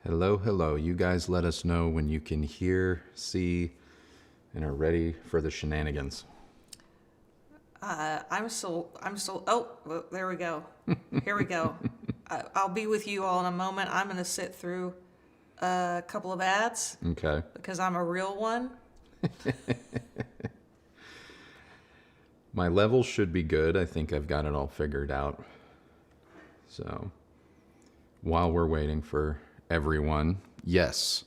Hello, hello. You guys let us know when you can hear, see, and are ready for the shenanigans. Oh, there we go. Here we go. I'll be with you all in a moment. I'm going to sit through a couple of ads. Okay. Because I'm a real one. My level should be good. I think I've got it all figured out. So, while we're waiting for everyone, yes,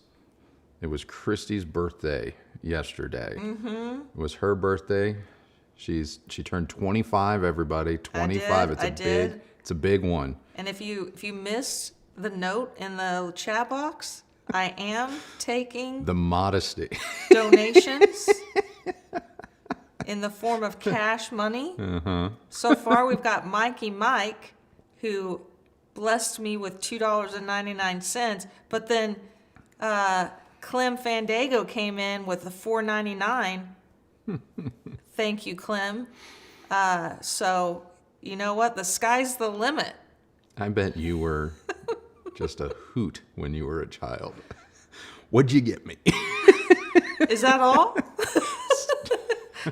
it was Kristi's birthday yesterday. Mm-hmm. It was her birthday. She turned 25. Everybody, 25. I did. It's a big one. And if you missed the note in the chat box, I am taking The modesty. donations in the form of cash money. Uh-huh. So far, we've got Mikey Mike, who blessed me with $2.99, but then Clem Fandango came in with the $4.99. Thank you, Clem. So you know what? The sky's the limit. I bet you were just a hoot when you were a child. What'd you get me? Is that all?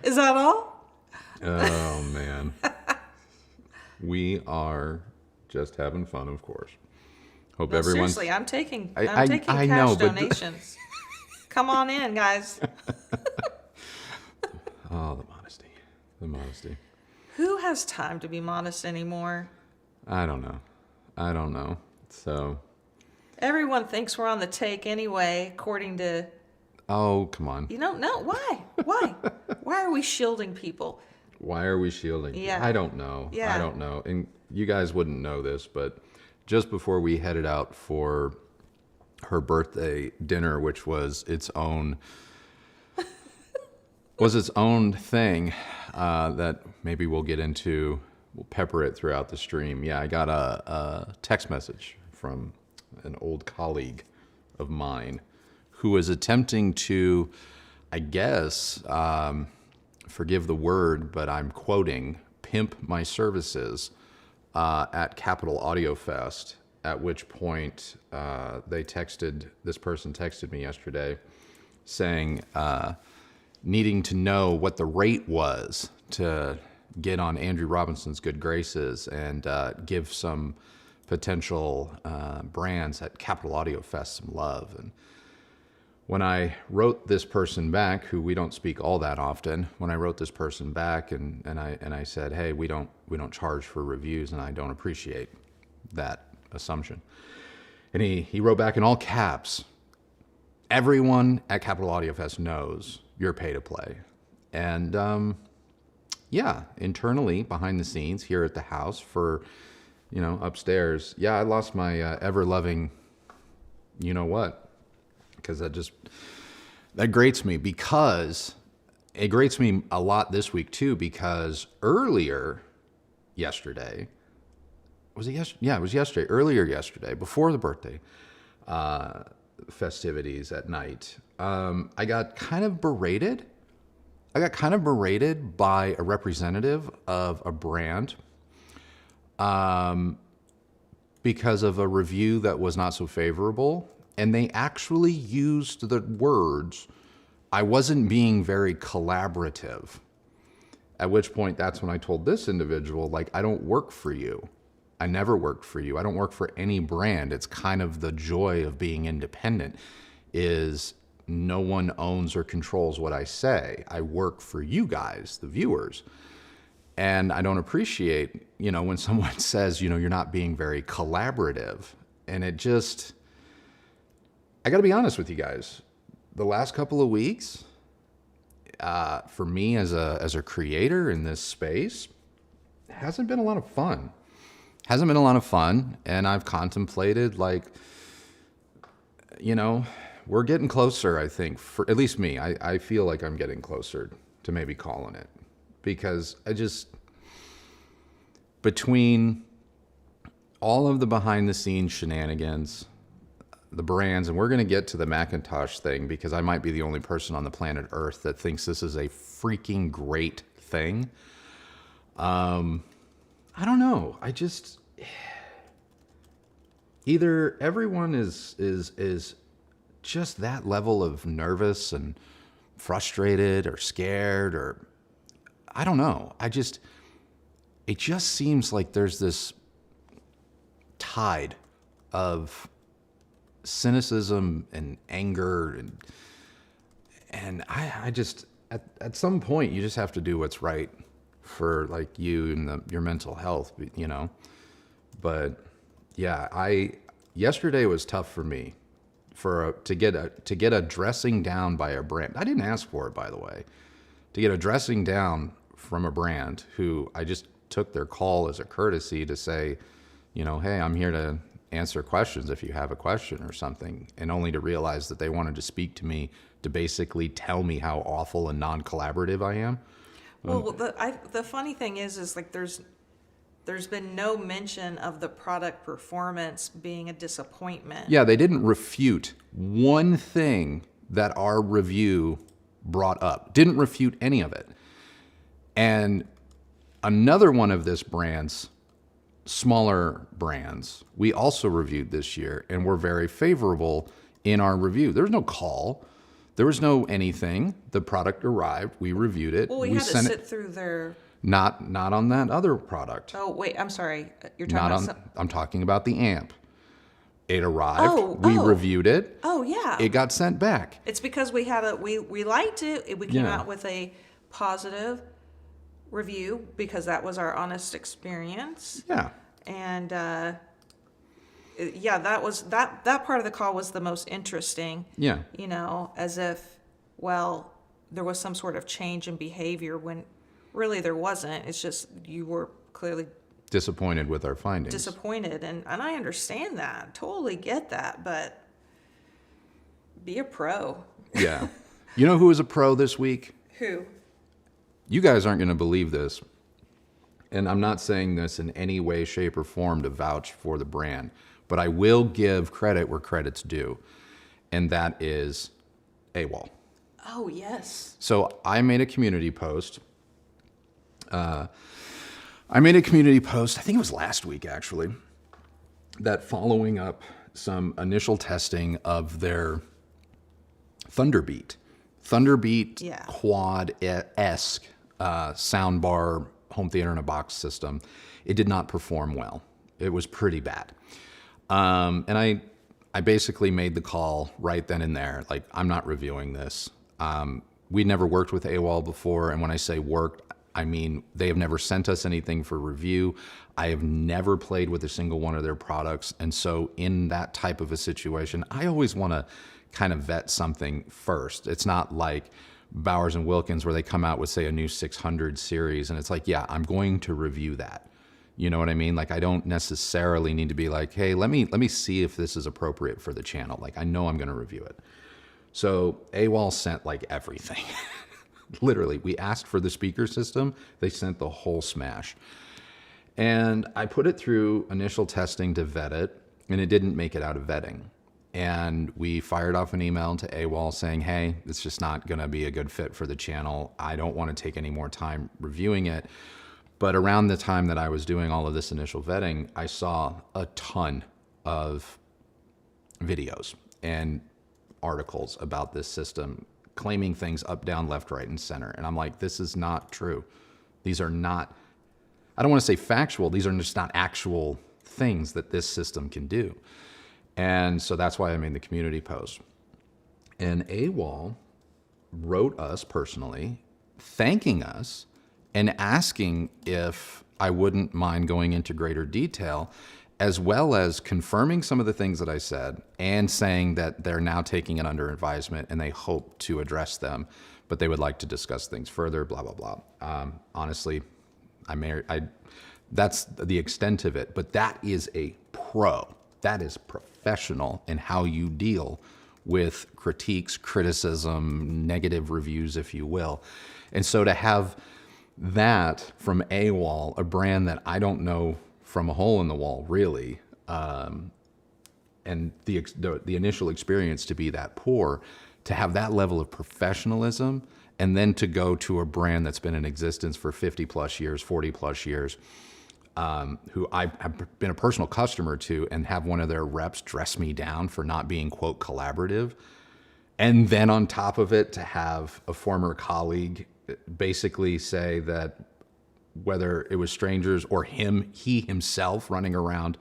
Is that all? Oh, man. We are just having fun, of course. Hope No, everyone's... seriously, I'm taking I cash know, but donations. Come on in, guys. Oh, the modesty. The modesty. Who has time to be modest anymore? I don't know. So... Everyone thinks we're on the take anyway, according to... Oh, come on. You don't know. Why? Why? Why are we shielding people? Why are we shielding? Yeah. I don't know. Yeah. I don't know. And you guys wouldn't know this, but just before we headed out for her birthday dinner, which was its own thing that maybe we'll get into, we'll pepper it throughout the stream. Yeah, I got a text message from an old colleague of mine who was attempting to, I guess, forgive the word, but I'm quoting, pimp my services at Capitol Audio Fest, at which point this person texted me yesterday saying, needing to know what the rate was to get on Andrew Robinson's good graces and give some potential brands at Capitol Audio Fest some love. And when I wrote this person back, who we don't speak all that often, when I wrote this person back and I said, hey, we don't charge for reviews, and I don't appreciate that assumption. And he wrote back in all caps, everyone at Capitol Audio Fest knows you're pay to play. And yeah, internally, behind the scenes, here at the house for, upstairs, yeah, I lost my ever-loving you-know-what. Because that grates me, because it grates me a lot this week too, because earlier yesterday, earlier yesterday, before the birthday festivities at night, I got kind of berated. By a representative of a brand because of a review that was not so favorable. And they actually used the words, I wasn't being very collaborative. At which point, that's when I told this individual, I don't work for you. I never worked for you. I don't work for any brand. It's kind of the joy of being independent, is no one owns or controls what I say. I work for you guys, the viewers. And I don't appreciate, when someone says, you're not being very collaborative. And it just... I got to be honest with you guys. The last couple of weeks, for me as a creator in this space, hasn't been a lot of fun. And I've contemplated, we're getting closer, I think, for at least me. I feel like I'm getting closer to maybe calling it. Because between all of the behind the scenes shenanigans, the brands, and we're going to get to the Macintosh thing because I might be the only person on the planet Earth that thinks this is a freaking great thing. I don't know. either everyone is just that level of nervous and frustrated or scared, or I don't know. It just seems like there's this tide of cynicism and anger, and I just at some point you just have to do what's right for like you and your mental health, you know. But yeah, yesterday was tough for me to get a dressing down by a brand. I didn't ask for it, by the way. To get a dressing down from a brand who I just took their call as a courtesy to say, you know, hey, I'm here to answer questions if you have a question or something, and only to realize that they wanted to speak to me to basically tell me how awful and non-collaborative I am. Well, the funny thing is like there's been no mention of the product performance being a disappointment. Yeah, they didn't refute one thing that our review brought up. Didn't refute any of it. And another one of this brand's smaller brands, we also reviewed this year, and were very favorable in our review. There was no call. There was no anything. The product arrived. We reviewed it. Well, we had to sit through their... Not on that other product. Oh, wait, I'm sorry. You're talking about... I'm talking about the amp. It arrived. We reviewed it. Oh, yeah. It got sent back. It's because we liked it. We came out with a positive review because that was our honest experience. Yeah. And that part of the call was the most interesting. Yeah. You know, as if, well, there was some sort of change in behavior when really there wasn't. It's just you were clearly disappointed with our findings. Disappointed, and I understand that. Totally get that, but be a pro. Yeah. You know who was a pro this week? Who? You guys aren't going to believe this. And I'm not saying this in any way, shape, or form to vouch for the brand, but I will give credit where credit's due. And that is AWOL. Oh, yes. So I made a community post. I think it was last week actually, that following up some initial testing of their Thunderbeat quad-esque soundbar home theater in a box system. It did not perform well. It was pretty bad. And I basically made the call right then and there, like, I'm not reviewing this. We'd never worked with AWOL before, and when I say worked, I mean, they have never sent us anything for review. I have never played with a single one of their products. And so in that type of a situation, I always want to kind of vet something first. It's not like Bowers and Wilkins where they come out with, say, a new 600 series, and it's like, yeah, I'm going to review that. You know what I mean? Like, I don't necessarily need to be like, hey, let me see if this is appropriate for the channel. Like, I know I'm going to review it. So AWOL sent like everything. Literally, we asked for the speaker system. They sent the whole smash. And I put it through initial testing to vet it, and it didn't make it out of vetting. And we fired off an email to AWOL saying, hey, it's just not going to be a good fit for the channel. I don't want to take any more time reviewing it. But around the time that I was doing all of this initial vetting, I saw a ton of videos and articles about this system claiming things up, down, left, right, and center. And I'm like, this is not true. These are not, I don't want to say factual, these are just not actual things that this system can do. And so that's why I made the community post. And AWOL wrote us personally, thanking us and asking if I wouldn't mind going into greater detail, as well as confirming some of the things that I said and saying that they're now taking it under advisement and they hope to address them, but they would like to discuss things further, blah, blah, blah. Honestly, that's the extent of it, but that is a pro. That is professional in how you deal with critiques, criticism, negative reviews, if you will. And so to have that from AWOL, a brand that I don't know from a hole in the wall, really, and the initial experience to be that poor, to have that level of professionalism, and then to go to a brand that's been in existence for 50 plus years, 40 plus years, who I've been a personal customer to, and have one of their reps dress me down for not being, quote, collaborative. And then on top of it, to have a former colleague basically say that whether it was strangers or he himself running around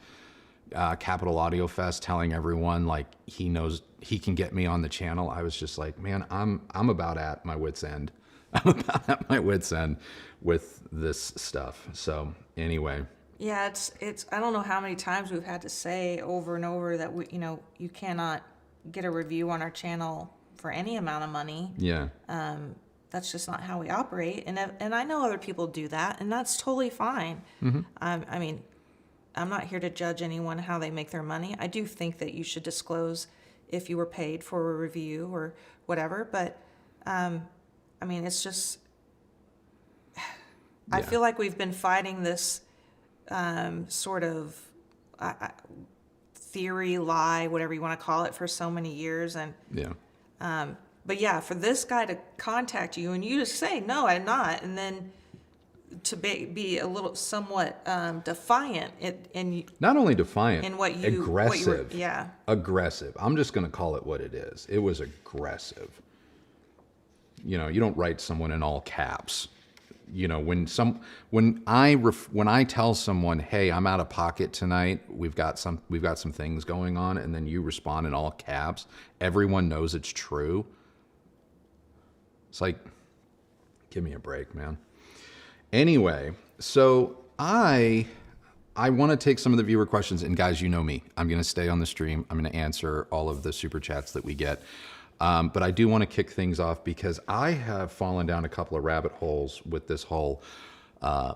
Capitol Audio Fest telling everyone like he knows he can get me on the channel, I was just like, man, I'm about at my wit's end. I'm about at my wit's end with this stuff. So anyway. Yeah, it's I don't know how many times we've had to say over and over that you cannot get a review on our channel for any amount of money. Yeah. That's just not how we operate. And I know other people do that, and that's totally fine. Mm-hmm. I mean, I'm not here to judge anyone how they make their money. I do think that you should disclose if you were paid for a review or whatever. But, I mean, it's just, I feel like we've been fighting this sort of theory, lie, whatever you want to call it, for so many years. And but yeah, for this guy to contact you and you to say, no, I'm not, and then to be a little somewhat defiant in not only defiant, in what you aggressive. Aggressive. I'm just going to call it what it is. It was aggressive. You don't write someone in all caps. When I tell someone, hey, I'm out of pocket tonight, we've got some things going on, and then you respond in all caps, everyone knows it's true. It's like, give me a break, man. Anyway, so I want to take some of the viewer questions, and guys, you know me. I'm going to stay on the stream. I'm going to answer all of the super chats that we get. But I do want to kick things off because I have fallen down a couple of rabbit holes with this whole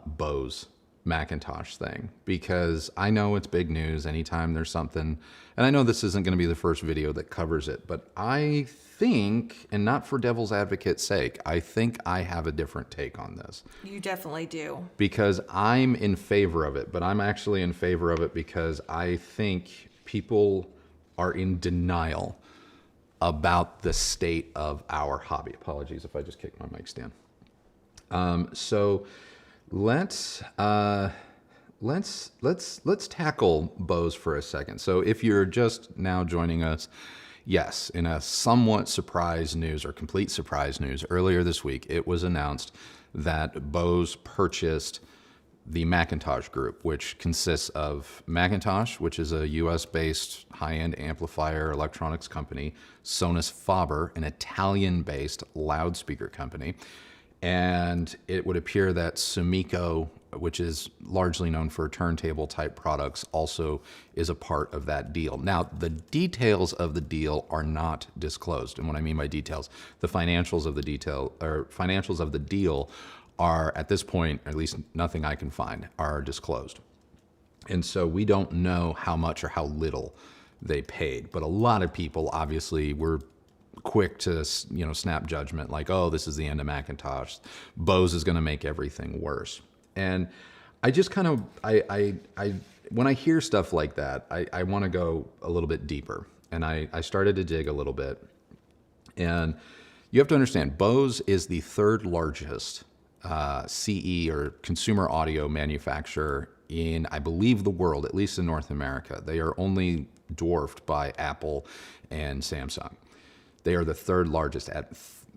Bose McIntosh thing, because I know it's big news anytime there's something, and I know this isn't going to be the first video that covers it, but I think, and not for devil's advocate's sake, I think I have a different take on this. You definitely do. Because I'm in favor of it, but I'm actually in favor of it because I think people are in denial about the state of our hobby. Apologies if I just kicked my mic stand. So let's tackle Bose for a second. So if you're just now joining us, yes, in a somewhat surprise news or complete surprise news, earlier this week, it was announced that Bose purchased the McIntosh Group, which consists of McIntosh, which is a US-based high-end amplifier electronics company, Sonus Faber, an Italian-based loudspeaker company, and it would appear that Sumiko, which is largely known for turntable-type products, also is a part of that deal. Now, the details of the deal are not disclosed, and what I mean by details, the financials of the deal are, at this point, at least nothing I can find, are disclosed. And so we don't know how much or how little they paid. But a lot of people obviously were quick to, snap judgment, like, oh, this is the end of McIntosh. Bose is going to make everything worse. And I just kind of, when I hear stuff like that, I want to go a little bit deeper. And I started to dig a little bit. And you have to understand, Bose is the third largest CE or consumer audio manufacturer in, I believe, the world, at least in North America. They are only dwarfed by Apple and Samsung. They are the third largest at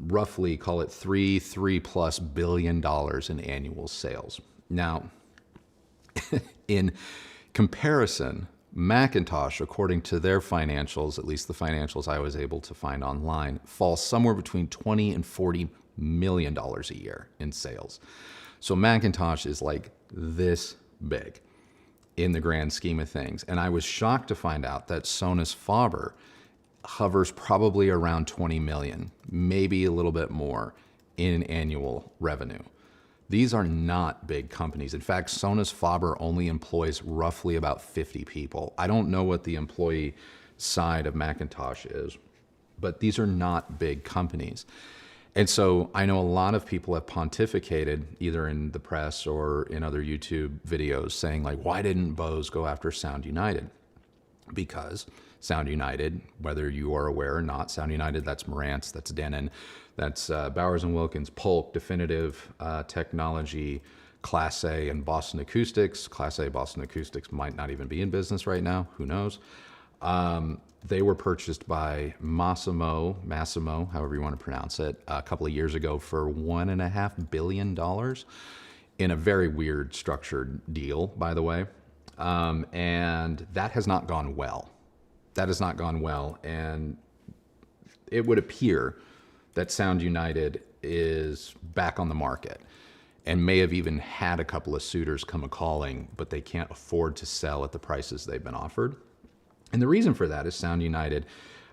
roughly, call it $3+ billion in annual sales. Now, in comparison, McIntosh, according to their financials, at least the financials I was able to find online, falls somewhere between $20 and $40 million a year in sales. So McIntosh is like this big in the grand scheme of things. And I was shocked to find out that Sonus Faber hovers probably around 20 million, maybe a little bit more in annual revenue. These are not big companies. In fact, Sonus Faber only employs roughly about 50 people. I don't know what the employee side of McIntosh is, but these are not big companies. And so I know a lot of people have pontificated, either in the press or in other YouTube videos, saying like, why didn't Bose go after Sound United? Because Sound United, whether you are aware or not, Sound United, that's Marantz, that's Denon, that's Bowers & Wilkins, Polk, Definitive Technology, Class A and Boston Acoustics. Class A Boston Acoustics might not even be in business right now. Who knows? They were purchased by Massimo, however you want to pronounce it, a couple of years ago for $1.5 billion in a very weird structured deal, by the way. And that has not gone well. That has not gone well. And it would appear that Sound United is back on the market and may have even had a couple of suitors come a-calling, but they can't afford to sell at the prices they've been offered. And the reason for that is Sound United,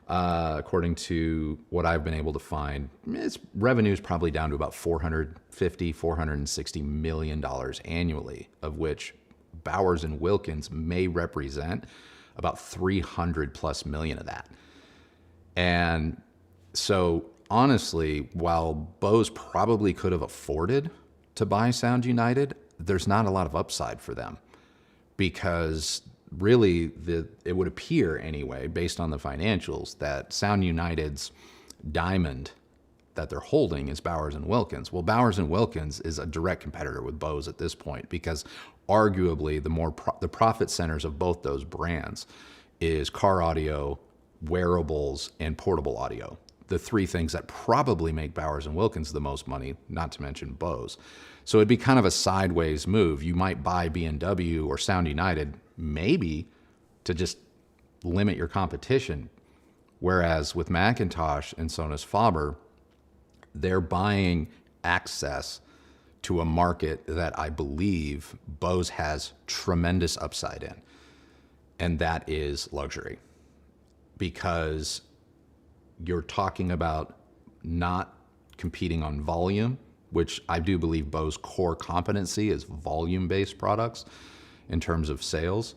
according to what I've been able to find, its revenue is probably down to about $460 million annually, of which Bowers and Wilkins may represent about 300 plus million of that. And so honestly, while Bose probably could have afforded to buy Sound United, there's not a lot of upside for them, because really it would appear anyway, based on the financials, that Sound United's diamond that they're holding is Bowers and Wilkins. Well, Bowers and Wilkins is a direct competitor with Bose at this point, because arguably the profit centers of both those brands is car audio, wearables, and portable audio. The three things that probably make Bowers and Wilkins the most money, not to mention Bose. So it'd be kind of a sideways move. You might buy B&W or Sound United maybe to just limit your competition. Whereas with McIntosh and Sonus Faber, they're buying access to a market that I believe Bose has tremendous upside in. And that is luxury. Because you're talking about not competing on volume, which I do believe Bose core competency is volume-based products in terms of sales,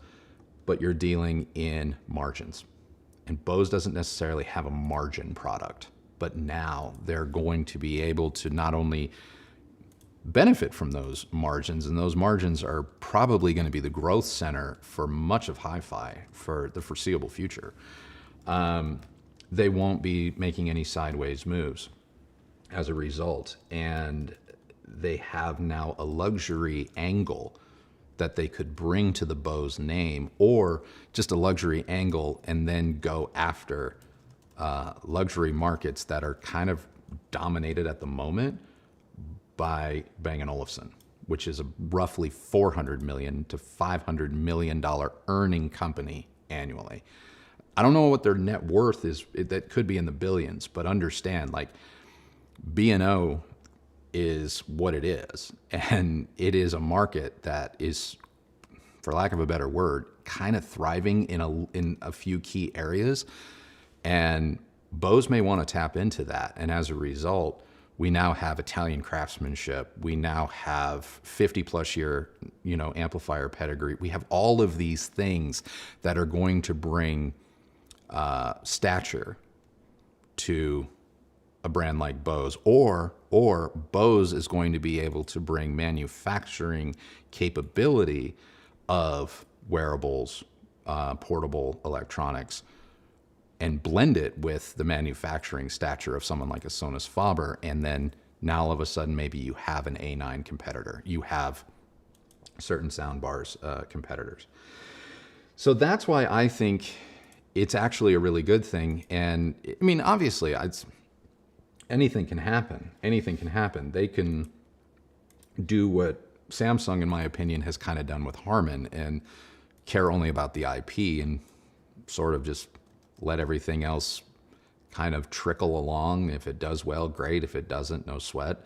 but you're dealing in margins. And Bose doesn't necessarily have a margin product, but now they're going to be able to not only benefit from those margins, and those margins are probably going to be the growth center for much of hi-fi for the foreseeable future. They won't be making any sideways moves as a result, and they have now a luxury angle that they could bring to the Bose name, or just a luxury angle and then go after luxury markets that are kind of dominated at the moment by Bang & Olufsen, which is a roughly $400 million to $500 million earning company annually. I don't know what their net worth is. That could be in the billions, but understand, like, B&O is what it is. And it is a market that is, for lack of a better word, kind of thriving in a few key areas. And Bose may want to tap into that. And as a result, we now have Italian craftsmanship. We now have 50 plus year, amplifier pedigree. We have all of these things that are going to bring stature to a brand like Bose, or Bose is going to be able to bring manufacturing capability of wearables, portable electronics, and blend it with the manufacturing stature of someone like a Sonus Faber, and then now all of a sudden maybe you have an A9 competitor. You have certain soundbars competitors. So that's why I think it's actually a really good thing. And I mean, obviously, anything can happen. Anything can happen. They can do what Samsung, in my opinion, has kind of done with Harman and care only about the IP and sort of just let everything else kind of trickle along. If it does well, great. If it doesn't, no sweat.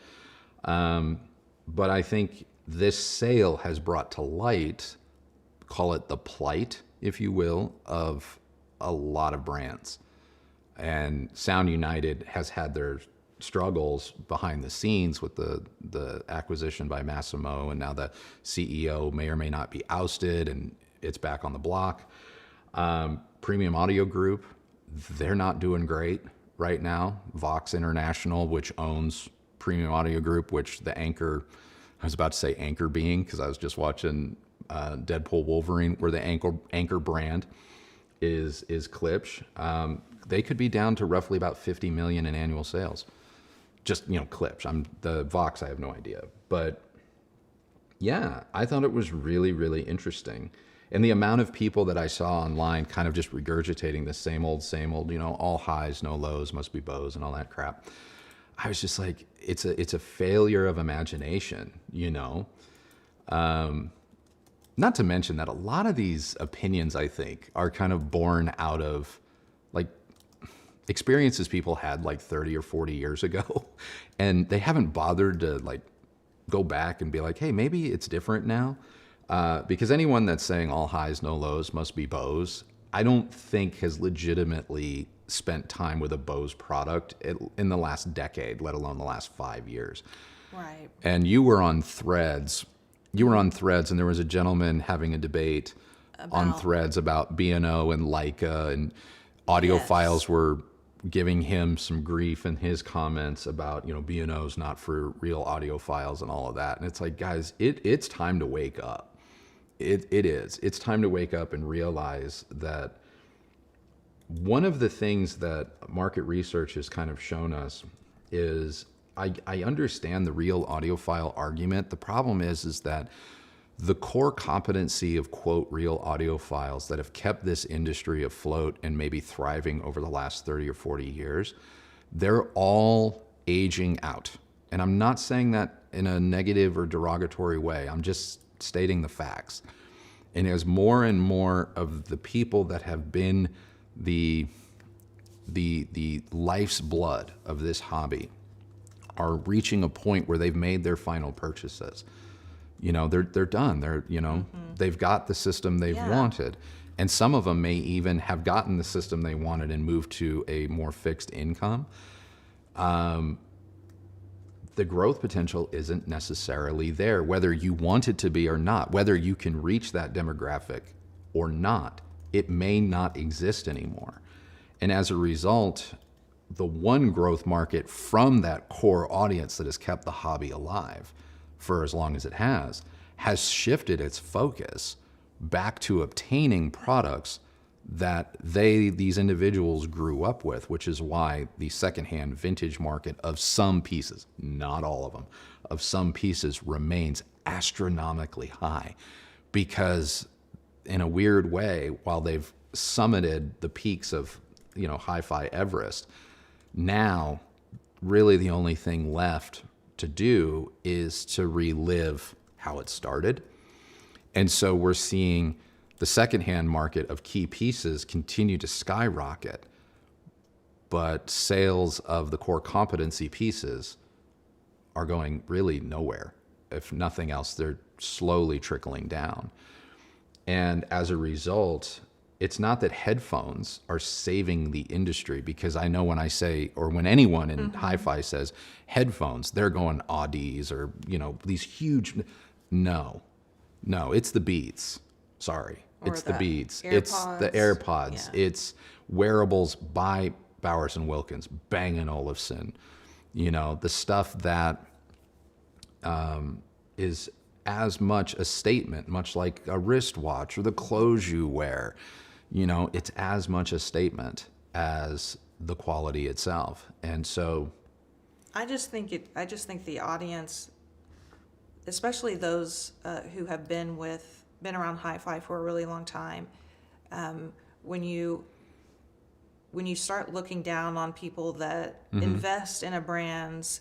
But I think this sale has brought to light, call it the plight, if you will, of a lot of brands. And Sound United has had their struggles behind the scenes with the acquisition by Massimo, and now the CEO may or may not be ousted, and it's back on the block. Premium Audio Group, they're not doing great right now. Vox International, which owns Premium Audio Group, which the anchor, I was about to say anchor being, because I was just watching Deadpool Wolverine, where the anchor brand is Klipsch. They could be down to roughly about 50 million in annual sales. Just, Klipsch. The Vox, I have no idea. But Yeah, I thought it was really, really interesting. And the amount of people that I saw online kind of just regurgitating the same old, all highs, no lows, must be Bose and all that crap. I was just like, it's a failure of imagination. Not to mention that a lot of these opinions, I think, are kind of born out of like experiences people had like 30 or 40 years ago. And they haven't bothered to like go back and be like, hey, maybe it's different now. Because anyone that's saying all highs, no lows must be Bose, I don't think has legitimately spent time with a Bose product in the last decade, let alone the last 5 years. Right. And you were on Threads. And there was a gentleman having a debate on Threads about B&O and Leica, and audiophiles were giving him some grief in his comments about, B&O's not for real audiophiles and all of that. And it's like, guys, it's time to wake up. It is. It's time to wake up and realize that one of the things that market research has kind of shown us is I understand the real audiophile argument. The problem is that the core competency of, quote, real audiophiles that have kept this industry afloat and maybe thriving over the last 30 or 40 years, they're all aging out. And I'm not saying that in a negative or derogatory way. I'm just stating the facts. And as more and more of the people that have been the life's blood of this hobby are reaching a point where they've made their final purchases, they're done. They've got the system they've wanted. And some of them may even have gotten the system they wanted and moved to a more fixed income. The growth potential isn't necessarily there, whether you want it to be or not, whether you can reach that demographic or not. It may not exist anymore. And as a result, the one growth market from that core audience that has kept the hobby alive for as long as it has shifted its focus back to obtaining products that these individuals grew up with, which is why the secondhand vintage market of some pieces, not all of them, of some pieces remains astronomically high. Because in a weird way, while they've summited the peaks of, hi-fi Everest, now really the only thing left to do is to relive how it started. And so we're seeing the secondhand market of key pieces continue to skyrocket, but sales of the core competency pieces are going really nowhere. If nothing else, they're slowly trickling down. And as a result, it's not that headphones are saving the industry, because I know when I say, or when anyone in hi-fi says headphones, they're going Audis or, these huge, no, it's the Beats. Sorry. It's the Beats. AirPods. It's the AirPods. Yeah. It's wearables by Bowers & Wilkins, Bang & Olufsen. The stuff that is as much a statement, much like a wristwatch or the clothes you wear. It's as much a statement as the quality itself. And so I just think the audience, especially those who have been around hi-fi for a really long time, when you start looking down on people that invest in a brand's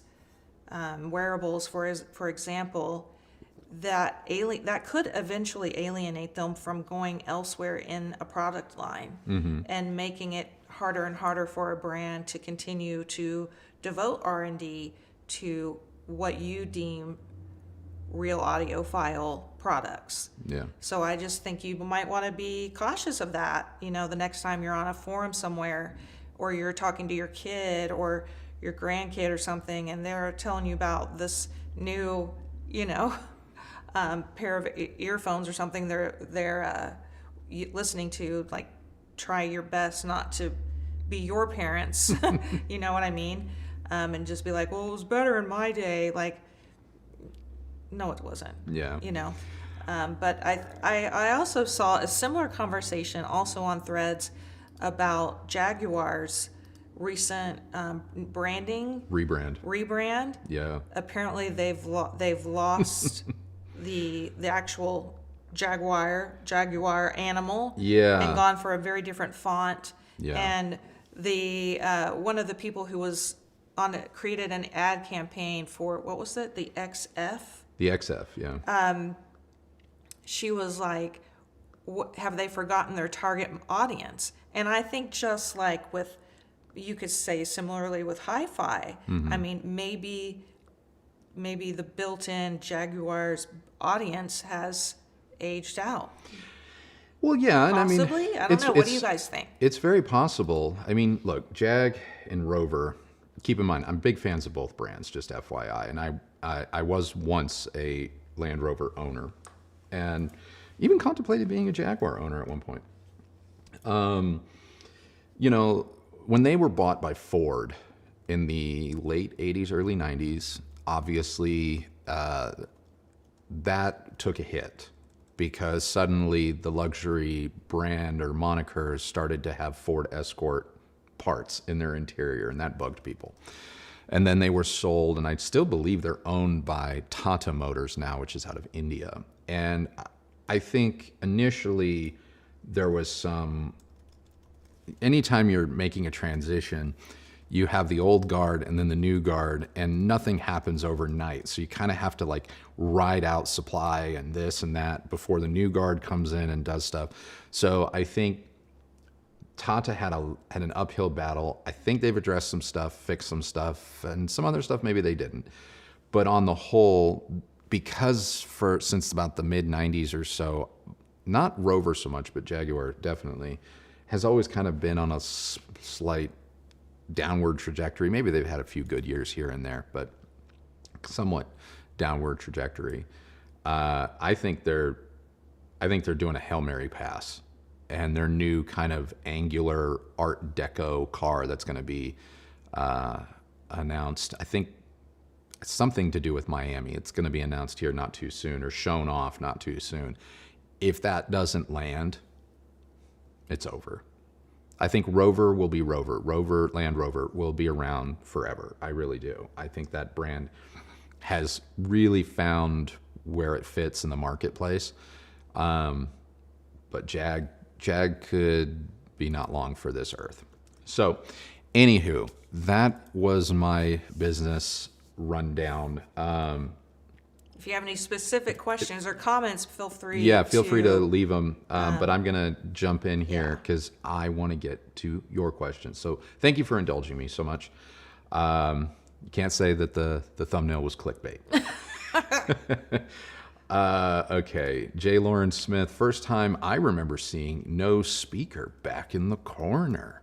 wearables, for example, that could eventually alienate them from going elsewhere in a product line, and making it harder and harder for a brand to continue to devote R&D to what you deem real audiophile products. Yeah. So I just think you might want to be cautious of that, the next time you're on a forum somewhere, or you're talking to your kid or your grandkid or something, and they're telling you about this new, pair of earphones or something they're listening to. Like, try your best not to be your parents. You know what I mean? And just be like, well, it was better in my day. Like, no, it wasn't. Yeah. But I also saw a similar conversation also on Threads about Jaguar's recent rebrand. Yeah. Apparently they've lost the actual Jaguar animal. Yeah. And gone for a very different font. Yeah. And the one of the people who was on it created an ad campaign for, what was it? The XF. The XF, yeah. She was like, have they forgotten their target audience? And I think just like with, you could say similarly with hi-fi, I mean, maybe the built-in Jaguar's audience has aged out. Well, yeah, and Possibly? I don't know. What do you guys think? It's very possible. I mean, look, Jag and Rover, keep in mind, I'm big fans of both brands, just FYI. And I was once a Land Rover owner and even contemplated being a Jaguar owner at one point. You know, when they were bought by Ford in the late 80s, early 90s, obviously that took a hit because suddenly the luxury brand or monikers started to have Ford Escort parts in their interior, and that bugged people. And then they were sold, and I still believe they're owned by Tata Motors now, which is out of India. And I think initially there was some, anytime you're making a transition, you have the old guard and then the new guard, and nothing happens overnight. So you kind of have to like ride out supply and this and that before the new guard comes in and does stuff. So I think Tata had an uphill battle. I think they've addressed some stuff, fixed some stuff, and some other stuff maybe they didn't. But on the whole, because since about the mid 90s or so, not Rover so much, but Jaguar definitely has always kind of been on a slight downward trajectory. Maybe they've had a few good years here and there, but somewhat downward trajectory. I think they're doing a Hail Mary pass, and their new kind of angular Art Deco car that's going to be announced. I think it's something to do with Miami. It's going to be announced here not too soon, or shown off not too soon. If that doesn't land, it's over. I think Rover will be Rover. Land Rover will be around forever. I really do. I think that brand has really found where it fits in the marketplace. But Jag could be not long for this earth. So, anywho, that was my business rundown. If you have any specific questions or comments, feel free to leave them. But I'm going to jump in here because I want to get to your questions. So thank you for indulging me so much. You can't say that the thumbnail was clickbait. Okay. J. Lauren Smith, first time I remember seeing no speaker back in the corner.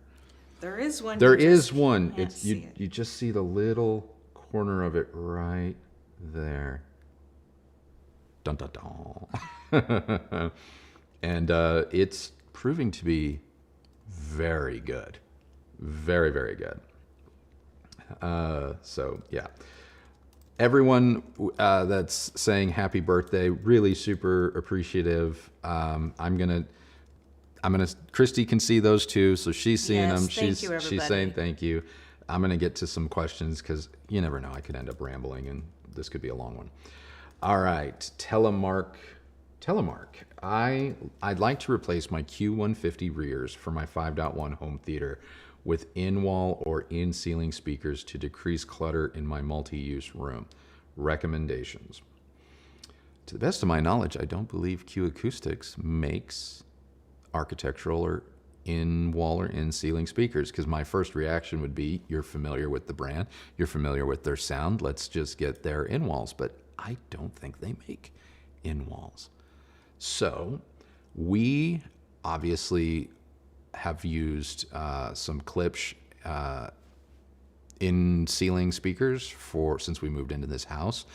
There is one. There is one. You just see the little corner of it right there. Dun, dun, dun. And it's proving to be very good. Very, very good. So, yeah. Everyone that's saying happy birthday, really super appreciative. Kristi can see those too, so she's seeing them. Thank you, she's saying thank you. I'm gonna get to some questions because you never know, I could end up rambling and this could be a long one. All right, Telemark. I'd like to replace my Q150 rears for my 5.1 home theater with in-wall or in-ceiling speakers to decrease clutter in my multi-use room. Recommendations. To the best of my knowledge, I don't believe Q Acoustics makes architectural or in-wall or in-ceiling speakers, because my first reaction would be, you're familiar with the brand, you're familiar with their sound, let's just get their in-walls. But I don't think they make in-walls. So we obviously have used some Klipsch in-ceiling speakers since we moved into this house.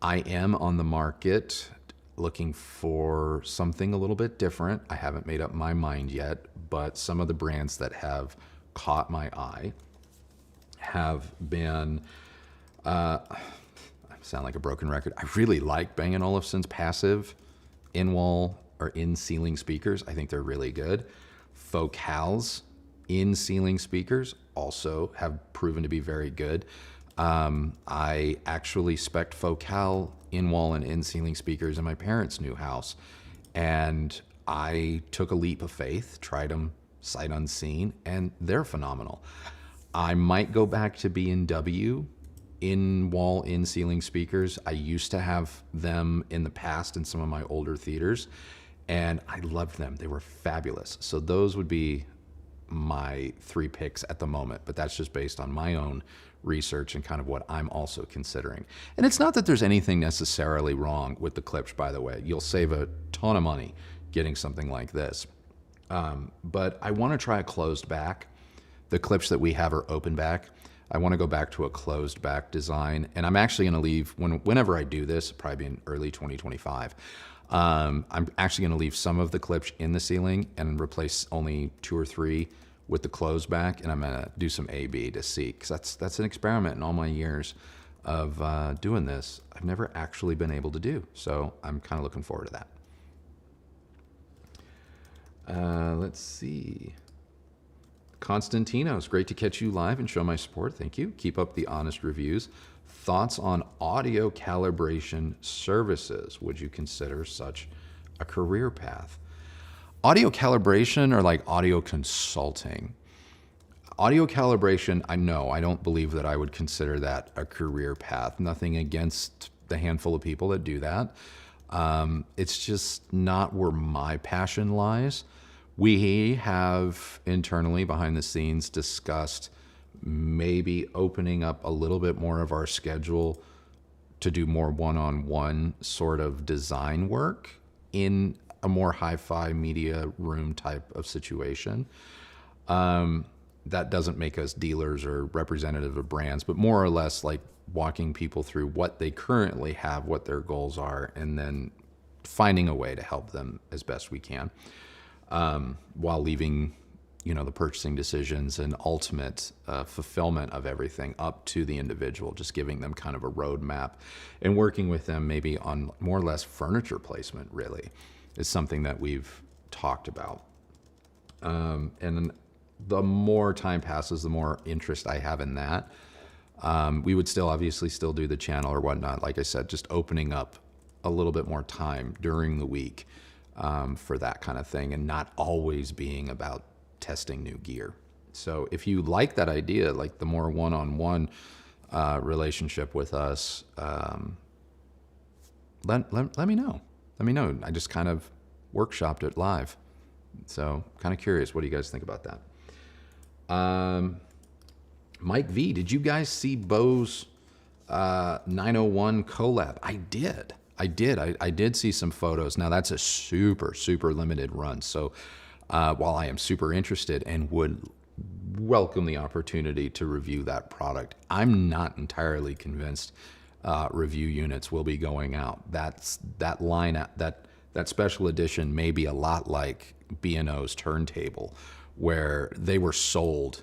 I am on the market looking for something a little bit different. I haven't made up my mind yet, but some of the brands that have caught my eye have been sound like a broken record. I really like Bang & Olufsen's passive in-wall or in-ceiling speakers. I think they're really good. Focal's in-ceiling speakers also have proven to be very good. I actually spec'd Focal in-wall and in-ceiling speakers in my parents' new house. And I took a leap of faith, tried them sight unseen, and they're phenomenal. I might go back to B&W in-wall, in-ceiling speakers. I used to have them in the past in some of my older theaters, and I loved them. They were fabulous. So those would be my 3 picks at the moment, but that's just based on my own research and kind of what I'm also considering. And it's not that there's anything necessarily wrong with the Klipsch, by the way. You'll save a ton of money getting something like this. But I want to try a closed back. The Klipsch that we have are open back. I want to go back to a closed back design, and I'm actually going to leave, whenever I do this, probably in early 2025, I'm actually going to leave some of the Klipsch in the ceiling and replace only 2 or 3 with the closed back, and I'm going to do some A/B to see, because that's an experiment in all my years of doing this. I've never actually been able to do, so I'm kind of looking forward to that. Let's see. Constantinos, great to catch you live and show my support. Thank you. Keep up the honest reviews. Thoughts on audio calibration services? Would you consider such a career path? Audio calibration or like audio consulting? Audio calibration, I don't believe that I would consider that a career path. Nothing against the handful of people that do that. It's just not where my passion lies. We have internally, behind the scenes, discussed maybe opening up a little bit more of our schedule to do more one-on-one sort of design work in a more hi-fi media room type of situation. That doesn't make us dealers or representative of brands, but more or less like walking people through what they currently have, what their goals are, and then finding a way to help them as best we can. While leaving, the purchasing decisions and ultimate fulfillment of everything up to the individual, just giving them kind of a roadmap and working with them maybe on more or less furniture placement, really, is something that we've talked about. And the more time passes, the more interest I have in that. We would obviously still do the channel or whatnot. Like I said, just opening up a little bit more time during the week for that kind of thing, and not always being about testing new gear. So if you like that idea, like the more one-on-one relationship with us, let me know. Let me know. I just kind of workshopped it live. So kind of curious. What do you guys think about that? Mike V, did you guys see Bose 901 collab? I did. I did see some photos. Now that's a super, super limited run. So while I am super interested and would welcome the opportunity to review that product, I'm not entirely convinced review units will be going out. That line, that special edition may be a lot like B&O's turntable, where they were sold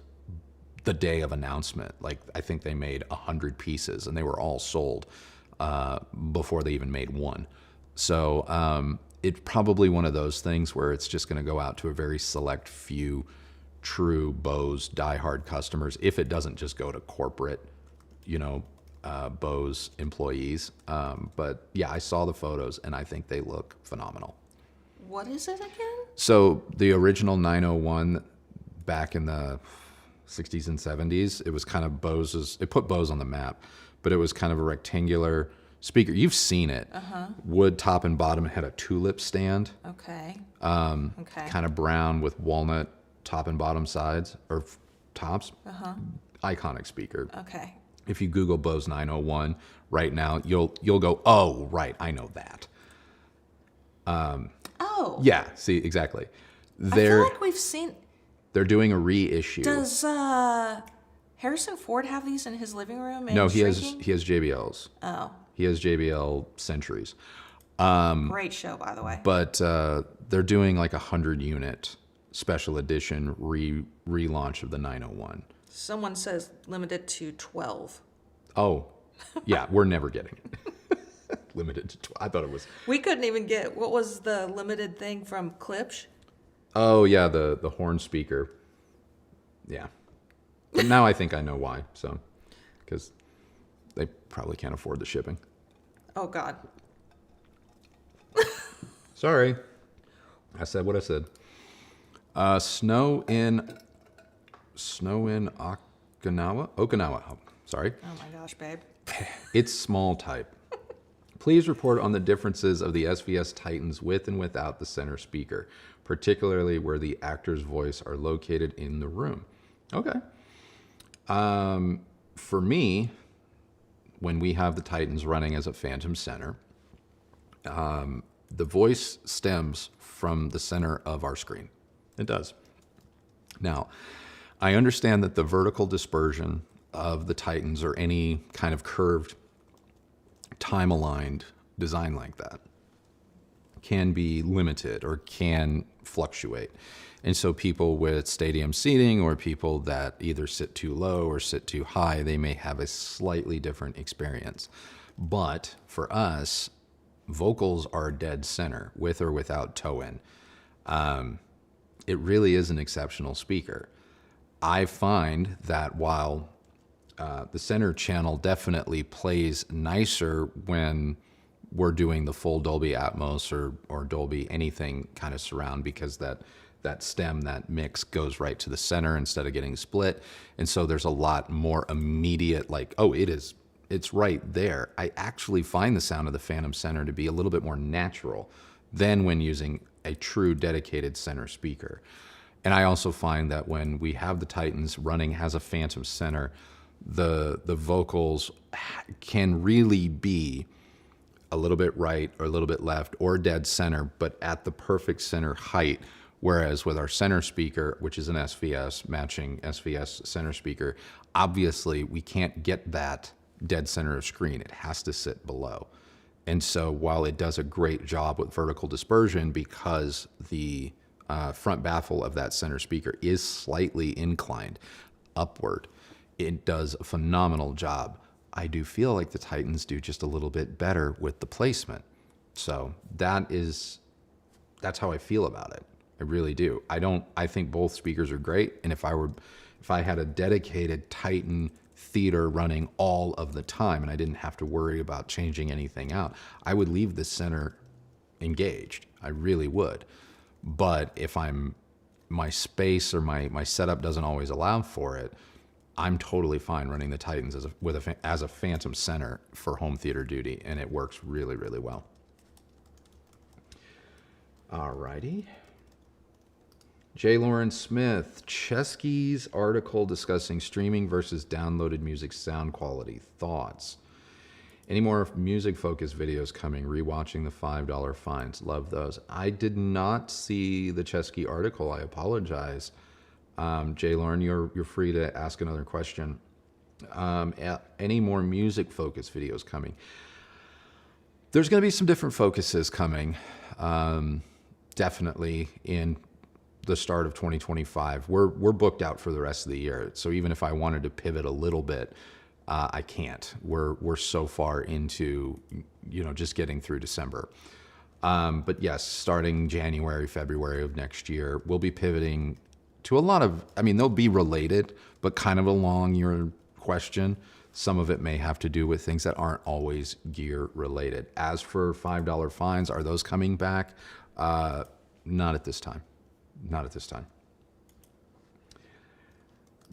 the day of announcement. Like I think they made 100 pieces and they were all sold before they even made one. So it's probably one of those things where it's just going to go out to a very select few true Bose diehard customers, if it doesn't just go to corporate, Bose employees. But yeah, I saw the photos and I think they look phenomenal. What is it again? So the original 901 back in the 60s and 70s, it was kind of Bose's, it put Bose on the map, but it was kind of a rectangular speaker. You've seen it. Wood top and bottom. It had a tulip stand. Okay. Okay. Kind of brown with walnut top and bottom sides, or tops. Iconic speaker. Okay. If you Google Bose 901 right now, you'll go, oh, right, I know that. Oh. Yeah, see, exactly. I feel like we've seen... They're doing a reissue. Does Harrison Ford have these in his living room? No, he has JBLs. Oh. He has JBL Centuries. Great show, by the way. But they're doing like 100-unit special edition relaunch of the 901. Someone says limited to 12. Oh, yeah, we're never getting it. Limited to 12. I thought it was... We couldn't even get... What was the limited thing from Klipsch? Oh, yeah, the horn speaker. Yeah. But now I think I know why. So, because they probably can't afford the shipping. Oh, God. Sorry. I said what I said. Snow in Okinawa? Oh, sorry. Oh, my gosh, babe. It's small type. Please report on the differences of the SVS Titans with and without the center speaker, particularly where the actor's voice are located in the room. Okay. For me, when we have the Titans running as a phantom center, the voice stems from the center of our screen. It does. Now, I understand that the vertical dispersion of the Titans or any kind of curved, time-aligned design like that can be limited or can fluctuate. And so people with stadium seating or people that either sit too low or sit too high, they may have a slightly different experience. But for us, vocals are dead center, with or without toe-in. It really is an exceptional speaker. I find that while the center channel definitely plays nicer when we're doing the full Dolby Atmos or Dolby anything kind of surround, because that stem, that mix goes right to the center instead of getting split. And so there's a lot more immediate, like, oh, it's right there. I actually find the sound of the Phantom Center to be a little bit more natural than when using a true dedicated center speaker. And I also find that when we have the Titans running as a Phantom Center, the vocals can really be a little bit right or a little bit left or dead center, but at the perfect center height. Whereas with our center speaker, which is an SVS, matching SVS center speaker, obviously we can't get that dead center of screen. It has to sit below. And so while it does a great job with vertical dispersion because the front baffle of that center speaker is slightly inclined upward, it does a phenomenal job. I do feel like the Titans do just a little bit better with the placement. So that's how I feel about it. I really do. I think both speakers are great. And if I had a dedicated Titan theater running all of the time and I didn't have to worry about changing anything out, I would leave the center engaged. I really would. But if my space or my setup doesn't always allow for it, I'm totally fine running the Titans as a phantom center for home theater duty, and it works really, really well. Alrighty. J. Lauren Smith, Chesky's article discussing streaming versus downloaded music sound quality. Thoughts? Any more music-focused videos coming? Rewatching the $5 fines. Love those. I did not see the Chesky article. I apologize. J. Lauren, you're free to ask another question. Any more music-focused videos coming? There's going to be some different focuses coming. Definitely in the start of 2025. We're booked out for the rest of the year. So even if I wanted to pivot a little bit, I can't. We're so far into, just getting through December. But yes, starting January, February of next year, we'll be pivoting to a lot of, they'll be related, but kind of along your question. Some of it may have to do with things that aren't always gear related. As for $5 fines, are those coming back? Not at this time. Not at this time.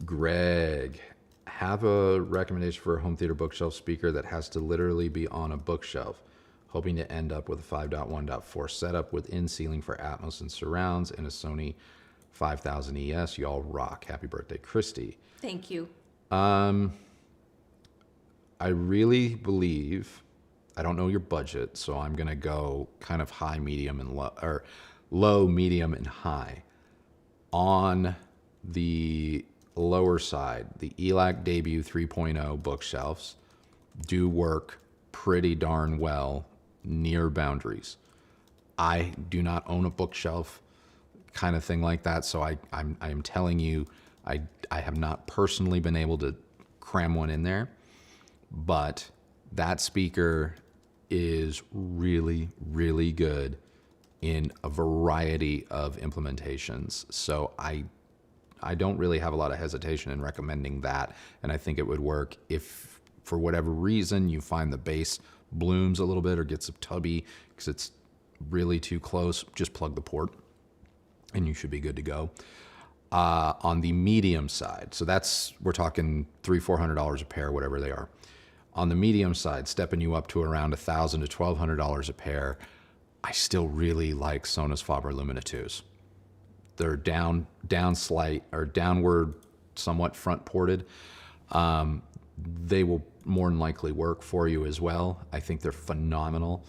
Greg, have a recommendation for a home theater bookshelf speaker that has to literally be on a bookshelf. Hoping to end up with a 5.1.4 setup with in-ceiling for Atmos and surrounds and a Sony 5000 ES. Y'all rock. Happy birthday, Kristi. Thank you. I really believe, I don't know your budget, so I'm going to go kind of high, medium, and low, or low, medium, and high. On the lower side, the ELAC Debut 3.0 bookshelves do work pretty darn well near boundaries. I do not own a bookshelf kind of thing like that, so I'm telling you, I have not personally been able to cram one in there, but that speaker is really, really good in a variety of implementations. So I don't really have a lot of hesitation in recommending that, and I think it would work if, for whatever reason, you find the bass blooms a little bit or gets tubby because it's really too close, just plug the port and you should be good to go. On the medium side, so we're talking $300-400 a pair, whatever they are. On the medium side, stepping you up to around $1,000 to $1,200 a pair, I still really like Sonus Faber Lumina 2s. They're down slight or downward, somewhat front ported. They will more than likely work for you as well. I think they're phenomenal.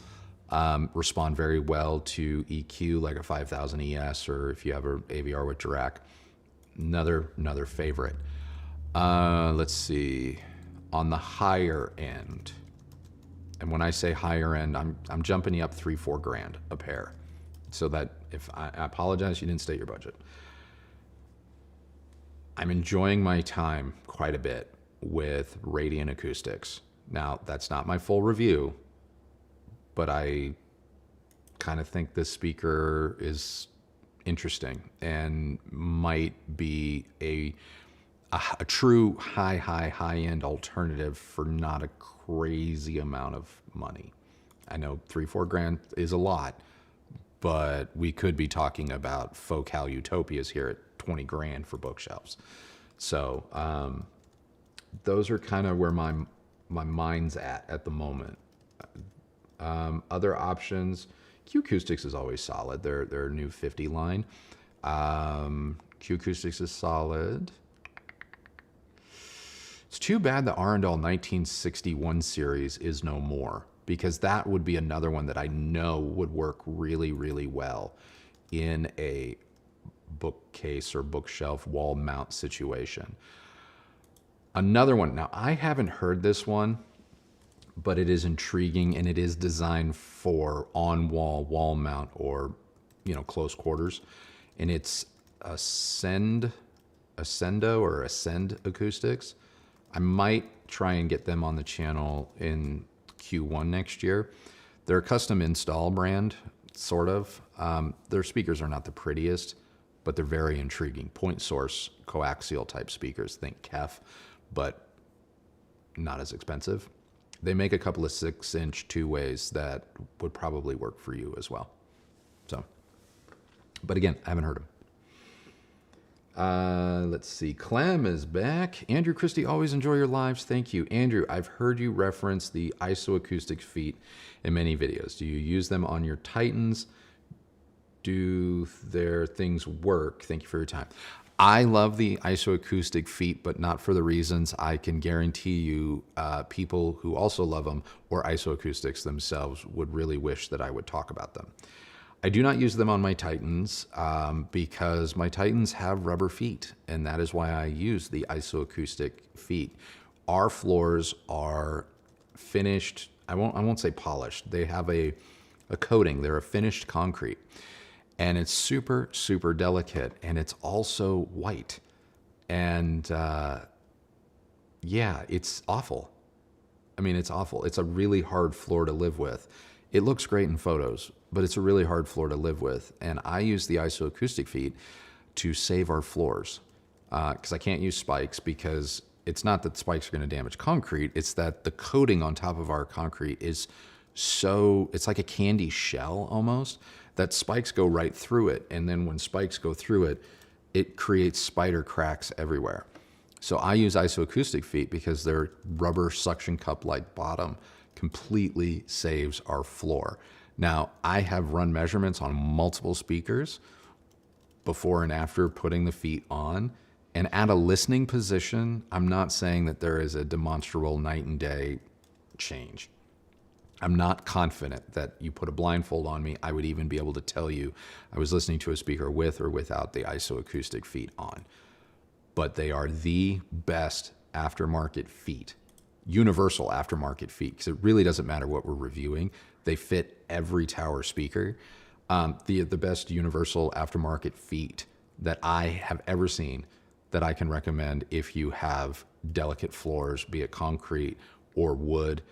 Respond very well to EQ, like a 5000 ES, or if you have an AVR with Dirac. Another favorite. Let's see. On the higher end, and when I say higher end, I'm jumping you up $3-4 grand a pair. So that if I apologize, you didn't state your budget. I'm enjoying my time quite a bit with Radiant Acoustics. Now, that's not my full review, but I kind of think this speaker is interesting and might be a true high-end alternative for not a crazy amount of money. I know $3-4 grand is a lot, but we could be talking about Focal Utopias here at 20 grand for bookshelves. So those are kind of where my mind's at the moment. Other options, Q Acoustics is always solid. Their new 50 line. Q Acoustics is solid. It's too bad the Arundel 1961 series is no more, because that would be another one that I know would work really, really well in a bookcase or bookshelf wall mount situation. Another one, now I haven't heard this one, but it is intriguing, and it is designed for on-wall wall mount or, close quarters. And it's Ascendo or Ascend Acoustics. I might try and get them on the channel in Q1 next year. They're a custom install brand, sort of. Their speakers are not the prettiest, but they're very intriguing. Point source, coaxial type speakers, think KEF, but not as expensive. They make a couple of 6-inch two-ways that would probably work for you as well. So, but again, I haven't heard them. Let's see. Clem is back. Andrew Kristi, always enjoy your lives. Thank you. Andrew, I've heard you reference the isoacoustic feet in many videos. Do you use them on your Titans? Do their things work? Thank you for your time. I love the isoacoustic feet, but not for the reasons I can guarantee you people who also love them or isoacoustics themselves would really wish that I would talk about them. I do not use them on my Titans because my Titans have rubber feet, and that is why I use the isoacoustic feet. Our floors are finished. I won't say polished. They have a coating. They're a finished concrete, and it's super, super delicate, and it's also white. And yeah, it's awful. I mean, it's awful. It's a really hard floor to live with. It looks great in photos, but it's a really hard floor to live with. And I use the isoacoustic feet to save our floors because I can't use spikes, because it's not that spikes are going to damage concrete. It's that the coating on top of our concrete is it's like a candy shell almost, that spikes go right through it. And then when spikes go through it, it creates spider cracks everywhere. So I use isoacoustic feet because their rubber suction cup-like bottom completely saves our floor. Now, I have run measurements on multiple speakers before and after putting the feet on, and at a listening position, I'm not saying that there is a demonstrable night and day change. I'm not confident that you put a blindfold on me, I would even be able to tell you I was listening to a speaker with or without the isoacoustic feet on. But they are the best aftermarket feet. Universal aftermarket feet, because it really doesn't matter what we're reviewing. They fit every tower speaker. The best universal aftermarket feet that I have ever seen that I can recommend if you have delicate floors, be it concrete or wood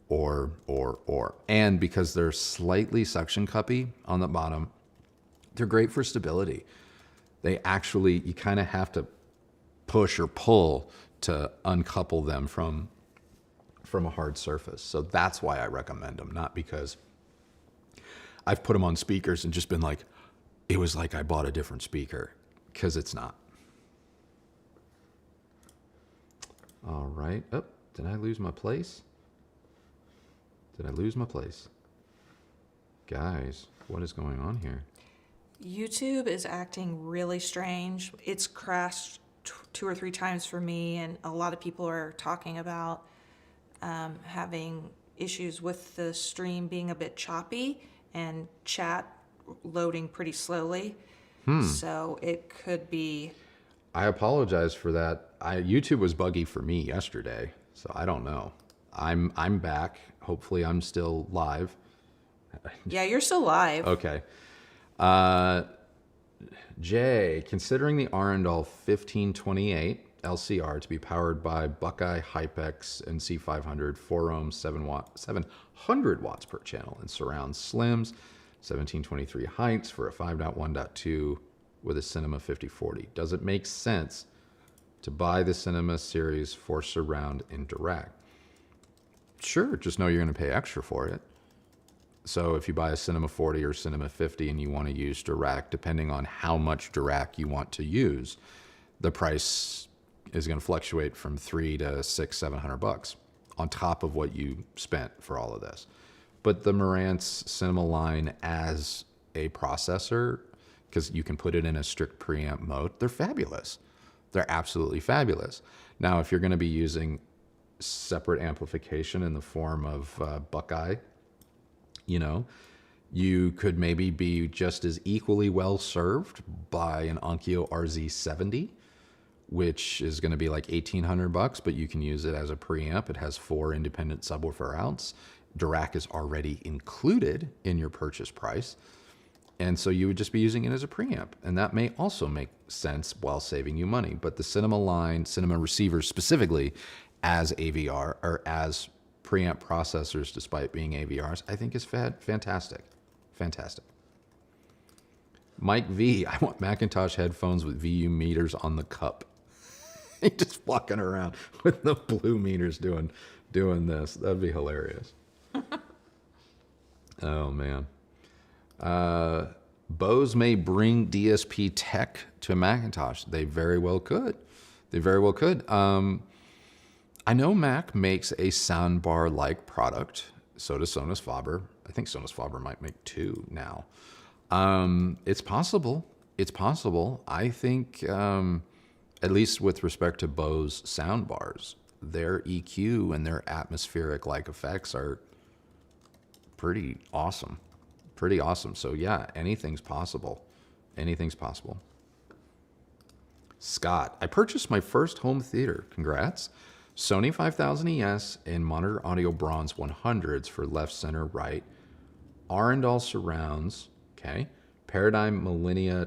or. And because they're slightly suction cuppy on the bottom, they're great for stability. They actually, you kind of have to push or pull to uncouple them from from a hard surface. So that's why I recommend them, not because I've put them on speakers and just been like, it was like I bought a different speaker, because it's not. All right. Oh, did I lose my place? Did I lose my place? Guys, what is going on here? YouTube is acting really strange. It's crashed 2 or 3 times for me, and a lot of people are talking about having issues with the stream being a bit choppy and chat loading pretty slowly. So it could be. I apologize for that. YouTube was buggy for me yesterday, so I don't know. I'm back. Hopefully, I'm still live. Yeah, you're still live. Okay. Jay, considering the Arundel 1528 LCR to be powered by Buckeye Hypex and C500 4 ohms 700 watts per channel and surround slims 1723 heights for a 5.1.2 with a Cinema 5040, does it make sense to buy the Cinema series for surround in direct? Sure, just know you're going to pay extra for it. So if you buy a Cinema 40 or Cinema 50 and you want to use direct, depending on how much direct you want to use, the price is going to fluctuate from $300 to $600, $700 on top of what you spent for all of this. But the Marantz Cinema line as a processor, because you can put it in a strict preamp mode, they're fabulous. They're absolutely fabulous. Now, if you're going to be using separate amplification in the form of Buckeye, you know, you could maybe be just as equally well served by an Onkyo RZ70, which is going to be like $1,800, but you can use it as a preamp. It has 4 independent subwoofer outs. Dirac is already included in your purchase price. And so you would just be using it as a preamp. And that may also make sense while saving you money. But the Cinema line, Cinema receivers specifically as AVR or as preamp processors, despite being AVRs, I think is fantastic. Fantastic. Mike V, I want Macintosh headphones with VU meters on the cup. He's just walking around with the blue meters doing this. That'd be hilarious. Oh, man. Bose may bring DSP tech to Macintosh. They very well could. They very well could. I know Mac makes a soundbar-like product. So does Sonus Faber. I think Sonus Faber might make 2 now. It's possible. It's possible. I think, at least with respect to Bose soundbars, their EQ and their atmospheric-like effects are pretty awesome. Pretty awesome. So yeah, anything's possible. Anything's possible. Scott, I purchased my first home theater. Congrats. Sony 5000 ES and Monitor Audio Bronze 100s for left, center, right. Arundel surrounds, okay. Paradigm Millennia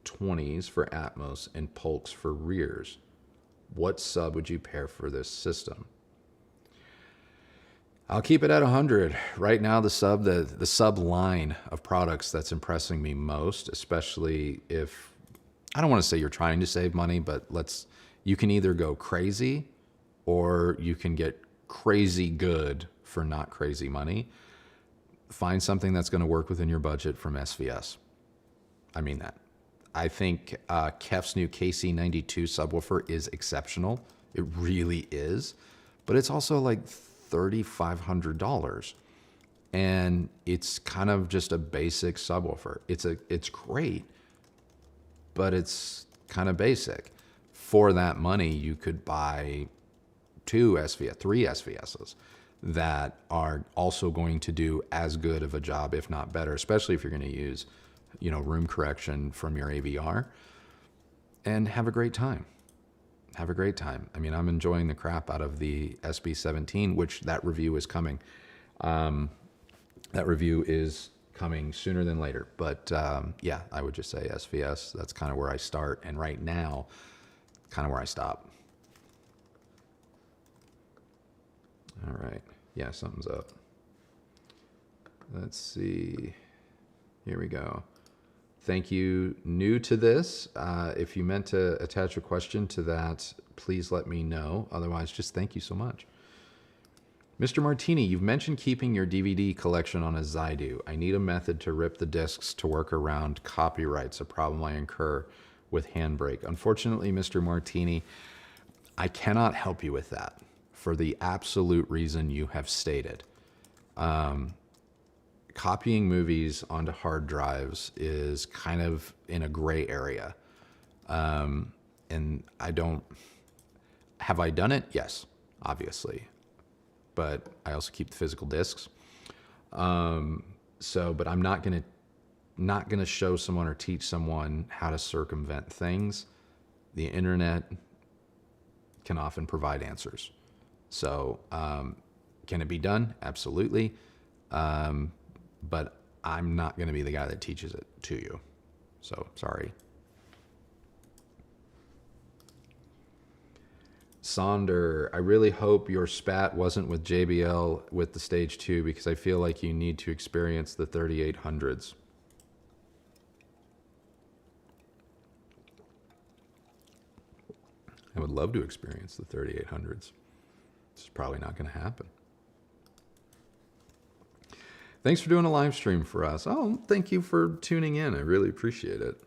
20s for Atmos and Polks for rears. What sub would you pair for this system? I'll keep it at 100. Right now, the sub line of products that's impressing me most, especially if, I don't want to say you're trying to save money, but you can either go crazy or you can get crazy good for not crazy money. Find something that's going to work within your budget from SVS. I mean that. I think Kef's new KC92 subwoofer is exceptional. It really is. But it's also like $3,500. And it's kind of just a basic subwoofer. It's great, but it's kind of basic. For that money, you could buy 3 SVSs that are also going to do as good of a job, if not better, especially if you're going to use, room correction from your AVR, and have a great time. Have a great time. I mean, I'm enjoying the crap out of the SB17, which that review is coming. That review is coming sooner than later. But yeah, I would just say SVS. That's kind of where I start. And right now, kind of where I stop. All right. Yeah, something's up. Let's see. Here we go. Thank you. New to this. If you meant to attach a question to that, please let me know. Otherwise, just thank you so much. Mr. Martini, you've mentioned keeping your DVD collection on a Zydu. I need a method to rip the discs to work around copyrights, a problem I incur with Handbrake. Unfortunately, Mr. Martini, I cannot help you with that for the absolute reason you have stated. Copying movies onto hard drives is kind of in a gray area. And have I done it? Yes, obviously. But I also keep the physical discs. But I'm not gonna show someone or teach someone how to circumvent things. The internet can often provide answers. So can it be done? Absolutely. But I'm not gonna be the guy that teaches it to you. So sorry. Sonder, I really hope your spat wasn't with JBL with the Stage 2 because I feel like you need to experience the 3800s. I would love to experience the 3800s. It's probably not going to happen. Thanks for doing a live stream for us. Oh, thank you for tuning in. I really appreciate it.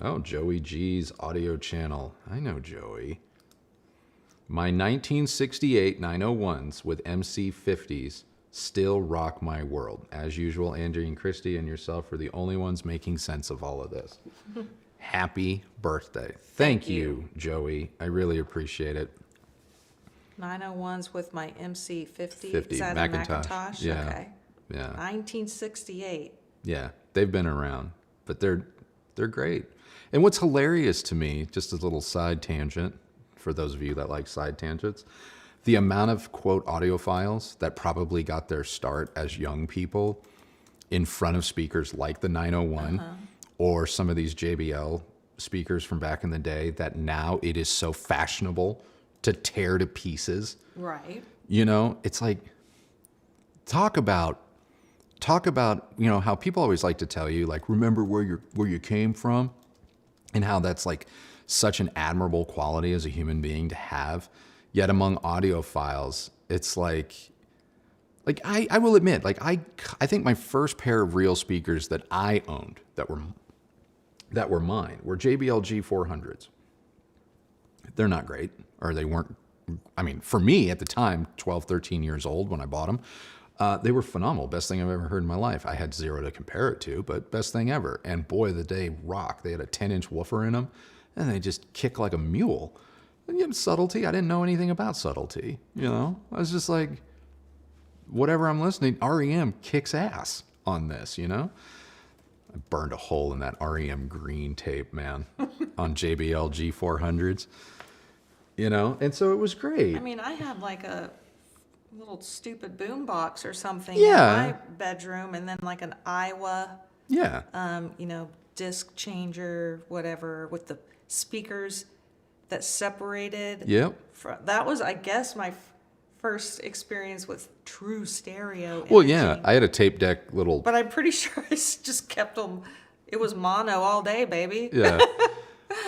Oh, Joey G's audio channel. I know Joey. My 1968 901s with MC50s still rock my world. As usual, Andrew Kristi and yourself are the only ones making sense of all of this. Happy birthday. Thank you, Joey. I really appreciate it. 901s with my MC50. 50, Is that Macintosh. a Macintosh? Yeah. Okay. Yeah. 1968. Yeah. They've been around, but they're great. And what's hilarious to me, just a little side tangent, for those of you that like side tangents, the amount of, quote, audiophiles that probably got their start as young people in front of speakers like the 901 or some of these JBL speakers from back in the day that now it is so fashionable to tear to pieces. Right. You know, it's like, talk about, you know, how people always like to tell you, like, remember where you came from, and how that's like such an admirable quality as a human being to have. Yet among audiophiles, it's like I will admit, like I think my first pair of real speakers that I owned that were mine were JBL G400s. They're not great, or they weren't. I mean, for me at the time, 12, 13 years old when I bought them, they were phenomenal. Best thing I've ever heard in my life. I had zero to compare it to, but best thing ever. And boy, the day rock. They had a 10-inch woofer in them, and they just kick like a mule. And you have subtlety. I didn't know anything about subtlety. You know, I was just like, whatever I'm listening, REM kicks ass on this. You know, I burned a hole in that REM green tape, man, on JBL G400s. You know, and so it was great. I mean, I had like a little stupid boom box or something Yeah. in my bedroom, and then like an Iowa, Yeah. you know, disc changer, whatever, with the speakers that separated. Yep. That was, I guess, my first experience with true stereo. Well, yeah, imaging. I had a tape deck little. But I'm pretty sure I just kept them. It was mono all day, baby. Yeah.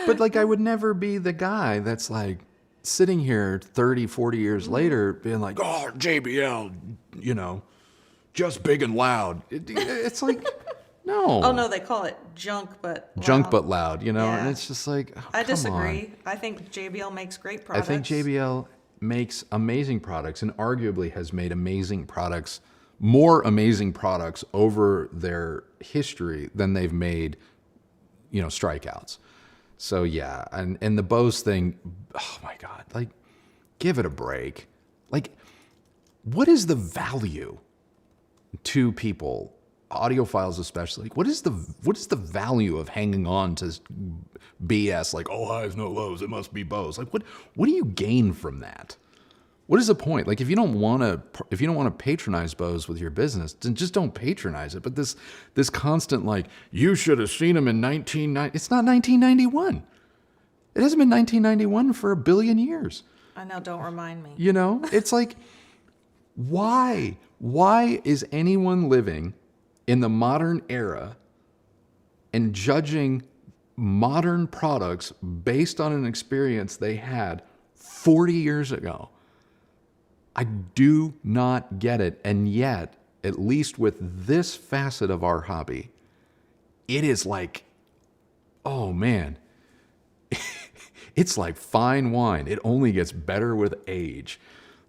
But like, I would never be the guy that's like sitting here 30, 40 years later being like, oh, JBL, you know, just big and loud. It's like, no. Oh no, they call it junk, but Junk loud. but loud, you know? And Yeah. it's just like, oh, I come disagree. on. I think JBL makes great I products. think JBL makes amazing products and arguably has made amazing products, more amazing products over their history than they've made, you know, strikeouts. So yeah, and the Bose thing, oh my God, like, give it a break. Like, what is the value to people, audiophiles especially? Like, what is the value of hanging on to BS like, oh, highs, no lows, it must be Bose? Like, what do you gain from that? What is the point? Like, if you don't want to patronize Bose with your business, then just don't patronize it. But this constant, like, you should have seen him in 1990. It's not 1991. It hasn't been 1991 for a billion years. I know, don't remind me. You know, it's like, why is anyone living in the modern era and judging modern products based on an experience they had 40 years ago? I do not get it. And yet, at least with this facet of our hobby, it is like, oh man, it's like fine wine. It only gets better with age.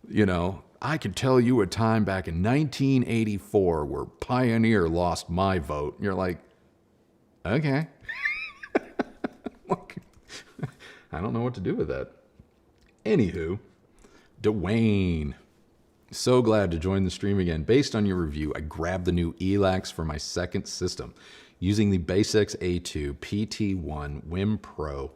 You know, I could tell you a time back in 1984 where Pioneer lost my vote. And you're like, okay. I don't know what to do with that. Anywho, Dwayne, so glad to join the stream again. Based on your review, I grabbed the new ELAX for my second system using the Basics A2 PT1 WIM Pro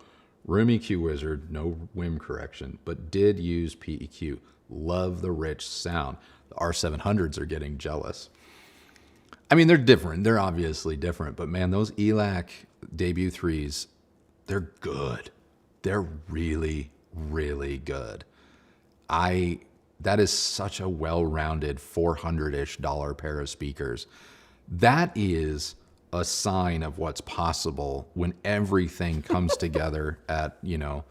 Room EQ Wizard, no WIM correction, but did use PEQ. Love the rich sound. The R700s are getting jealous. I mean, they're different. They're obviously different, but man, those ELAC debut 3s, they're good. They're really, really good. That is such a well-rounded $400-ish pair of speakers. That is a sign of what's possible when everything comes together at, you know,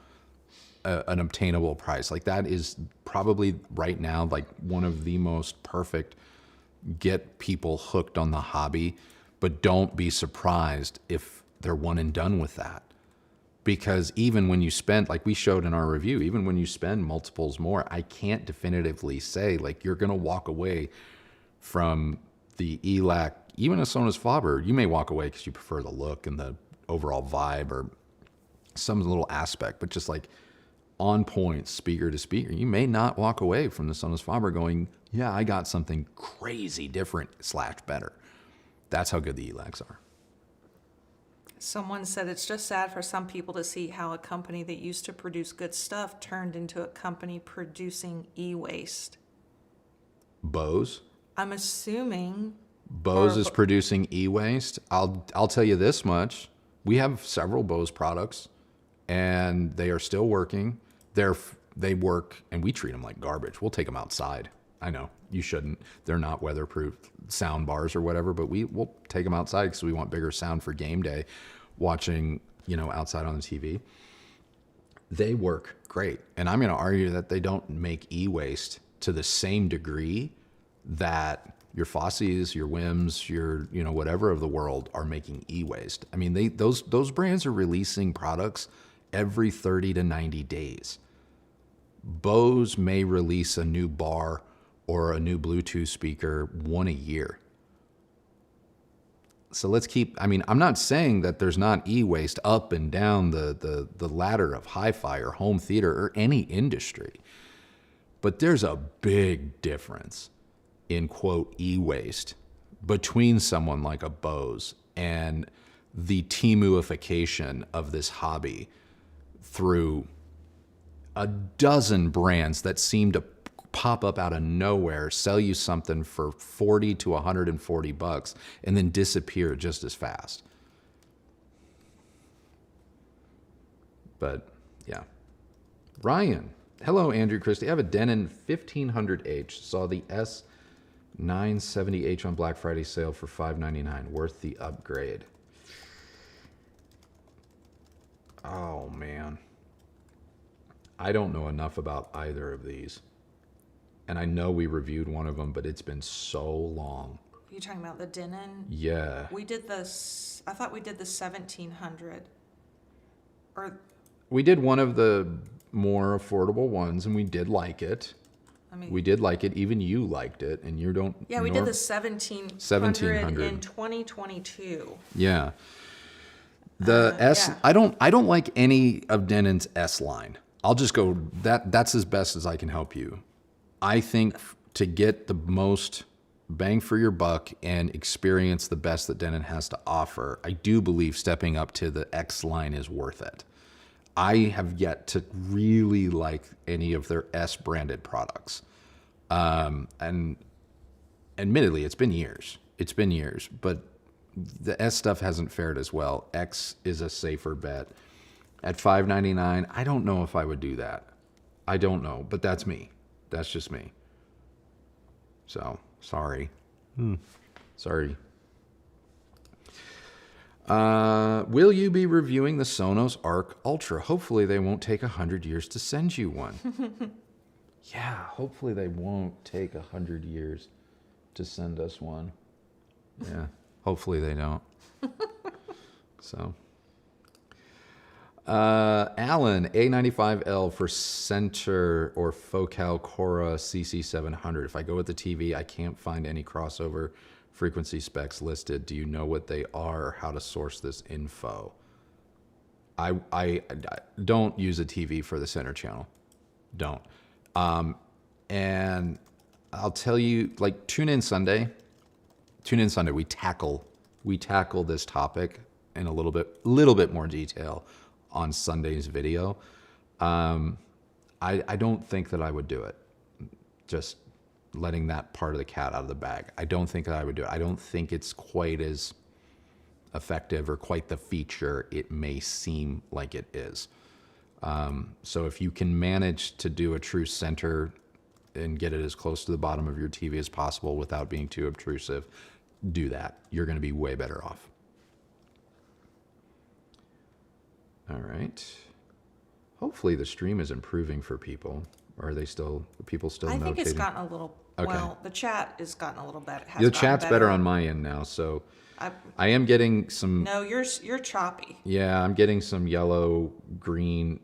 an obtainable price. Like that is probably right now like one of the most perfect get people hooked on the hobby, but don't be surprised if they're one and done with that. Because even when you spend, like we showed in our review, even when you spend multiples more, I can't definitively say like you're going to walk away from the ELAC, even a Sonos Faber. You may walk away because you prefer the look and the overall vibe or some little aspect, but just like on point, speaker to speaker, you may not walk away from the Sonos Faber going, yeah, I got something crazy different / better. That's how good the ELACs are. Someone said it's just sad for some people to see how a company that used to produce good stuff turned into a company producing e-waste. Bose? I'm assuming Bose is producing e-waste. I'll tell you this much. We have several Bose products, and they are still working. They work, and we treat them like garbage. We'll take them outside. I know, you shouldn't. They're not weatherproof sound bars or whatever, but we'll take them outside because we want bigger sound for game day, watching, you know, outside on the TV. They work great. And I'm going to argue that they don't make e-waste to the same degree that your Fossies, your Wims, your, you know, whatever of the world are making e-waste. I mean, those brands are releasing products every 30 to 90 days. Bose may release a new bar or a new Bluetooth speaker one a year. So let's keep, I mean, I'm not saying that there's not e-waste up and down the ladder of hi-fi or home theater or any industry, but there's a big difference in, quote, e-waste between someone like a Bose and the Temu-ification of this hobby through a dozen brands that seem to pop up out of nowhere, sell you something for 40 to 140 bucks, and then disappear just as fast. But yeah. Ryan, hello, Andrew Kristi. I have a Denon 1500H. Saw the S970H on Black Friday sale for $599. Worth the upgrade. Oh, man. I don't know enough about either of these. And I know we reviewed one of them, but it's been so long. Are you talking about the Denon? Yeah. We did this, I thought we did the 1700. Or we did one of the more affordable ones, and we did like it. I mean, we did like it. Even you liked it, and you don't. Yeah, we did the 1700 in 2022. Yeah. The S. Yeah. I don't like any of Denon's S line. I'll just go. That's as best as I can help you. I think to get the most bang for your buck and experience the best that Denon has to offer, I do believe stepping up to the X line is worth it. I have yet to really like any of their S branded products. And admittedly, it's been years. But the S stuff hasn't fared as well. X is a safer bet. At $599, I don't know if I would do that. I don't know, but that's me. That's just me. So, sorry. Sorry. Will you be reviewing the Sonos Arc Ultra? Hopefully they won't take 100 years to send you one. Yeah, hopefully they won't take 100 years to send us one. Yeah, hopefully they don't. So, Alan, A95L for center or Focal Cora CC700. If I go with the TV, I can't find any crossover frequency specs listed. Do you know what they are or how to source this info? I don't use a TV for the center channel. Don't. And I'll tell you, like, Tune In Sunday, we tackle this topic in a little bit more detail on Sunday's video. I don't think that I would do it. Just letting that part of the cat out of the bag. I don't think that I would do it. I don't think it's quite as effective or quite the feature it may seem like it is. So if you can manage to do a true center and get it as close to the bottom of your TV as possible without being too obtrusive, do that. You're going to be way better off. All right. Hopefully the stream is improving for people. Or are people still notating? I think it's gotten a little, Okay. well, the chat has gotten a little better. The chat's better on my end now, so I am getting some... No, you're choppy. Yeah, I'm getting some yellow, green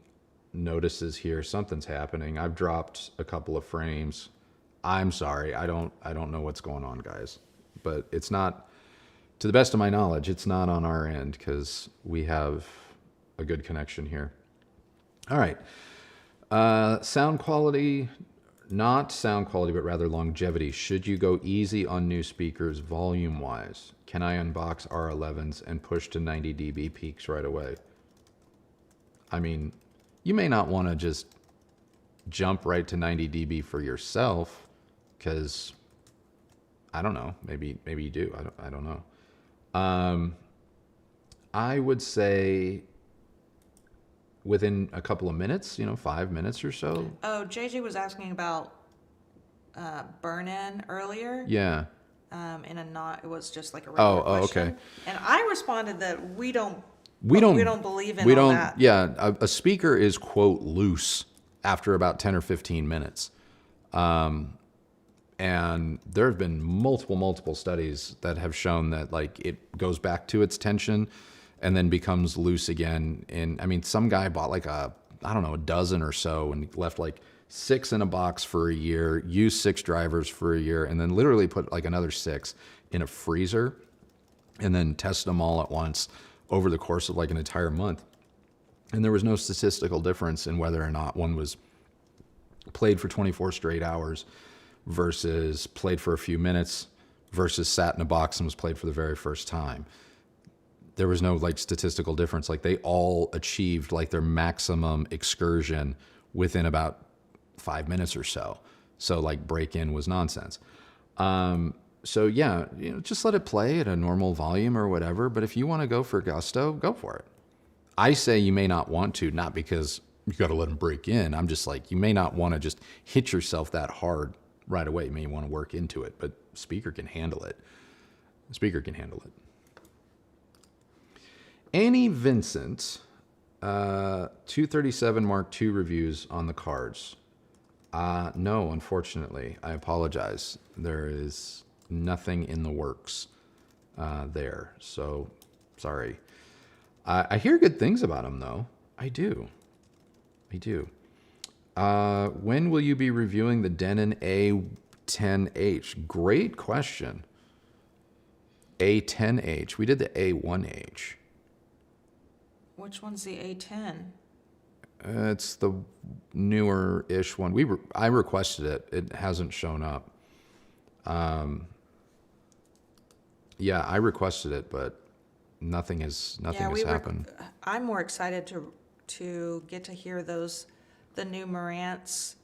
notices here. Something's happening. I've dropped a couple of frames. I'm sorry. I don't know what's going on, guys. But it's not, to the best of my knowledge, it's not on our end because we have a good connection here. All right. Sound quality, not sound quality, but rather longevity. Should you go easy on new speakers volume-wise? Can I unbox R11s and push to 90 dB peaks right away? I mean, you may not want to just jump right to 90 dB for yourself because, I don't know, maybe you do. I don't know. I would say within a couple of minutes, 5 minutes or so. Oh, JJ was asking about burn-in earlier. Yeah. It was just like a regular question. Okay. And I responded that we don't believe in all that. Yeah, a speaker is, quote, loose after about 10 or 15 minutes. And there have been multiple studies that have shown that, like, it goes back to its tension and then becomes loose again. And I mean, some guy bought like a dozen or so and left like 6 in a box for a year, used 6 drivers for a year, and then literally put like another 6 in a freezer and then tested them all at once over the course of like an entire month. And there was no statistical difference in whether or not one was played for 24 straight hours versus played for a few minutes versus sat in a box and was played for the very first time. There was no like statistical difference. Like they all achieved like their maximum excursion within about 5 minutes or so. So like break-in was nonsense. So yeah, just let it play at a normal volume or whatever. But if you want to go for gusto, go for it. I say you may not want to, not because you got to let them break in. I'm just like, you may not want to just hit yourself that hard right away. You may want to work into it, but speaker can handle it. Annie Vincent, 237 Mark II reviews on the cards. No, unfortunately. I apologize. There is nothing in the works there. So, sorry. I hear good things about them, though. I do. When will you be reviewing the Denon A10H? Great question. A10H. We did the A1H. Which one's the A10? It's the newer-ish one. I requested it. It hasn't shown up. Yeah, I requested it, but nothing has happened. I'm more excited to get to hear the new Marantz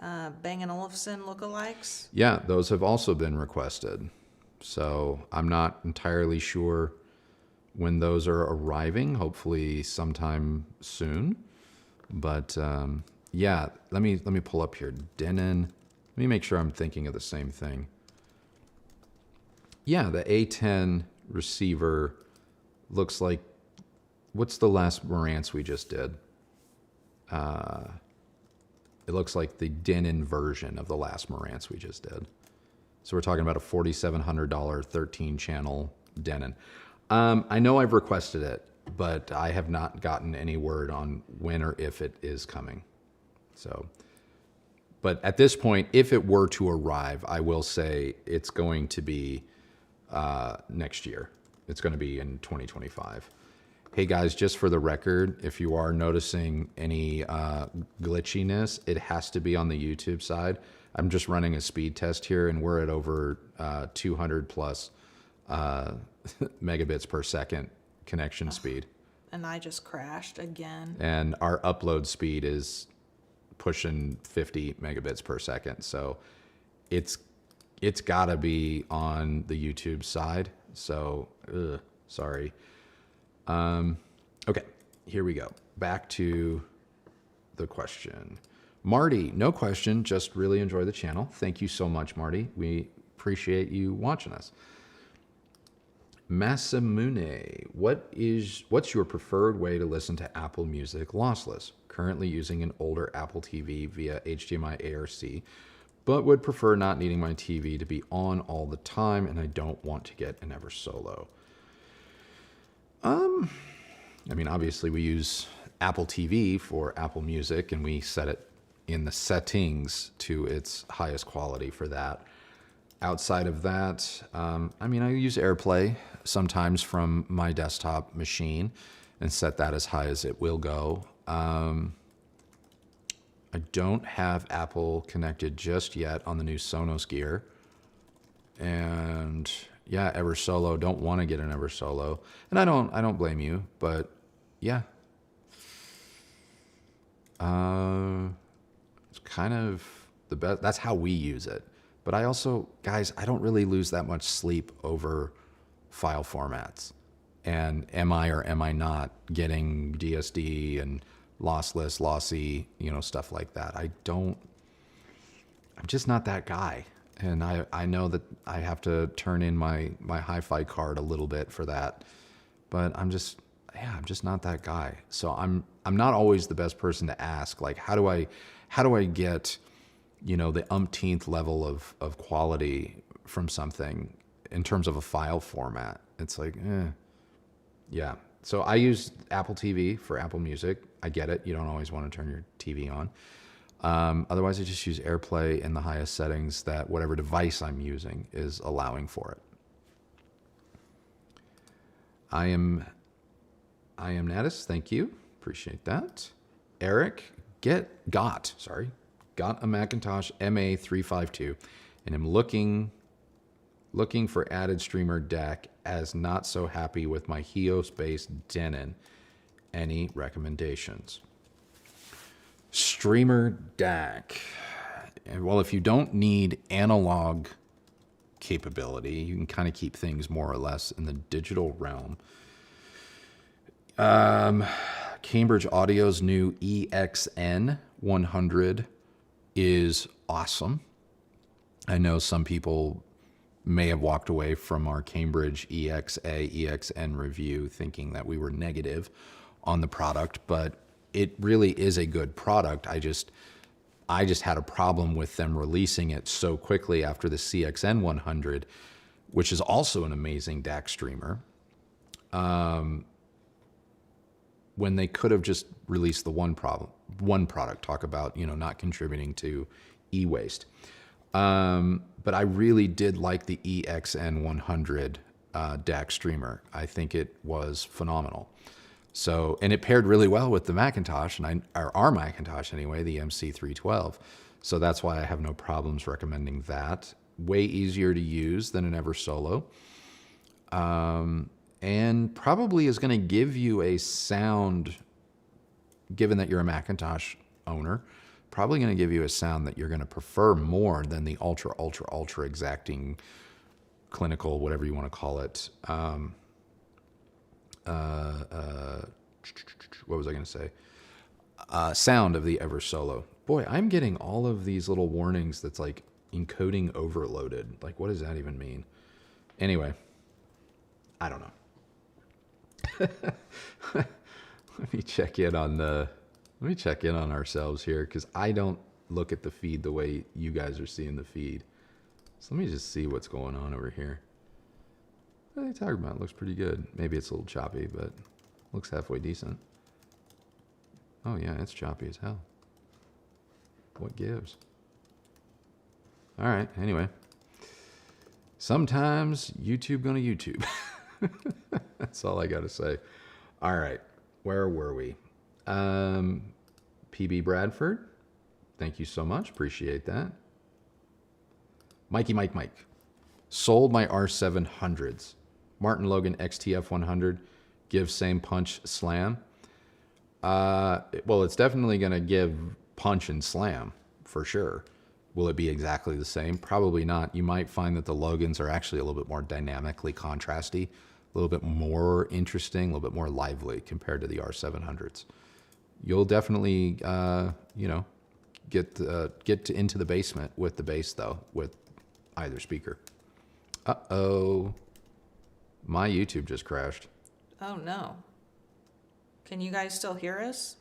Bang & Olufsen lookalikes. Yeah, those have also been requested. So I'm not entirely sure when those are arriving, hopefully sometime soon. But yeah, let me pull up here. Denon. Let me make sure I'm thinking of the same thing. Yeah, the A10 receiver looks like, what's the last Marantz we just did? It looks like the Denon version of the last Marantz we just did. So we're talking about a $4,700 13 channel Denon. I know I've requested it, but I have not gotten any word on when or if it is coming. So, but at this point, if it were to arrive, I will say it's going to be next year. It's going to be in 2025. Hey guys, just for the record, if you are noticing any glitchiness, it has to be on the YouTube side. I'm just running a speed test here, and we're at over 200 plus megabits per second connection speed. And I just crashed again. And our upload speed is pushing 50 megabits per second. So it's got to be on the YouTube side. So, sorry. Okay, here we go. Back to the question. Marty, no question, just really enjoy the channel. Thank you so much, Marty. We appreciate you watching us. Masamune, what's your preferred way to listen to Apple Music lossless? Currently using an older Apple TV via HDMI ARC, but would prefer not needing my TV to be on all the time, and I don't want to get an Ever Solo. I mean, obviously we use Apple TV for Apple Music, and we set it in the settings to its highest quality for that. Outside of that, I mean, I use AirPlay sometimes from my desktop machine and set that as high as it will go. I don't have Apple connected just yet on the new Sonos gear. And yeah, Ever Solo, don't want to get an Ever Solo. And I don't blame you, but yeah. It's kind of the best. That's how we use it. But I also, guys, I don't really lose that much sleep over file formats. And am I or am I not getting DSD and lossless, lossy, stuff like that. I'm just not that guy. And I know that I have to turn in my hi-fi card a little bit for that. But I'm just not that guy. So I'm not always the best person to ask, like, how do I get the umpteenth level of quality from something in terms of a file format. It's like, yeah. So I use Apple TV for Apple Music. I get it. You don't always want to turn your TV on. Otherwise, I just use AirPlay in the highest settings that whatever device I'm using is allowing for it. I am Natus. Thank you. Appreciate that. Eric, got a Macintosh MA352, and I'm looking for added streamer DAC, as not so happy with my Hios-based Denon. Any recommendations? Streamer DAC. Well, if you don't need analog capability, you can kind of keep things more or less in the digital realm. Cambridge Audio's new EXN 100 is awesome. I know some people may have walked away from our Cambridge EXN review thinking that we were negative on the product, but it really is a good product. I just had a problem with them releasing it so quickly after the CXN 100, which is also an amazing DAC streamer, when they could have just released the one product. Talk about, not contributing to e-waste. But I really did like the EXN 100 DAC streamer. I think it was phenomenal. So, and it paired really well with the Macintosh, or our Macintosh anyway, the MC312. So that's why I have no problems recommending that. Way easier to use than an Ever Solo. And probably is going to give you a sound, given that you're a Macintosh owner, probably going to give you a sound that you're going to prefer more than the ultra exacting, clinical, whatever you want to call it. What was I going to say? Sound of the Ever Solo. Boy, I'm getting all of these little warnings that's like encoding overloaded. Like, what does that even mean? Anyway, I don't know. Let me check in on ourselves here, because I don't look at the feed the way you guys are seeing the feed. So let me just see what's going on over here. What are they talking about? It looks pretty good. Maybe it's a little choppy, but looks halfway decent. Oh yeah, it's choppy as hell. What gives? All right, anyway. Sometimes YouTube gonna YouTube. That's all I gotta say. All right, where were we? PB Bradford, thank you so much. Appreciate that. Mikey Mike. Sold my R700s. Martin Logan XTF 100. Give same punch slam. Well, it's definitely going to give punch and slam for sure. Will it be exactly the same? Probably not. You might find that the Logans are actually a little bit more dynamically contrasty, a little bit more interesting, a little bit more lively compared to the R700s. You'll definitely, get into the basement with the bass though, with either speaker. Uh-oh. My YouTube just crashed. Oh no. Can you guys still hear us?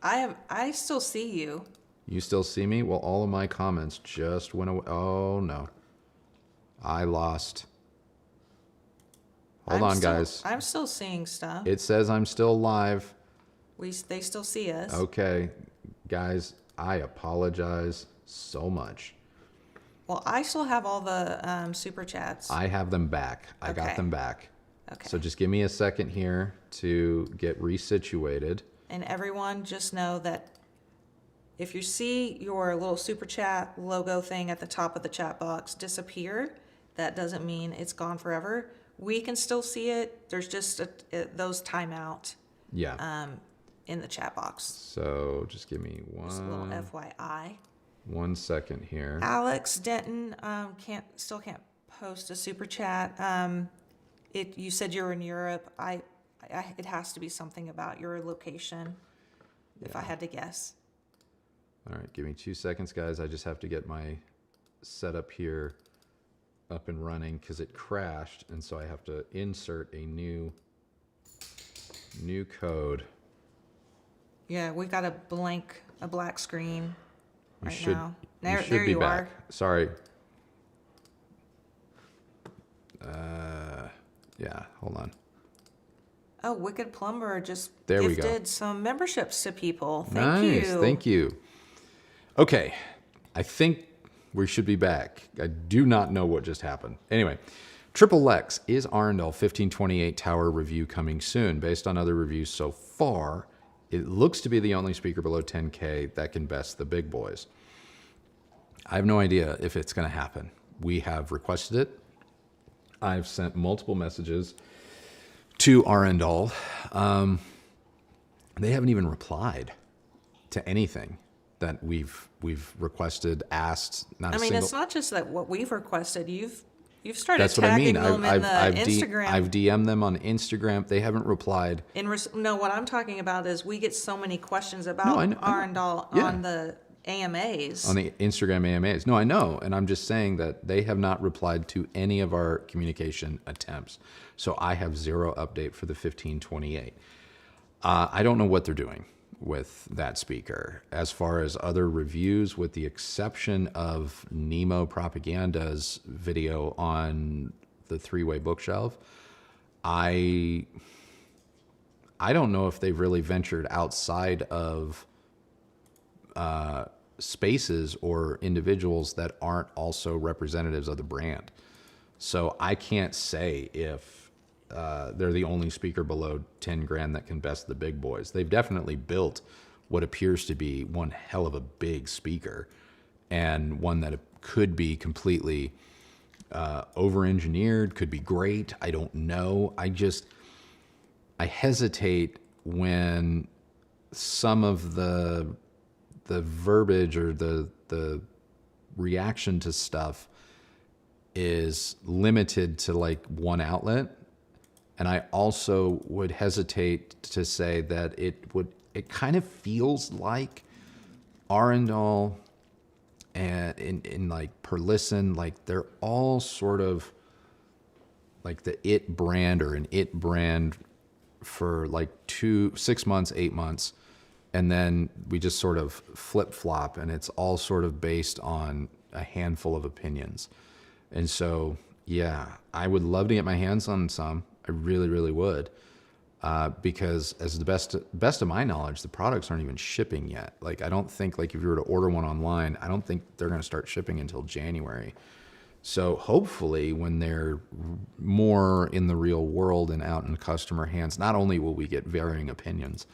I still see you. You still see me? Well, all of my comments just went away. Oh no. I lost. Hold on, guys. I'm still seeing stuff. It says I'm still live. They still see us. Okay. Guys, I apologize so much. Well, I still have all the super chats. I have them back. I got them back. Okay. So just give me a second here to get resituated. And everyone just know that if you see your little super chat logo thing at the top of the chat box disappear, that doesn't mean it's gone forever. We can still see it. There's just those timeout. Yeah. In the chat box. So just give me one. Just a little FYI. 1 second here. Alex Denton still can't post a super chat. You said you were in Europe. It has to be something about your location. Yeah. If I had to guess. All right, give me 2 seconds, guys. I just have to get my setup here up and running because it crashed, and so I have to insert a new code. Yeah, we got a black screen right now. There you are. Sorry. Yeah, hold on. Oh, Wicked Plumber just there gifted some memberships to people. Thank you. Nice, thank you. Okay, I think we should be back. I do not know what just happened. Anyway, Triple Lex, is Arundel 1528 Tower review coming soon? Based on other reviews so far, it looks to be the only speaker below 10K that can best the big boys. I have no idea if it's going to happen. We have requested it. I've sent multiple messages to Arundel. They haven't even replied to anything that we've requested, asked. It's not just that what we've requested. You've started That's what I mean. tagging them in the Instagram. I've DM'd them on Instagram. They haven't replied. No, what I'm talking about is we get so many questions about Arundel on the AMAs. On the Instagram AMAs. No, I know. And I'm just saying that they have not replied to any of our communication attempts. So I have zero update for the 1528. I don't know what they're doing with that speaker. As far as other reviews, with the exception of Nemo Propaganda's video on the three-way bookshelf, I don't know if they've really ventured outside of spaces or individuals that aren't also representatives of the brand. So I can't say if they're the only speaker below 10 grand that can best the big boys. They've definitely built what appears to be one hell of a big speaker, and one that could be completely over-engineered, could be great. I don't know. I hesitate when some of the verbiage or the reaction to stuff is limited to like one outlet. And I also would hesitate to say that it kind of feels like Arundel and in like Perlisten, like they're all sort of like the it brand or an it brand for like 6 months, 8 months. and then we just sort of flip-flop, and it's all sort of based on a handful of opinions. And so, yeah, I would love to get my hands on some. I really, really would. Because as the best of my knowledge, the products aren't even shipping yet. Like, I don't think, like, if you were to order one online, I don't think they're going to start shipping until January. So hopefully when they're more in the real world and out in customer hands, not only will we get varying opinions,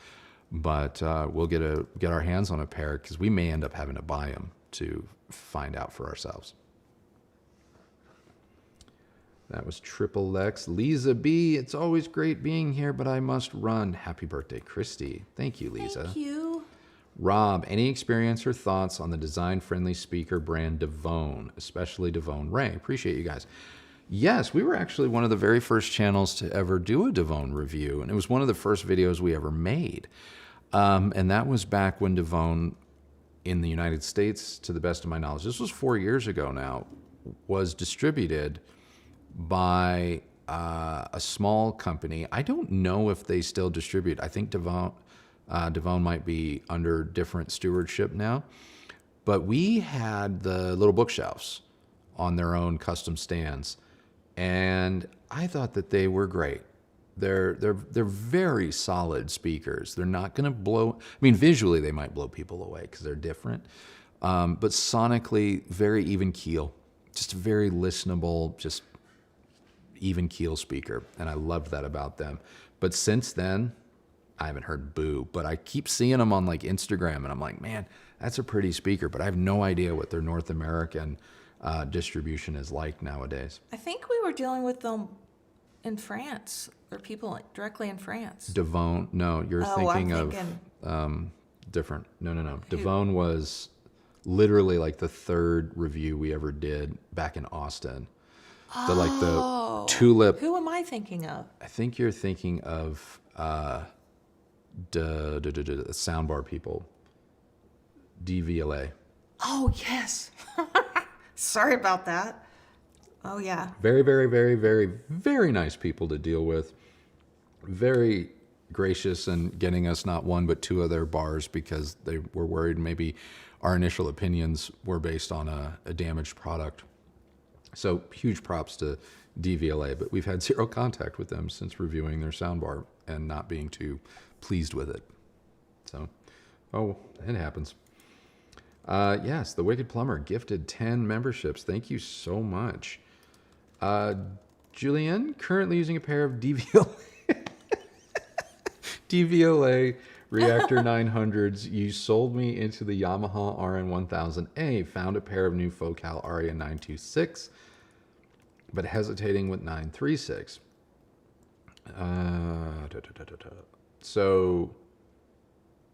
but we'll get our hands on a pair, because we may end up having to buy them to find out for ourselves. That was Triple X. Lisa B, it's always great being here, but I must run. Happy birthday, Kristi. Thank you, Lisa. Thank you. Rob, any experience or thoughts on the design-friendly speaker brand Devone, especially Devone Ray? Appreciate you guys. Yes, we were actually one of the very first channels to ever do a Devone review, and it was one of the first videos we ever made. And that was back when Devone, in the United States, to the best of my knowledge, this was 4 years ago now, was distributed by a small company. I don't know if they still distribute. I think Devone might be under different stewardship now. But we had the little bookshelves on their own custom stands, and I thought that they were great. They're very solid speakers. They're not going to blow. I mean, visually they might blow people away because they're different, but sonically very even keel. Just a very listenable, just even keel speaker, and I loved that about them. But since then, I haven't heard boo, but I keep seeing them on like Instagram, and I'm like, man, that's a pretty speaker, but I have no idea what their North American distribution is like nowadays. I think we were dealing with them in France, or people directly in France. Devone, no, you're thinking of different. No. Devone was literally like the third review we ever did back in Austin. The tulip. Who am I thinking of? I think you're thinking of soundbar people. DVLA. Oh, yes. Sorry about that. Oh, yeah. Very, very, very, very, very nice people to deal with. Very gracious in getting us not one but two of their bars, because they were worried maybe our initial opinions were based on a damaged product. So huge props to DVLA, but we've had zero contact with them since reviewing their soundbar and not being too pleased with it. So, it happens. Yes, the Wicked Plumber gifted 10 memberships. Thank you so much. Julian, currently using a pair of DVLA Reactor 900s. You sold me into the Yamaha RN1000A. Found a pair of new Focal Aria 926, but hesitating with 936. So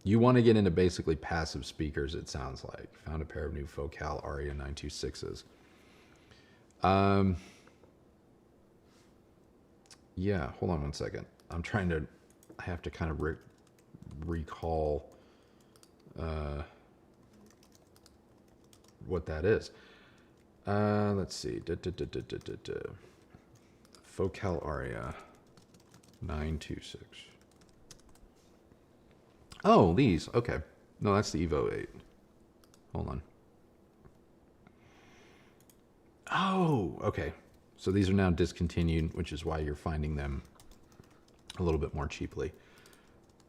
you want to get into basically passive speakers, it sounds like. Found a pair of new Focal Aria 926s. Yeah, hold on one second. I have to kind of recall what that is. Let's see. Focal Aria 926. Oh, these. Okay. No, that's the Evo 8. Hold on. Oh, okay. So these are now discontinued, which is why you're finding them a little bit more cheaply.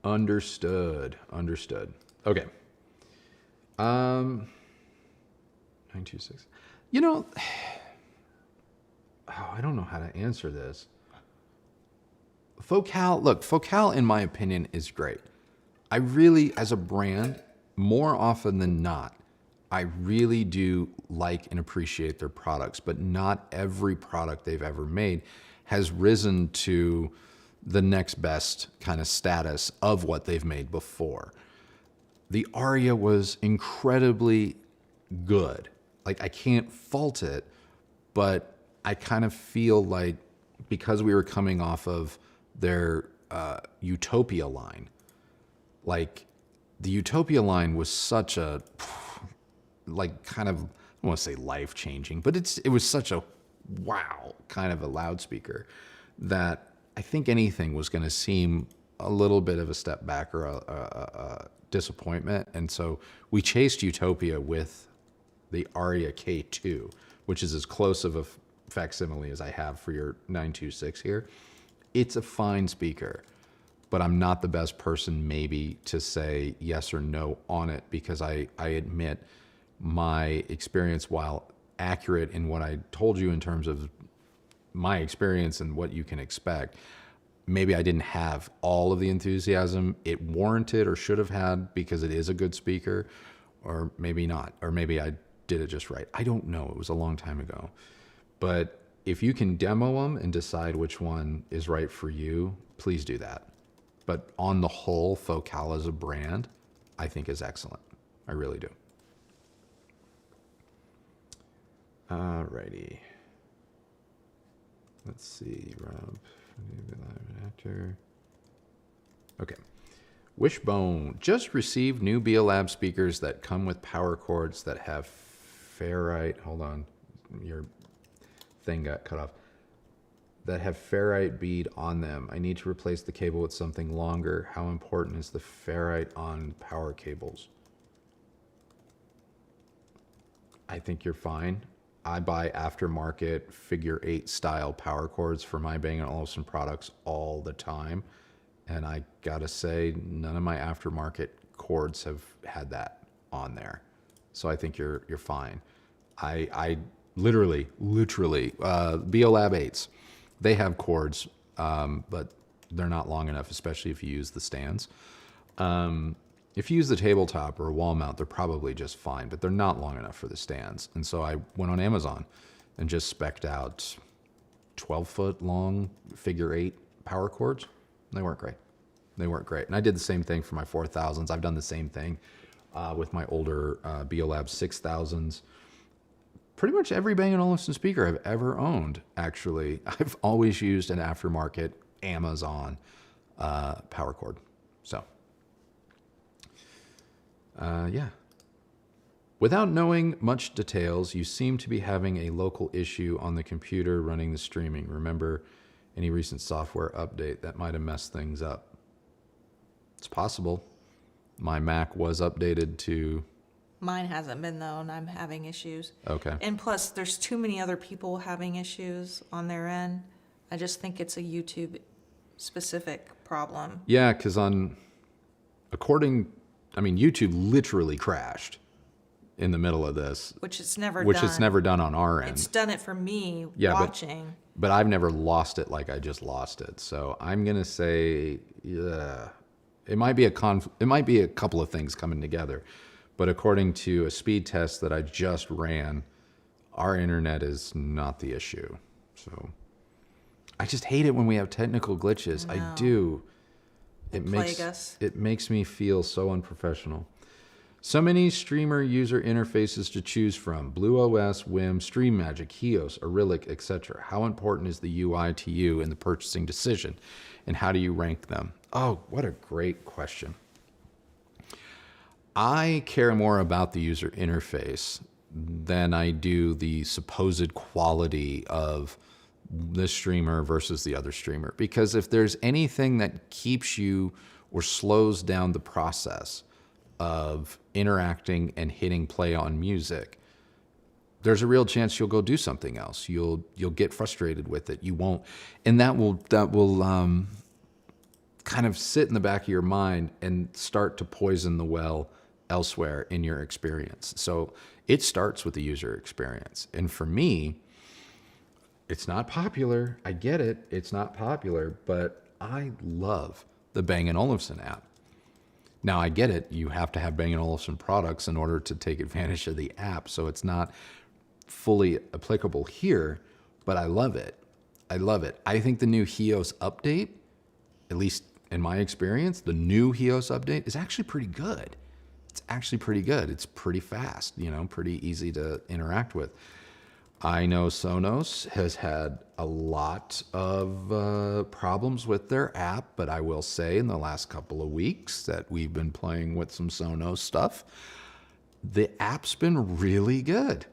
Understood. Okay. 926. You know, I don't know how to answer this. Focal, in my opinion, is great. I really, as a brand, more often than not, I really do like and appreciate their products, but not every product they've ever made has risen to the next best kind of status of what they've made before. The Aria was incredibly good. Like, I can't fault it, but I kind of feel like because we were coming off of their Utopia line, like the Utopia line was such a, like, kind of, I don't want to say life-changing, but it was such a wow kind of a loudspeaker that I think anything was going to seem a little bit of a step back or disappointment. And so we chased Utopia with the Aria K2, which is as close of a facsimile as I have for your 926 here. It's a fine speaker, but I'm not the best person maybe to say yes or no on it, because I admit my experience, while accurate in what I told you in terms of my experience and what you can expect, maybe I didn't have all of the enthusiasm it warranted or should have had, because it is a good speaker, or maybe not, or maybe I did it just right. I don't know. It was a long time ago. But if you can demo them and decide which one is right for you, please do that. But on the whole, Focal as a brand, I think is excellent. I really do. Alrighty. Let's see, Rob, live actor. Okay. Wishbone just received new BLab speakers that come with power cords that have ferrite. Hold on, your thing got cut off. That have ferrite bead on them. I need to replace the cable with something longer. How important is the ferrite on power cables? I think you're fine. I buy aftermarket figure 8 style power cords for my Bang & Olufsen products all the time. And I gotta say, none of my aftermarket cords have had that on there. So I think you're fine. I literally, BioLab 8s, they have cords, but they're not long enough, especially if you use the stands. If you use the tabletop or a wall mount, they're probably just fine, but they're not long enough for the stands. And so I went on Amazon and just spec'd out 12-foot long figure 8 power cords. They weren't great. They weren't great. And I did the same thing for my 4000s. I've done the same thing with my older BioLab 6000s. Pretty much every Bang & Olufsen speaker I've ever owned, actually, I've always used an aftermarket Amazon power cord. So, yeah. Without knowing much details, you seem to be having a local issue on the computer running the streaming. Remember any recent software update that might have messed things up? It's possible. My Mac was updated to... Mine hasn't been, though, and I'm having issues. Okay. And plus, there's too many other people having issues on their end. I just think it's a YouTube-specific problem. Yeah, because YouTube literally crashed in the middle of this. Which it's never done. Which it's never done on our end. It's done it for me watching. But I've never lost it like I just lost it. So I'm going to say, yeah, it might be a couple of things coming together. But according to a speed test that I just ran, our internet is not the issue. So I just hate it when we have technical glitches. I do. It makes me feel so unprofessional. So many streamer user interfaces to choose from: Blue OS, Wim, Stream Magic, Hios, Arylic, etc. How important is the UI to you in the purchasing decision, and how do you rank them? Oh, what a great question. I care more about the user interface than I do the supposed quality of this streamer versus the other streamer. Because if there's anything that keeps you or slows down the process of interacting and hitting play on music, there's a real chance you'll go do something else. You'll get frustrated with it. You won't, and that will kind of sit in the back of your mind and start to poison the well elsewhere in your experience. So it starts with the user experience. And for me, it's not popular. I get it. It's not popular, but I love the Bang & Olufsen app. Now, I get it. You have to have Bang & Olufsen products in order to take advantage of the app. So it's not fully applicable here, but I love it. I love it. I think the new Hios update, at least in my experience, the new Hios update is actually pretty good. It's actually pretty good. It's pretty fast, pretty easy to interact with. I know Sonos has had a lot of problems with their app, but I will say in the last couple of weeks that we've been playing with some Sonos stuff, the app's been really good.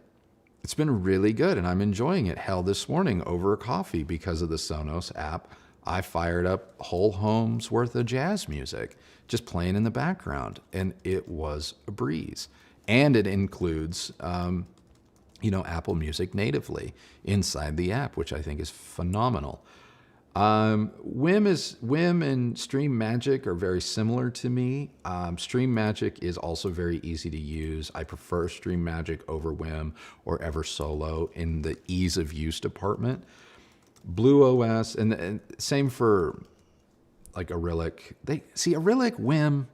It's been really good, and I'm enjoying it. Hell, this morning over a coffee because of the Sonos app, I fired up whole homes worth of jazz music just playing in the background, and it was a breeze. And it includes, Apple Music natively inside the app, which I think is phenomenal. Wim and Stream Magic are very similar to me. Stream Magic is also very easy to use. I prefer Stream Magic over Wim or Eversolo in the ease of use department. Blue OS, and same for like Arylic. Arylic, Wim,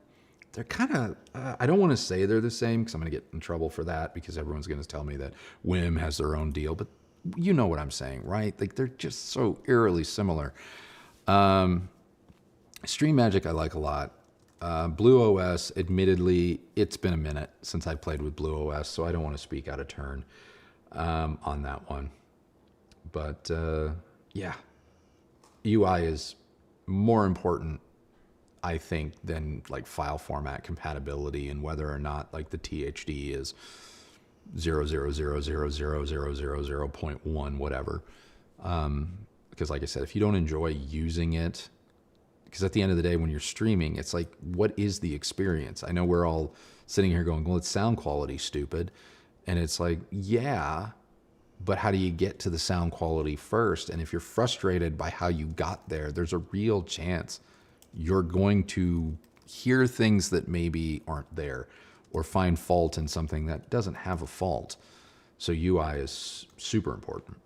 they're kind of, I don't want to say they're the same because I'm going to get in trouble for that because everyone's going to tell me that Wim has their own deal, but you know what I'm saying, right? Like they're just so eerily similar. Stream Magic I like a lot. Blue OS, admittedly, it's been a minute since I played with Blue OS, so I don't want to speak out of turn on that one. But yeah, UI is more important, I think, than like file format compatibility and whether or not like the THD is 0.1 whatever. Because like I said, if you don't enjoy using it, because at the end of the day, when you're streaming, it's like, what is the experience? I know we're all sitting here going, well, it's sound quality, stupid. And it's like, yeah, but how do you get to the sound quality first? And if you're frustrated by how you got there, there's a real chance you're going to hear things that maybe aren't there or find fault in something that doesn't have a fault. So UI is super important.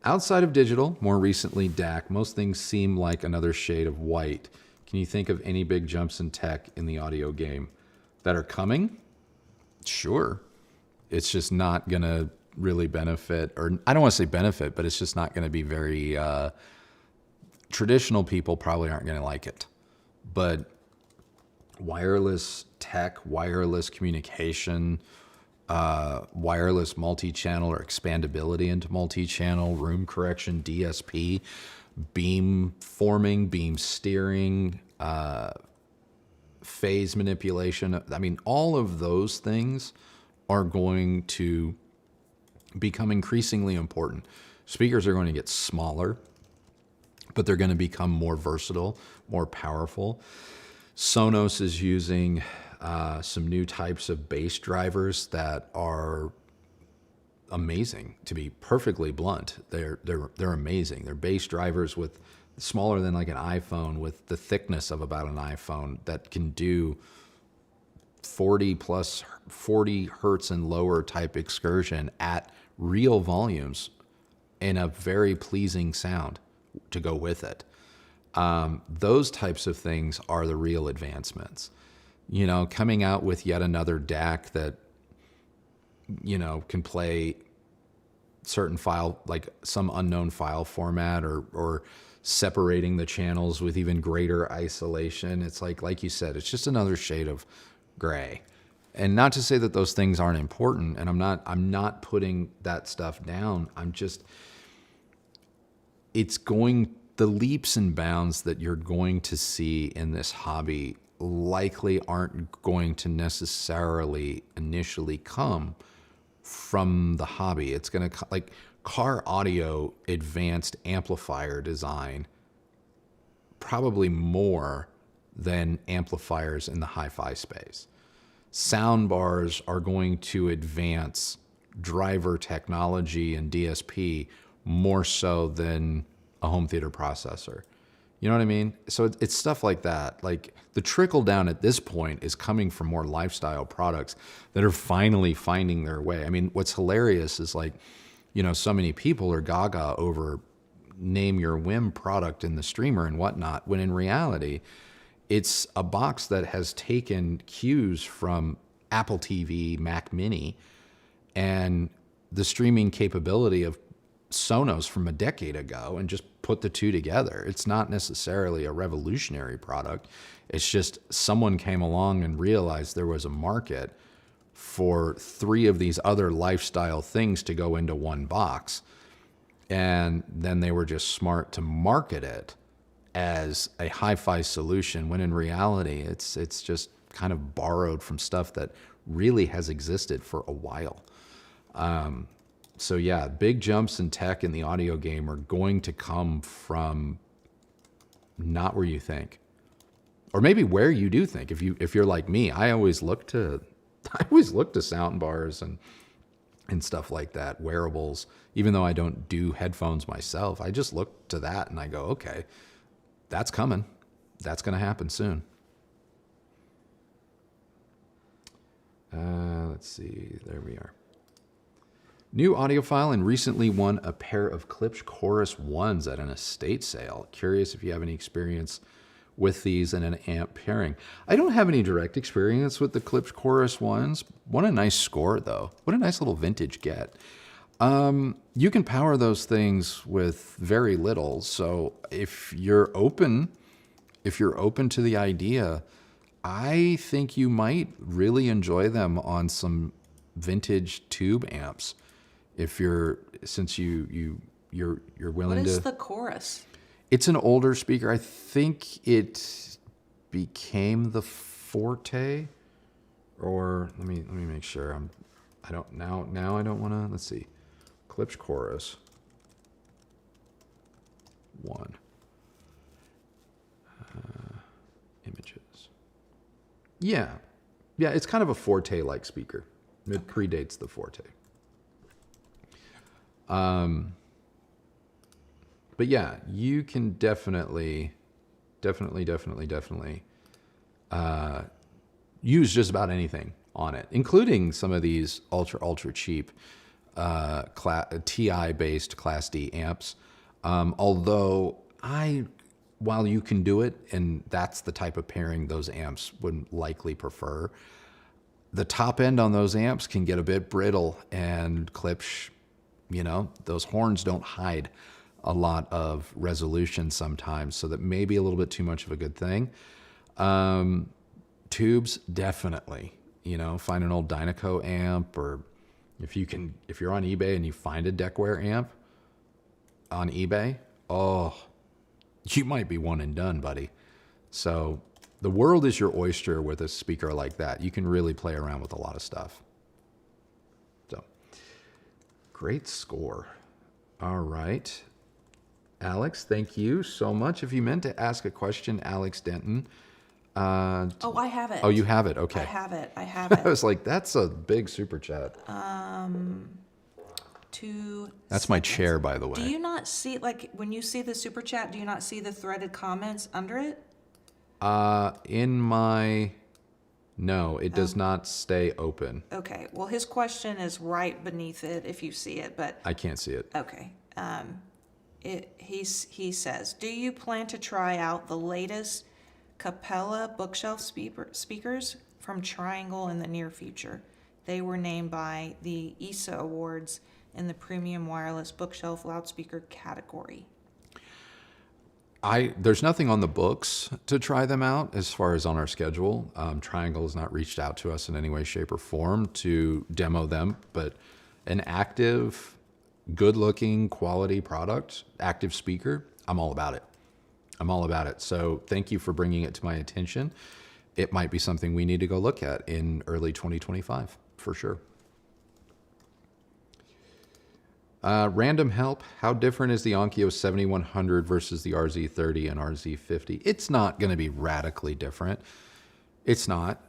Outside of digital, more recently DAC, most things seem like another shade of white. Can you think of any big jumps in tech in the audio game that are coming? Sure. It's just not going to really benefit, or I don't want to say benefit, but it's just not going to be very, traditional people probably aren't going to like it. But wireless tech, wireless communication, wireless multi-channel or expandability into multi-channel, room correction, DSP, beam forming, beam steering, phase manipulation. I mean, all of those things are going to become increasingly important. Speakers are going to get smaller, but they're going to become more versatile, more powerful. Sonos is using some new types of bass drivers that are amazing, to be perfectly blunt. They're amazing. They're bass drivers with smaller than like an iPhone, with the thickness of about an iPhone, that can do 40 hertz and lower type excursion at real volumes and a very pleasing sound to go with it. Those types of things are the real advancements. Coming out with yet another DAC that, can play certain file, like some unknown file format, or separating the channels with even greater isolation. It's like you said, it's just another shade of gray. And not to say that those things aren't important, and I'm not putting that stuff down. The leaps and bounds that you're going to see in this hobby likely aren't going to necessarily initially come from the hobby. It's going to, like car audio advanced amplifier design, probably more than amplifiers in the hi-fi space. Sound bars are going to advance driver technology and DSP more so than a home theater processor. You know what I mean? So it's stuff like that. Like the trickle down at this point is coming from more lifestyle products that are finally finding their way. I mean, what's hilarious is like, so many people are gaga over name your whim product in the streamer and whatnot, when in reality, it's a box that has taken cues from Apple TV, Mac Mini, and the streaming capability of Sonos from a decade ago and just put the two together. It's not necessarily a revolutionary product. It's just someone came along and realized there was a market for three of these other lifestyle things to go into one box. And then they were just smart to market it as a hi-fi solution, when in reality, it's just kind of borrowed from stuff that really has existed for a while. So yeah, big jumps in tech in the audio game are going to come from not where you think, or maybe where you do think. If you're like me, I always look to sound bars and stuff like that, wearables. Even though I don't do headphones myself, I just look to that and I go, okay, that's coming. That's going to happen soon. Let's see. There we are. New audiophile and recently won a pair of Klipsch Chorus 1s at an estate sale. Curious if you have any experience with these in an amp pairing. I don't have any direct experience with the Klipsch Chorus 1s. What a nice score, though. What a nice little vintage get. You can power those things with very little. So if you're open to the idea, I think you might really enjoy them on some vintage tube amps. Since you're willing to. What is the Chorus? It's an older speaker. I think it became the Forte, or let me make sure. I don't want to. Let's see. Klipsch Chorus 1. Images. Yeah, it's kind of a Forte-like speaker. It predates the Forte. But yeah, you can definitely use just about anything on it, including some of these ultra cheap TI-based Class D amps. Although while you can do it, and that's the type of pairing those amps would likely prefer, the top end on those amps can get a bit brittle, and Klipsch, those horns don't hide a lot of resolution sometimes, so that may be a little bit too much of a good thing. Tubes, definitely. Find an old Dynaco amp, or if you're on eBay and you find a Deckware amp on eBay, you might be one and done, buddy. So the world is your oyster with a speaker like that. You can really play around with a lot of stuff. So, great score. All right. Alex, thank you so much. If you meant to ask a question, Alex Denton. I have it. Oh, you have it. Okay. I have it. I was like, that's a big super chat. 2 That's my chair, by the way. Do you not see, when you see the super chat, do you not see the threaded comments under it? No, it does not stay open. Okay. Well, his question is right beneath it if you see it, but I can't see it. okay. He says, do you plan to try out the latest Capella bookshelf speakers from Triangle in the near future? They were named by the ESA Awards in the Premium Wireless Bookshelf Loudspeaker category. There's nothing on the books to try them out as far as on our schedule. Triangle has not reached out to us in any way, shape, or form to demo them, but an active, good-looking, quality product, active speaker, I'm all about it. So thank you for bringing it to my attention. It might be something we need to go look at in early 2025, for sure. Random help. How different is the Onkyo 7100 versus the RZ30 and RZ50? It's not going to be radically different. It's not.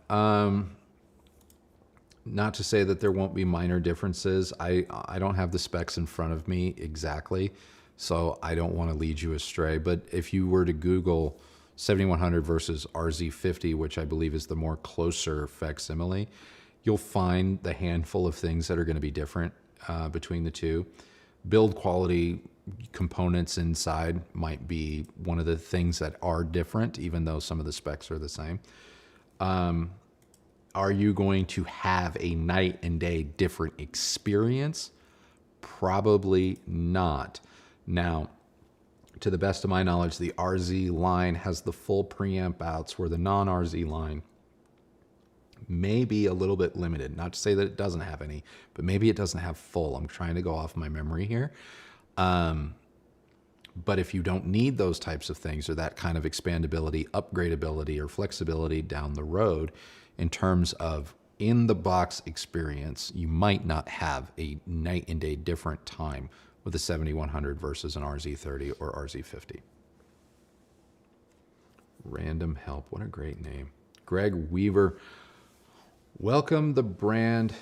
Not to say that there won't be minor differences. I don't have the specs in front of me exactly, so I don't want to lead you astray. But if you were to Google 7100 versus RZ50, which I believe is the more closer facsimile, you'll find the handful of things that are going to be different between the two. Build quality, components inside might be one of the things that are different, even though some of the specs are the same. Are you going to have a night and day different experience? Probably not. Now, to the best of my knowledge, the RZ line has the full preamp outs, where the non-RZ line may be a little bit limited. Not to say that it doesn't have any, but maybe it doesn't have full. I'm trying to go off my memory here. But if you don't need those types of things, or that kind of expandability, upgradability, or flexibility down the road in terms of in the box experience, you might not have a night and day different time with a 7100 versus an RZ30 or RZ50. Random Help, what a great name. Greg Weaver, welcome the brand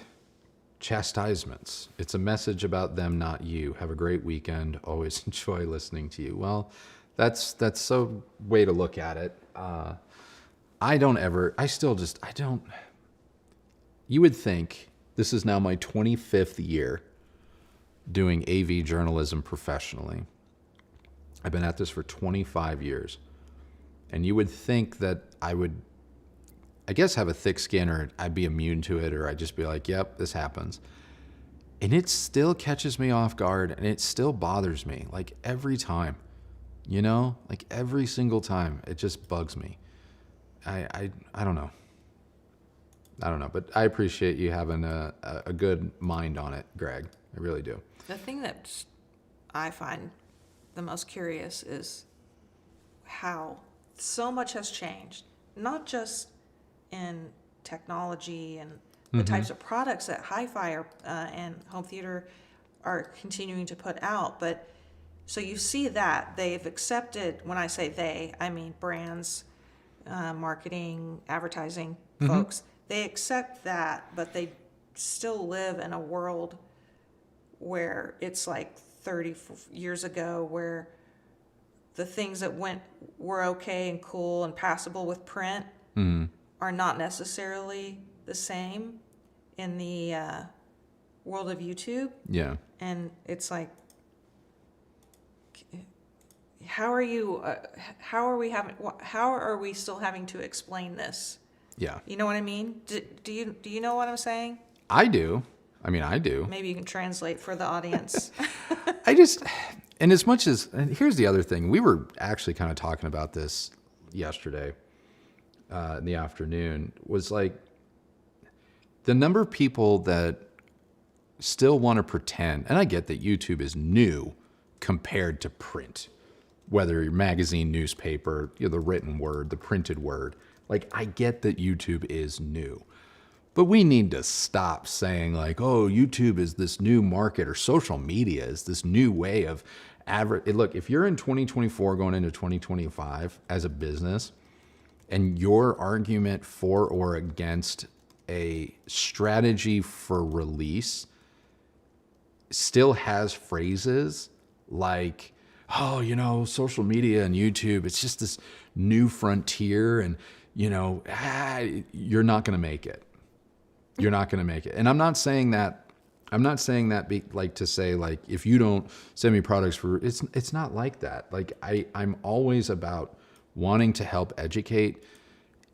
chastisements. It's a message about them, not you. Have a great weekend. Always enjoy listening to you. Well, that's so way to look at it. You would think, this is now my 25th year doing AV journalism professionally. I've been at this for 25 years. And you would think that I would, I guess, have a thick skin, or I'd be immune to it, or I'd just be like, yep, this happens. And it still catches me off guard, and it still bothers me, like every time, you know, like every single time. It just bugs me. I don't know. I don't know, but I appreciate you having a good mind on it, Greg. I really do. The thing that I find the most curious is how so much has changed, not just in technology and the types of products that hi-fi and home theater are continuing to put out, but so you see that they've accepted, when I say they, I mean brands, marketing, advertising folks, they accept that, but they still live in a world where it's like 30 years ago, where the things that were okay and cool and passable with print are not necessarily the same in the world of YouTube. Yeah. And it's like, how are we still having to explain this? Yeah. You know what I mean? Do you know what I'm saying? I do. I mean, I do. Maybe you can translate for the audience. And as much as, and here's the other thing, we were actually kind of talking about this yesterday in the afternoon, was like the number of people that still want to pretend, and I get that YouTube is new compared to print, whether your magazine, newspaper, you know, the written word, the printed word. Like, I get that YouTube is new. But we need to stop saying like, oh, YouTube is this new market, or social media is this new way of Look, if you're in 2024 going into 2025 as a business, and your argument for or against a strategy for release still has phrases like, oh, you know, social media and YouTube, it's just this new frontier, and, you know, you're not going to make it. You're not going to make it. And I'm not saying that to say like, if you don't send me products for, it's not like that. Like I'm always about wanting to help educate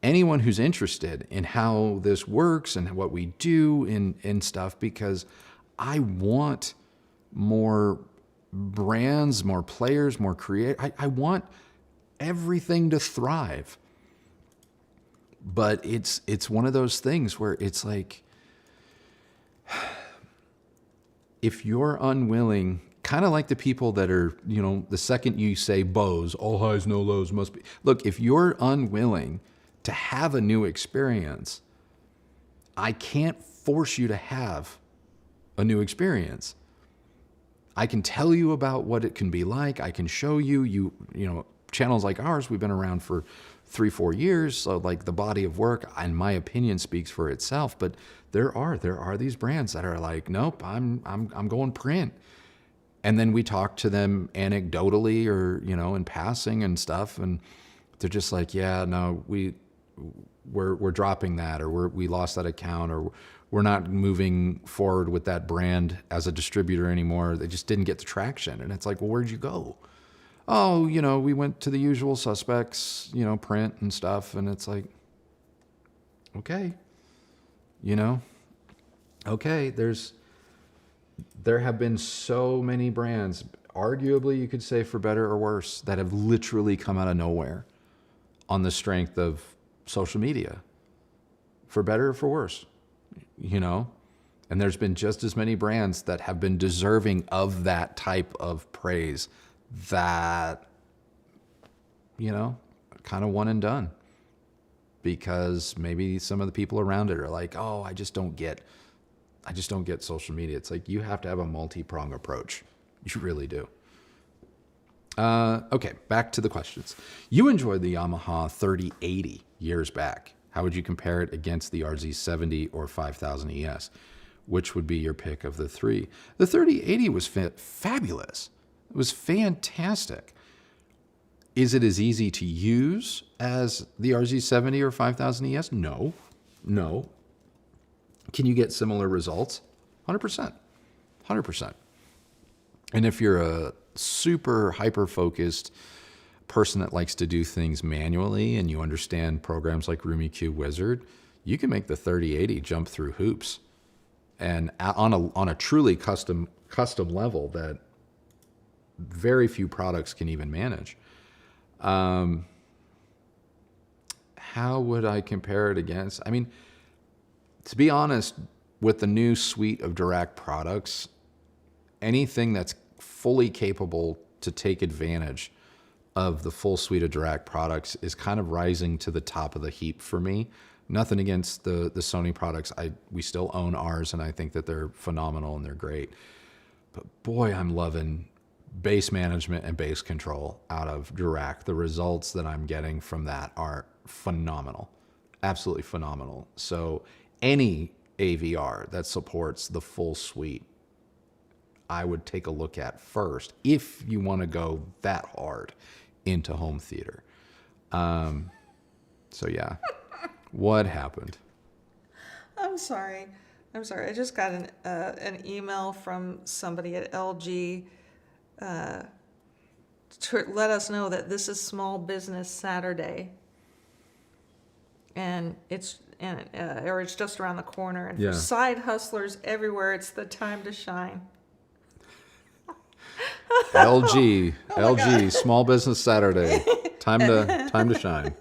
anyone who's interested in how this works and what we do in stuff, because I want more brands, more players, more I want everything to thrive. But it's one of those things where it's like, if you're unwilling, kind of like the people that are, you know, the second you say Bose, all highs, no lows must be. Look, if you're unwilling to have a new experience, I can't force you to have a new experience. I can tell you about what it can be like. I can show you, you know, channels like ours, we've been around for 3-4 years. So like the body of work, in my opinion, speaks for itself. But there are these brands that are like, nope, I'm going print. And then we talk to them anecdotally or, you know, in passing and stuff. And they're just like, yeah, no, we're dropping that, or we lost that account, or we're not moving forward with that brand as a distributor anymore. They just didn't get the traction. And it's like, well, where'd you go? Oh, you know, we went to the usual suspects, you know, print and stuff. And it's like, okay, you know, okay, there have been so many brands, arguably you could say for better or worse, that have literally come out of nowhere on the strength of social media, for better or for worse, you know. And there's been just as many brands that have been deserving of that type of praise that, you know, kind of one and done. because maybe some of the people around it are like, oh, I just don't get social media. It's like you have to have a multi-prong approach. You really do. Okay, back to the questions. You enjoyed the Yamaha 3080 years back. How would you compare it against the RZ70 or 5000 ES? Which would be your pick of the three? The 3080 was fabulous. It was fantastic. Is it as easy to use as the RZ70 or 5000 ES? No. Can you get similar results? 100%. 100%. And if you're a super hyper-focused person that likes to do things manually and you understand programs like RumiQ Wizard, you can make the 3080 jump through hoops and on a truly custom level that very few products can even manage. How would I compare it against? I mean, to be honest, with the new suite of Dirac products, anything that's fully capable to take advantage of the full suite of Dirac products is kind of rising to the top of the heap for me. Nothing against the Sony products. We still own ours, and I think that they're phenomenal and they're great. But boy, I'm loving bass management and bass control out of Dirac. The results that I'm getting from that are phenomenal, absolutely phenomenal. So any AVR that supports the full suite, I would take a look at first if you want to go that hard into home theater. So yeah, what happened? I'm sorry. I just got an email from somebody at LG to let us know that this is Small Business Saturday, and it's just around the corner. And Yeah. for side hustlers everywhere, it's the time to shine. LG, Oh my God. Small Business Saturday. Time to shine.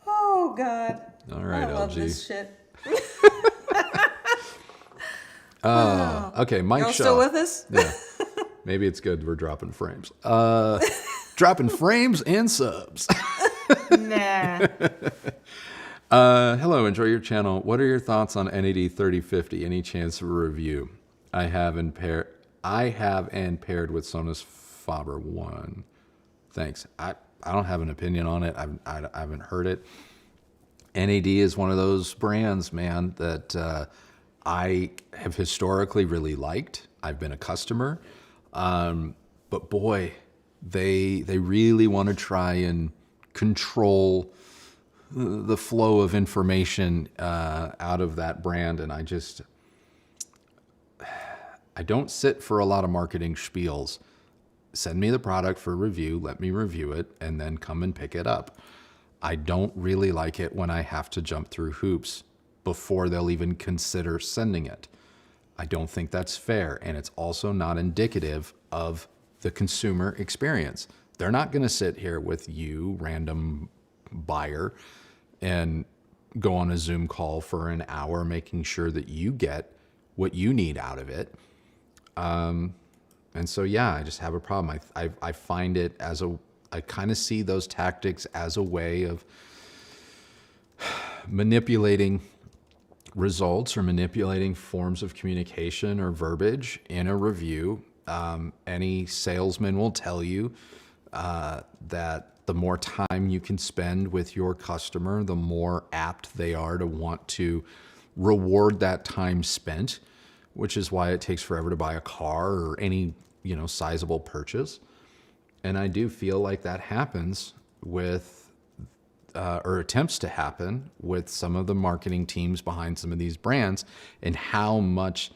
Oh God. All right, I love LG. this shit. Okay, Mike Y'all Shaw. still with us? Yeah. Maybe it's good we're dropping frames. Dropping frames and subs. Nah. Hello, enjoy your channel. What are your thoughts on NAD 3050? Any chance of a review? I have and paired with Sonos Faber 1. Thanks. I don't have an opinion on it. I haven't heard it. NAD is one of those brands, man, that I have historically really liked. I've been a customer. But boy, they really want to try and control the flow of information out of that brand. And I don't sit for a lot of marketing spiels. Send me the product for review, let me review it, and then come and pick it up. I don't really like it when I have to jump through hoops before they'll even consider sending it. I don't think that's fair, and it's also not indicative of the consumer experience. They're not going to sit here with you, random buyer, and go on a Zoom call for an hour making sure that you get what you need out of it. And so, yeah, I just have a problem. I find it I kind of see those tactics as a way of manipulating results or manipulating forms of communication or verbiage in a review. Any salesman will tell you that the more time you can spend with your customer, the more apt they are to want to reward that time spent, which is why it takes forever to buy a car or any, sizable purchase. And I do feel like that happens with, or attempts to happen with some of the marketing teams behind some of these brands, and how much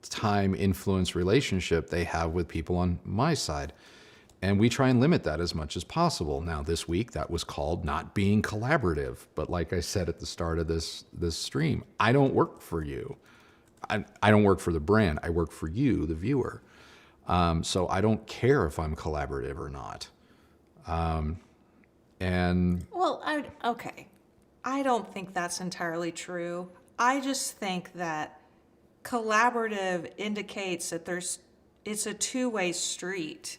time, influence, relationship they have with people on my side. And we try and limit that as much as possible. Now, this week, that was called not being collaborative. But like I said at the start of this stream, I don't work for you. I don't work for the brand. I work for you, the viewer. So I don't care if I'm collaborative or not. Well, okay. I don't think that's entirely true. I just think that collaborative indicates that it's a two-way street,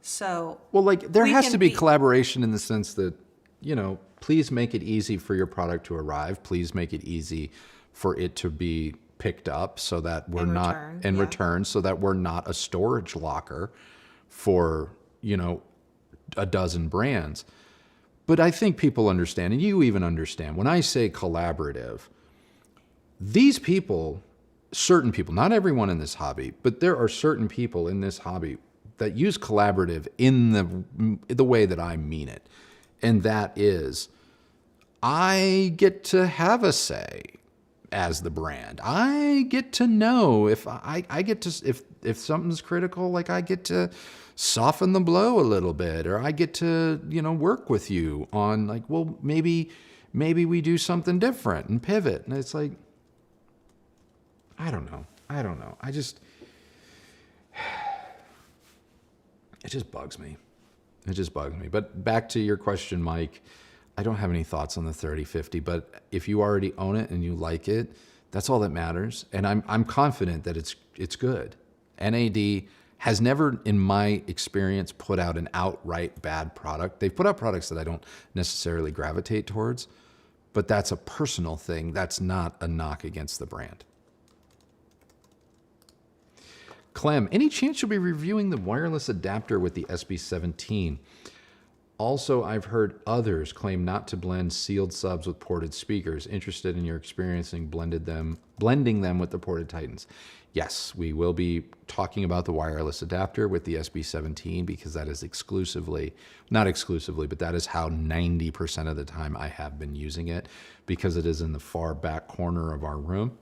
So Well, like there we has can to be be- collaboration in the sense that, please make it easy for your product to arrive. Please make it easy for it to be picked up so that we're And not returned, and yeah. returned so that we're not a storage locker for, a dozen brands. But I think people understand, and you even understand, when I say collaborative, these people, certain people, not everyone in this hobby, but there are certain people in this hobby that use collaborative in the way that I mean it. And that is, I get to have a say as the brand. I get to know if I get to, if something's critical, like I get to soften the blow a little bit, or I get to, work with you on like, well, maybe we do something different and pivot. And it's like, I don't know. It just bugs me. But back to your question, Mike, I don't have any thoughts on the 3050, but if you already own it and you like it, that's all that matters. And I'm confident that it's good. NAD has never, in my experience, put out an outright bad product. They've put out products that I don't necessarily gravitate towards, but that's a personal thing. That's not a knock against the brand. Clem, any chance you'll be reviewing the wireless adapter with the SB17? Also, I've heard others claim not to blend sealed subs with ported speakers. Interested in your experience in blending them with the ported Titans? Yes, we will be talking about the wireless adapter with the SB17 because that is not exclusively, but that is how 90% of the time I have been using it, because it is in the far back corner of our room.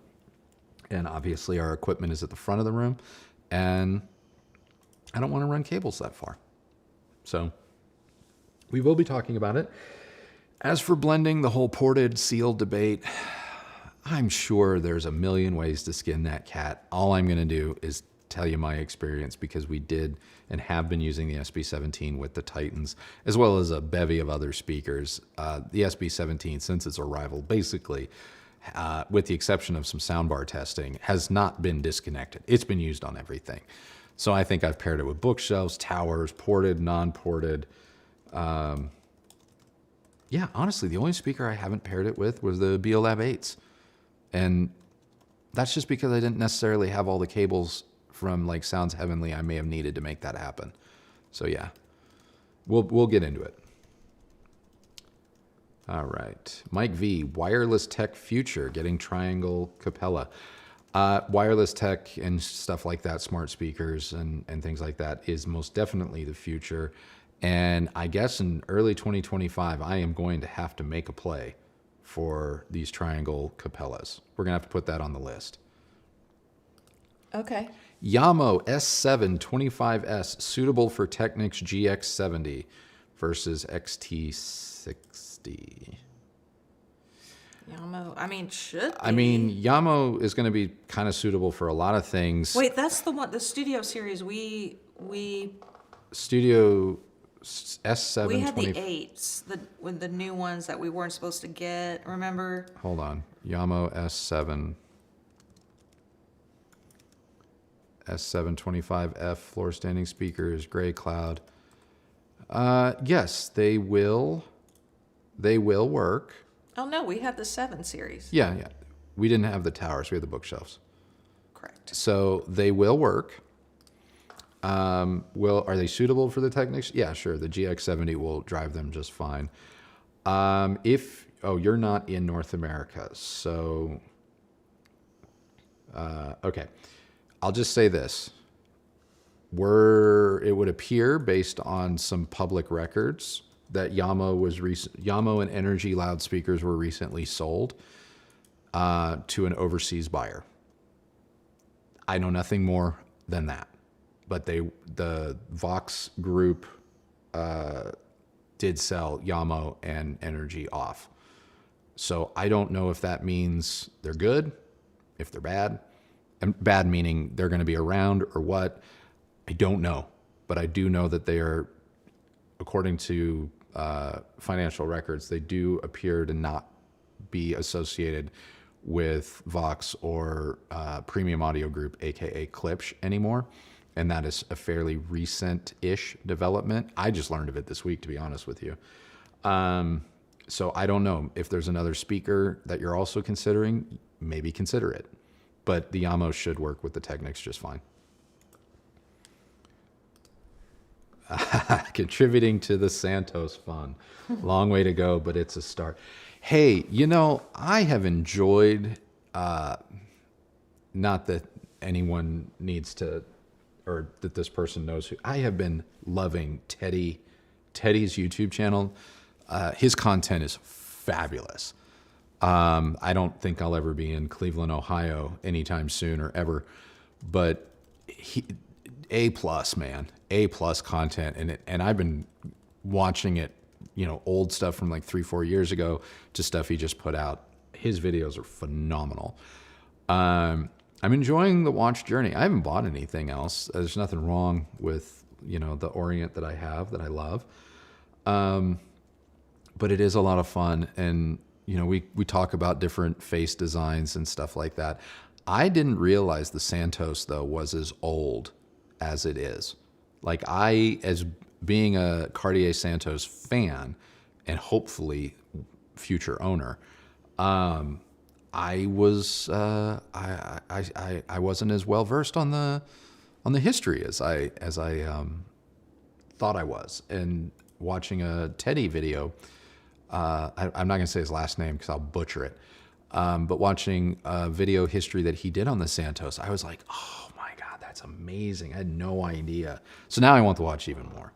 And obviously our equipment is at the front of the room. And I don't want to run cables that far. So we will be talking about it. As for blending, the whole ported sealed debate, I'm sure there's a million ways to skin that cat. All I'm going to do is tell you my experience, because we did and have been using the SB17 with the Titans, as well as a bevy of other speakers. The SB17, since its arrival, basically, with the exception of some soundbar testing, has not been disconnected. It's been used on everything. So I think I've paired it with bookshelves, towers, ported, non-ported. Yeah, honestly, the only speaker I haven't paired it with was the Biolab 8s. And that's just because I didn't necessarily have all the cables from like Sounds Heavenly I may have needed to make that happen. So yeah, we'll get into it. All right. Mike V, wireless tech future, getting triangle Capella. Wireless tech and stuff like that, smart speakers and things like that, is most definitely the future. And I guess in early 2025, I am going to have to make a play for these triangle Capellas. We're going to have to put that on the list. Okay. Yamo S725S, suitable for Technics GX70 versus XT60. Yamo, I mean, should be. I mean, Yamo is going to be kind of suitable for a lot of things. Wait, that's the one, the Studio series we Studio S725. we had the 8s, with the new ones that we weren't supposed to get, remember? Hold on. Yamo S725F, floor standing speakers, gray cloud. Yes, they will work. Oh, no, we had the 7 series. Yeah. We didn't have the towers. We had the bookshelves. Correct. So they will work. Are they suitable for the Technics? Yeah, sure. The GX70 will drive them just fine. You're not in North America, so okay. I'll just say this. It would appear, based on some public records, that Yamo and Energy loudspeakers were recently sold to an overseas buyer. I know nothing more than that, but the Vox group did sell Yamo and Energy off. So I don't know if that means they're good, if they're bad, and bad meaning they're going to be around or what. I don't know, but I do know that they are, according to financial records, they do appear to not be associated with Vox or Premium Audio Group, aka Klipsch, anymore. and that is a fairly recent-ish development. I just learned of it this week, to be honest with you. So I don't know if there's another speaker that you're also considering, maybe consider it. But the Yamos should work with the Technics just fine. Contributing to the Santos fun. Long way to go, but it's a start. Hey, you know, I have enjoyed, not that anyone needs to, or that this person knows who, I have been loving Teddy's YouTube channel. His content is fabulous. I don't think I'll ever be in Cleveland, Ohio anytime soon or ever, but A+, man, A+ content. And I've been watching it, you know, old stuff from like 3-4 years ago to stuff he just put out. His videos are phenomenal. I'm enjoying the watch journey. I haven't bought anything else. There's nothing wrong with, you know, the Orient that I have that I love. But it is a lot of fun. And, you know, we talk about different face designs and stuff like that. I didn't realize the Santos, though, was as old as it is. Like, as being a Cartier Santos fan and hopefully future owner, I wasn't as well versed on the history as I thought I was. And watching a Teddy video, I'm not gonna say his last name because I'll butcher it, but watching a video history that he did on the Santos, I was like, oh my God, that's amazing. I had no idea. So now I want to watch even more.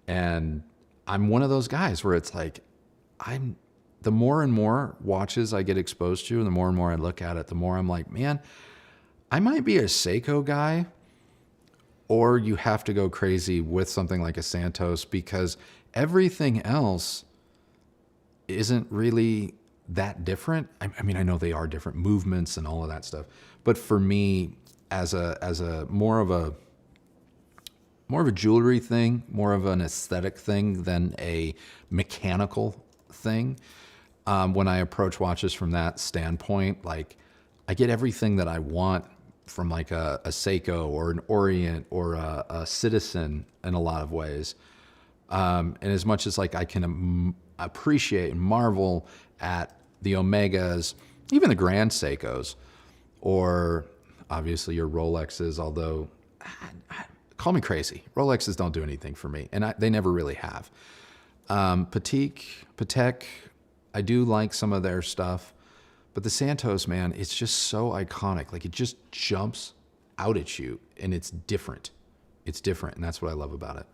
And I'm one of those guys where it's like, the more and more watches I get exposed to and the more and more I look at it, the more I'm like, man, I might be a Seiko guy, or you have to go crazy with something like a Santos because everything else isn't really that different. I mean, I know they are different movements and all of that stuff, but for me, as a more of a jewelry thing, more of an aesthetic thing than a mechanical thing, when I approach watches from that standpoint, like I get everything that I want from like a Seiko or an Orient or a Citizen in a lot of ways. And as much as like I can appreciate and marvel at the Omegas, even the Grand Seikos, or obviously your Rolexes, although call me crazy, Rolexes don't do anything for me, and they never really have. Patek, I do like some of their stuff, but the Santos, man, it's just so iconic. Like, it just jumps out at you, and it's different. It's different, and that's what I love about it.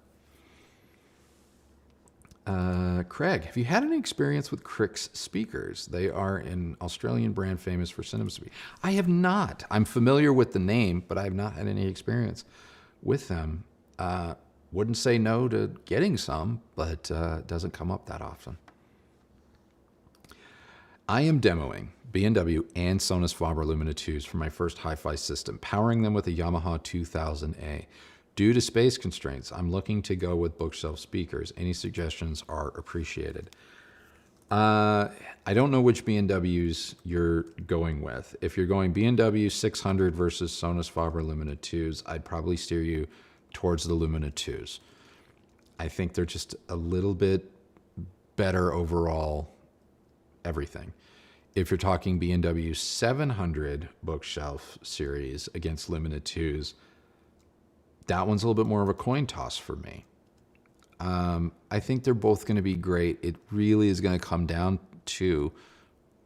Craig, have you had any experience with Crick's speakers? They are an Australian brand famous for cinema speakers. I have not. I'm familiar with the name, but I have not had any experience with them. Wouldn't say no to getting some, but it doesn't come up that often. I am demoing B&W and Sonus Faber Lumina 2s for my first hi-fi system, powering them with a Yamaha 2000A. Due to space constraints, I'm looking to go with bookshelf speakers. Any suggestions are appreciated. I don't know which B&Ws you're going with. If you're going B&W 600 versus Sonus Faber Lumina 2s, I'd probably steer you towards the Lumina 2s. I think they're just a little bit better overall everything. If you're talking B&W 700 bookshelf series against Lumina 2s, that one's a little bit more of a coin toss for me. I think they're both going to be great. It really is going to come down to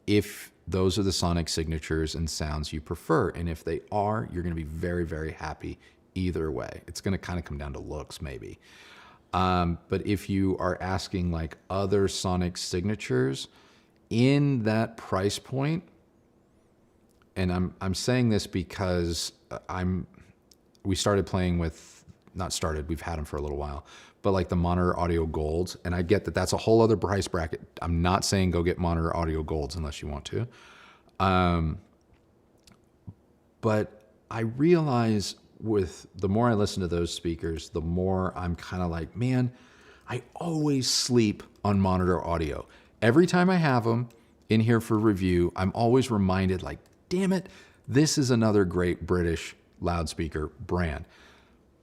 if those are the sonic signatures and sounds you prefer. And if they are, you're going to be very, very happy either way. It's going to kind of come down to looks maybe. But if you are asking like other sonic signatures in that price point, and I'm saying this because we started playing with, not started, we've had them for a little while, but like the Monitor Audio Golds, and I get that that's a whole other price bracket. I'm not saying go get Monitor Audio Golds unless you want to. But I realize with the more I listen to those speakers, the more I'm kind of like, man, I always sleep on Monitor Audio. Every time I have them in here for review, I'm always reminded like, damn it, this is another great British loudspeaker brand.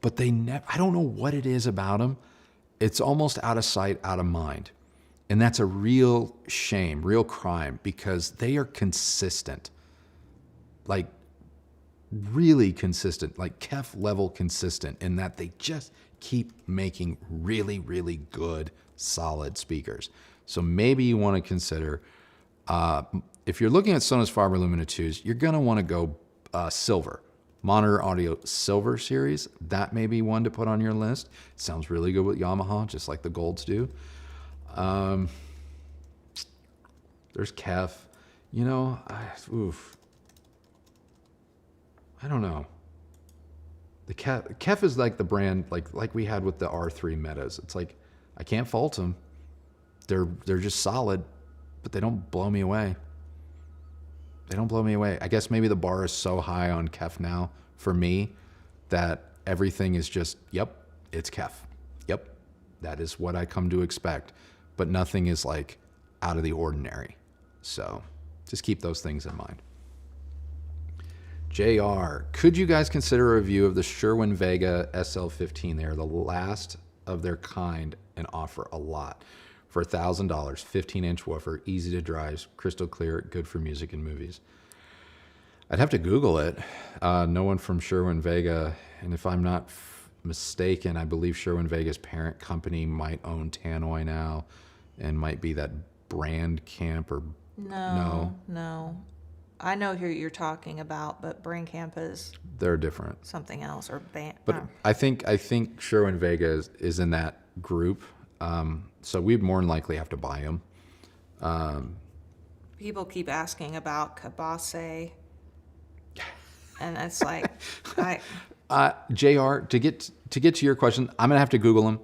but I don't know what it is about them. It's almost out of sight, out of mind. And that's a real shame, real crime, because they are consistent. Like, really consistent, like Kef level consistent, in that they just keep making really, really good, solid speakers. So maybe you want to consider, if you're looking at Sonos Fiber Lumina 2s, you're going to want to go silver. Monitor Audio Silver series, that may be one to put on your list. Sounds really good with Yamaha, just like the Golds do. There's Kef. You know, I don't know. The Kef is like the brand, like we had with the R3 Metas. It's like, I can't fault them. They're just solid, but they don't blow me away. They don't blow me away. I guess maybe the bar is so high on Kef now for me that everything is just, yep, it's Kef. Yep, that is what I come to expect. But nothing is like out of the ordinary. So just keep those things in mind. JR, could you guys consider a review of the Sherwin Vega SL15? They are the last of their kind and offer a lot. For $1,000, 15-inch woofer, easy to drive, crystal clear, good for music and movies. I'd have to Google it. No one from Sherwin Vega, and if I'm not mistaken, I believe Sherwin Vega's parent company might own Tannoy now, and might be that Brand Camp or No. I know who you're talking about, but Brain Camp is they're different. Something else or band. But I think Sherwin Vega is in that group. So we'd more than likely have to buy them. People keep asking about Cabase, and it's like, JR, to get to your question, I'm gonna have to Google them.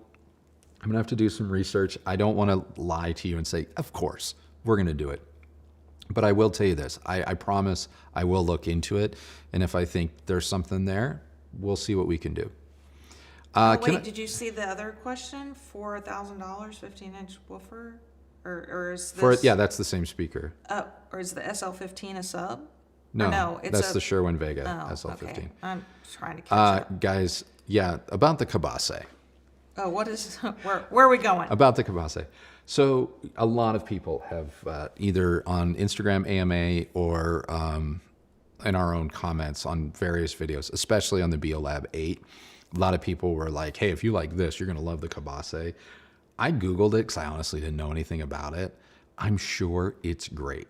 I'm gonna have to do some research. I don't want to lie to you and say, of course, we're gonna do it. But I will tell you this. I promise I will look into it, and if I think there's something there, we'll see what we can do. Did you see the other question? $4,000, 15-inch woofer, or is this? Yeah, that's the same speaker. Or is the SL15 a sub? No, it's that's the Sherwin Vega SL15. Okay. I'm trying to catch up. Guys, yeah, about the Cabase. Oh, what is? Where are we going? About the Cabase. So a lot of people have either on Instagram AMA or in our own comments on various videos, especially on the BioLab 8. A lot of people were like, hey, if you like this, you're going to love the Cabase. I Googled it because I honestly didn't know anything about it. I'm sure it's great.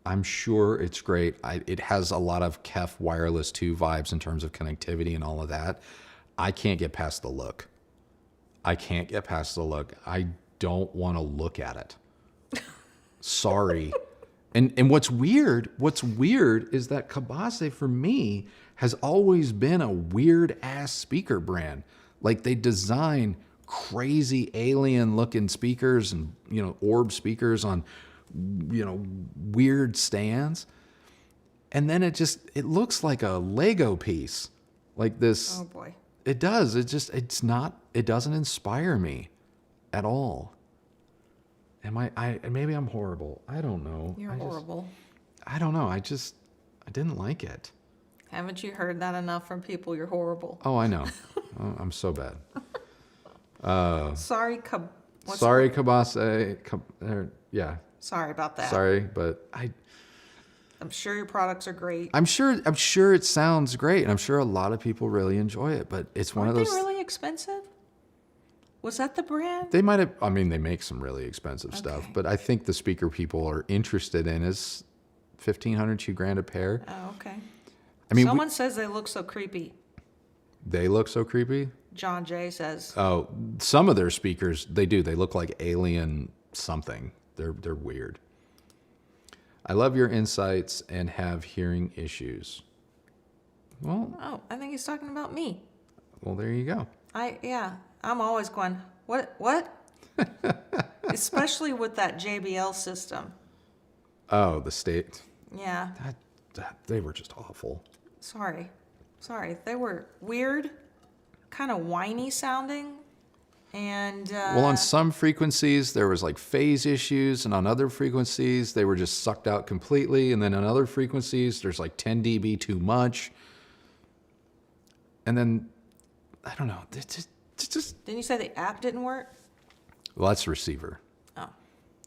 It has a lot of Kef Wireless 2 vibes in terms of connectivity and all of that. I can't get past the look. I don't want to look at it. Sorry. And what's weird is that Cabase for me has always been a weird ass speaker brand. Like they design crazy alien looking speakers and, orb speakers on, weird stands. And then it looks like a Lego piece. Like this. Oh boy. It does. It doesn't inspire me at all. Maybe I'm horrible. I don't know. You're horrible. I don't know. I didn't like it. Haven't you heard that enough from people? You're horrible. Oh, I know. Oh, I'm so bad. Sorry, Cabase. Yeah. Sorry about that. Sorry, but I'm sure your products are great. I'm sure it sounds great, and I'm sure a lot of people really enjoy it. But it's one of those. Aren't they really expensive? Was that the brand? They might have. I mean, they make some really expensive stuff, but I think the speaker people are interested in is $1,500, $2,000 a pair. Oh, okay. I mean, someone says they look so creepy. They look so creepy? John Jay says. Oh, some of their speakers, they do. They look like alien something. They're weird. I love your insights and have hearing issues. Well. Oh, I think he's talking about me. Well, there you go. I'm always going, what? Especially with that JBL system. Oh, the state. Yeah. They were just awful. Sorry. They were weird, kind of whiny sounding. And well, on some frequencies there was like phase issues, and on other frequencies they were just sucked out completely, and then on other frequencies there's like 10 dB too much. And then I don't know. It's just Didn't you say the app didn't work? well, that's the receiver. Oh.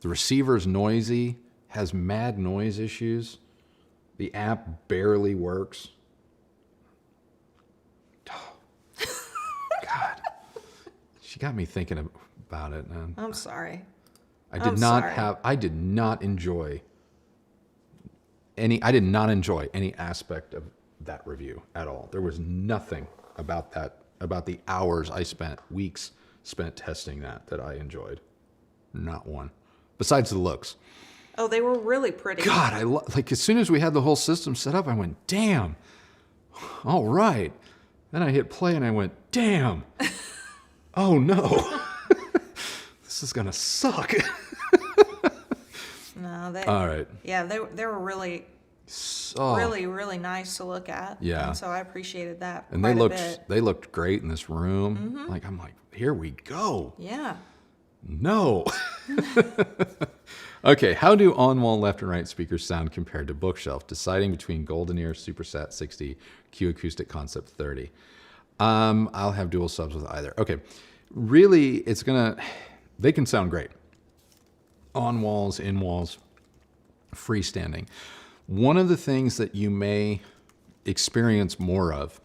The receiver's noisy, has mad noise issues. The app barely works. Oh, God. She got me thinking about it, man. I'm sorry. I did not enjoy any aspect of that review at all. There was nothing about the hours I spent, weeks spent testing that I enjoyed. Not one. Besides the looks. Oh, they were really pretty. God, like as soon as we had the whole system set up, I went, damn. All right. Then I hit play and I went, damn. Oh no. This is gonna suck. No, they. All right. Yeah, they were really, really nice to look at. Yeah. And so I appreciated that. And quite a bit. they looked great in this room. Like I'm like, here we go. Yeah. No. Okay, how do on-wall left and right speakers sound compared to bookshelf? Deciding between Golden Ear, SuperSat 60, Q Acoustic Concept 30. I'll have dual subs with either. Okay, really, they can sound great. On walls, in walls, freestanding. One of the things that you may experience more of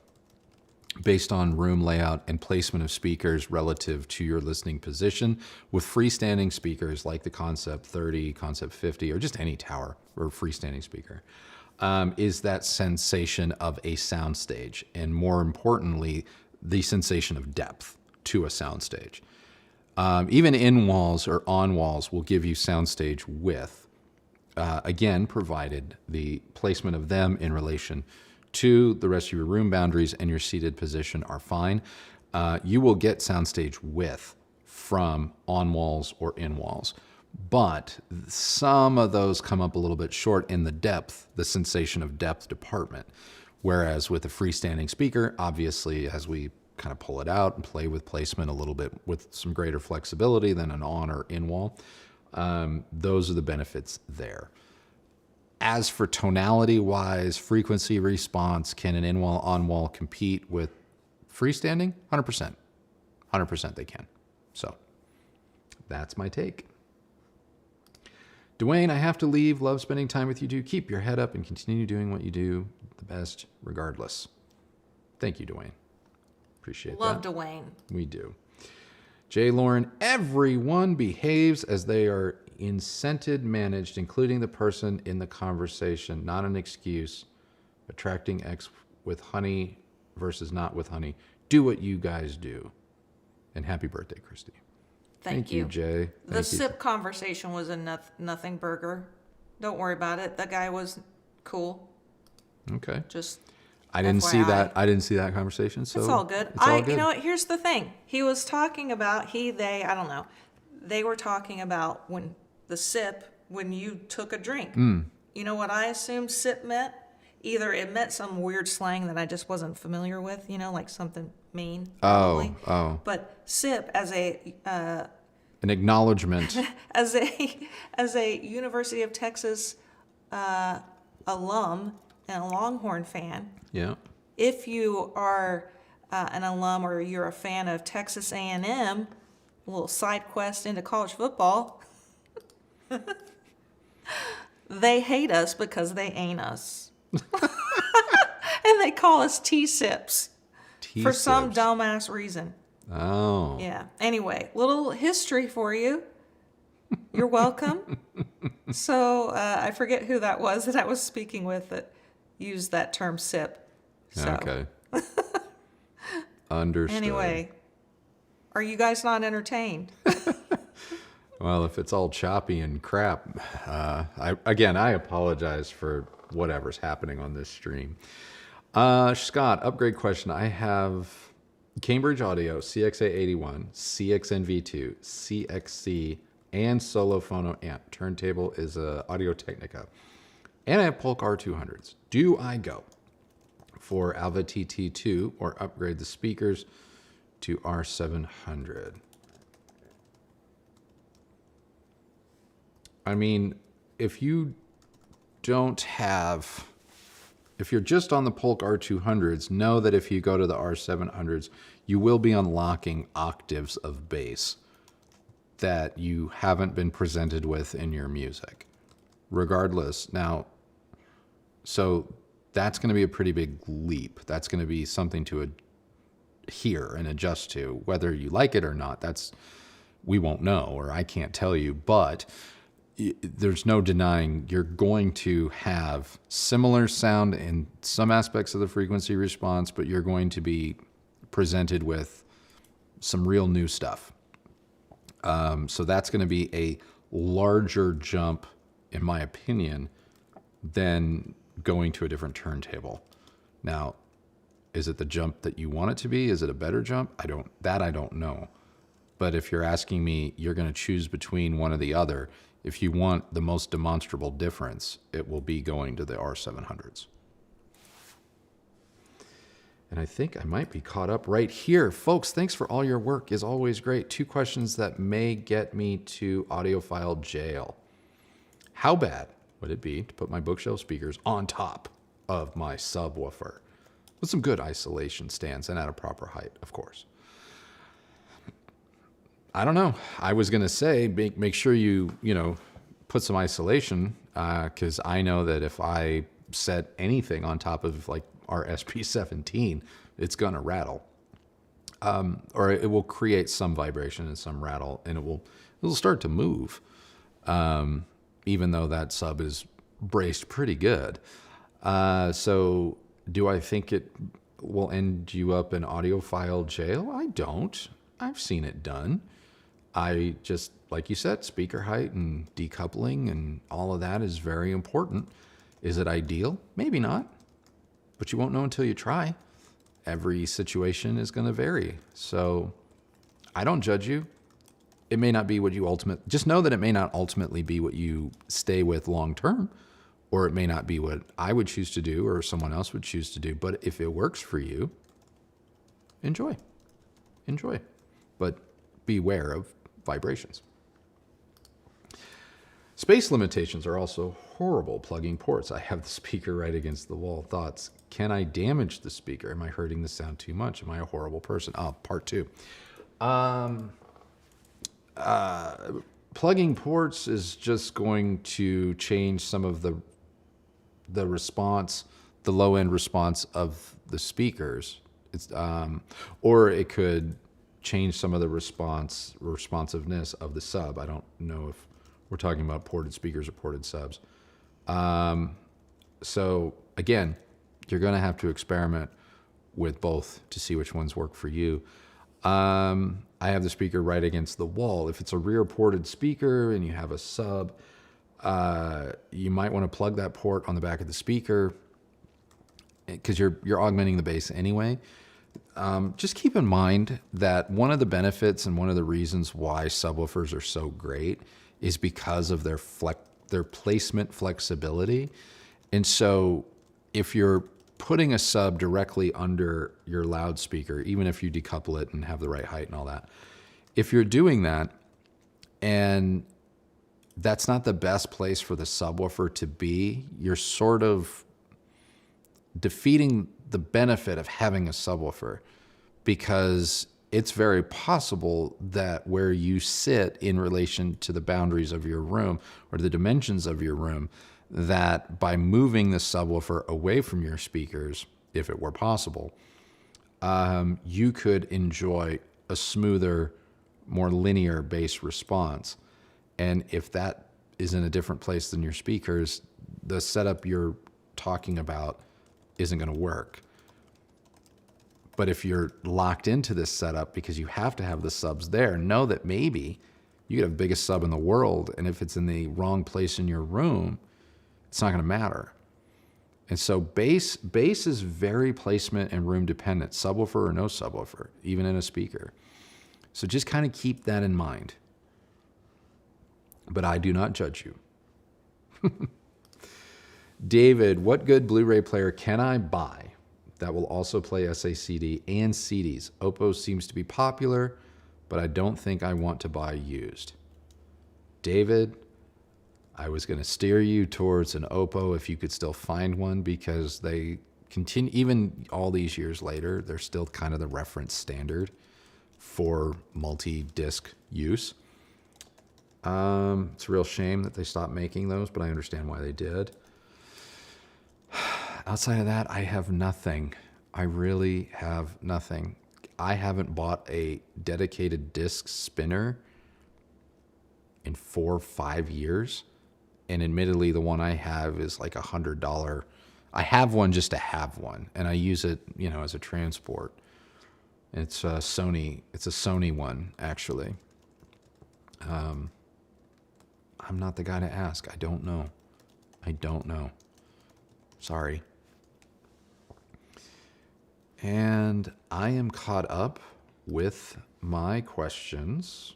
based on room layout and placement of speakers relative to your listening position with freestanding speakers like the Concept 30, Concept 50, or just any tower or freestanding speaker, is that sensation of a soundstage, and more importantly, the sensation of depth to a soundstage. Even in walls or on walls will give you soundstage width, again, provided the placement of them in relation to the rest of your room boundaries and your seated position are fine. You will get soundstage width from on walls or in walls. But some of those come up a little bit short in the depth, the sensation of depth department. Whereas with a freestanding speaker, obviously, as we kind of pull it out and play with placement a little bit with some greater flexibility than an on or in wall, those are the benefits there. As for tonality-wise, frequency response, can an in-wall, on-wall compete with freestanding? 100%. 100% they can. So that's my take. Dwayne, I have to leave. Love spending time with you two. Keep your head up and continue doing what you do the best regardless. Thank you, Dwayne. Appreciate that. Love Dwayne. We do. Jay Lauren, everyone behaves as they are incented, managed, including the person in the conversation, not an excuse. Attracting X with honey versus not with honey. Do what you guys do. And happy birthday, Kristi. Thank you, Jay. The sip conversation was a nothing burger. Don't worry about it. That guy was cool. Okay. Just I didn't FYI. see that. I didn't see that conversation. So it's all good. It's all good. You know what? Here's the thing. He was talking about they. I don't know. They were talking about when you took a drink. You know what I assumed sip meant? Either it meant some weird slang that I just wasn't familiar with. You know, like something mean. Probably. Oh. But sip as an acknowledgement. as a University of Texas alum and a Longhorn fan. Yeah. If you are an alum or you're a fan of Texas A&M, a little side quest into college football, they hate us because they ain't us. And they call us T-sips for some dumbass reason. Oh. Yeah. Anyway, little history for you. You're welcome. So I forget who that was that I was speaking with that used that term sip. So. Okay. Understood. Anyway, are you guys not entertained? Well, if it's all choppy and crap, I apologize for whatever's happening on this stream. Scott, upgrade question. I have Cambridge Audio, CXA81, CXNV2, CXC, and Solo Phono amp. Turntable is a Audio Technica. And I have Polk R200s. Do I go for Alva TT2 or upgrade the speakers to R700? I mean, if you don't have if you're just on the Polk R200s, know that if you go to the R700s, you will be unlocking octaves of bass that you haven't been presented with in your music. Regardless, now, so that's going to be a pretty big leap. That's going to be something to hear and adjust to. Whether you like it or not, we won't know, or I can't tell you, but there's no denying you're going to have similar sound in some aspects of the frequency response, but you're going to be presented with some real new stuff. So that's going to be a larger jump, in my opinion, than going to a different turntable. Now, is it the jump that you want it to be? Is it a better jump? I don't know. But if you're asking me, you're going to choose between one or the other. If you want the most demonstrable difference, it will be going to the R700s. And I think I might be caught up right here. Folks, thanks for all your work. Is always great. 2 questions that may get me to audiophile jail. How bad would it be to put my bookshelf speakers on top of my subwoofer? With some good isolation stands and at a proper height, of course. I don't know. I was going to say, make sure you put some isolation, because I know that if I set anything on top of like our SP17, it's going to rattle. Or it will create some vibration and some rattle, and it'll start to move, even though that sub is braced pretty good. So do I think it will end you up in audiophile jail? I don't. I've seen it done. I just, like you said, speaker height and decoupling and all of that is very important. Is it ideal? Maybe not, but you won't know until you try. Every situation is going to vary. So I don't judge you. It may not be what you just know that it may not ultimately be what you stay with long term, or it may not be what I would choose to do or someone else would choose to do. But if it works for you, enjoy. But beware of vibrations. Space limitations are also horrible plugging ports. I have the speaker right against the wall. Thoughts? Can I damage the speaker? Am I hurting the sound too much? Am I a horrible person? Part 2. Plugging ports is just going to change some of the response, the low end response of the speakers. Or it could change some of the responsiveness of the sub. I don't know if we're talking about ported speakers or ported subs. So again, you're going to have to experiment with both to see which ones work for you. I have the speaker right against the wall. If it's a rear ported speaker and you have a sub, you might want to plug that port on the back of the speaker because you're augmenting the bass anyway. Just keep in mind that one of the benefits and one of the reasons why subwoofers are so great is because of their placement flexibility. And so if you're putting a sub directly under your loudspeaker, even if you decouple it and have the right height and all that, if you're doing that and that's not the best place for the subwoofer to be, you're sort of defeating the benefit of having a subwoofer, because it's very possible that where you sit in relation to the boundaries of your room or the dimensions of your room, that by moving the subwoofer away from your speakers, if it were possible, you could enjoy a smoother, more linear bass response. And if that is in a different place than your speakers, the setup you're talking about isn't going to work. But if you're locked into this setup because you have to have the subs there, know that maybe you could have the biggest sub in the world, and if it's in the wrong place in your room, it's not going to matter. And so bass is very placement and room dependent, subwoofer or no subwoofer, even in a speaker. So just kind of keep that in mind. But I do not judge you. David, what good Blu-ray player can I buy that will also play SACD and CDs? Oppo seems to be popular, but I don't think I want to buy used. David, I was going to steer you towards an Oppo if you could still find one, because they continue, even all these years later, they're still kind of the reference standard for multi-disc use. It's a real shame that they stopped making those, but I understand why they did. Outside of that, I have nothing. I really have nothing. I haven't bought a dedicated disc spinner in 4 or 5 years. And admittedly, the one I have is like $100. I have one just to have one, and I use it, as a transport. It's a Sony one, actually. I'm not the guy to ask. I don't know. Sorry. And I am caught up with my questions.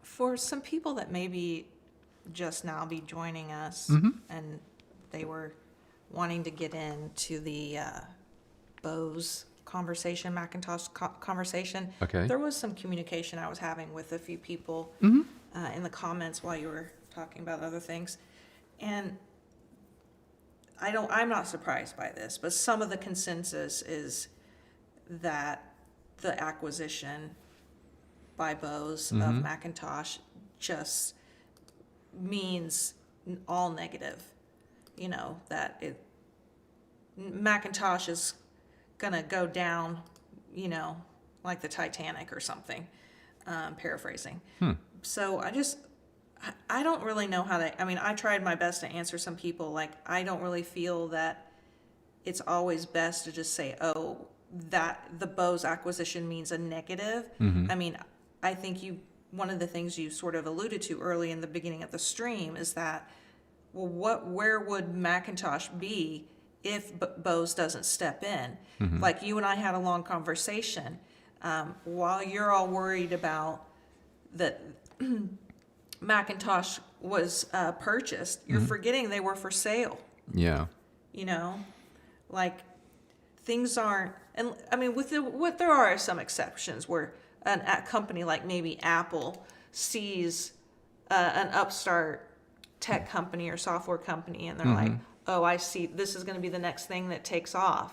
For some people that maybe just now be joining us, and they were wanting to get into the Bose conversation, Macintosh conversation. Okay. There was some communication I was having with a few people in the comments while you were talking about other things. And I'm not surprised by this, but some of the consensus is that the acquisition by Bose of Macintosh just means all negative. That Macintosh is gonna go down, like the Titanic or something, paraphrasing. So I don't really know how to, I tried my best to answer some people. Like, I don't really feel that it's always best to just say, oh, that the Bose acquisition means a negative. I think one of the things you sort of alluded to early in the beginning of the stream is that, well, where would Macintosh be if Bose doesn't step in? Like, you and I had a long conversation. While you're all worried about that Macintosh was purchased, you're forgetting they were for sale. Yeah. Like, things aren't, and there are some exceptions where a company like maybe Apple sees an upstart tech company or software company, and they're like, oh, I see, this is going to be the next thing that takes off.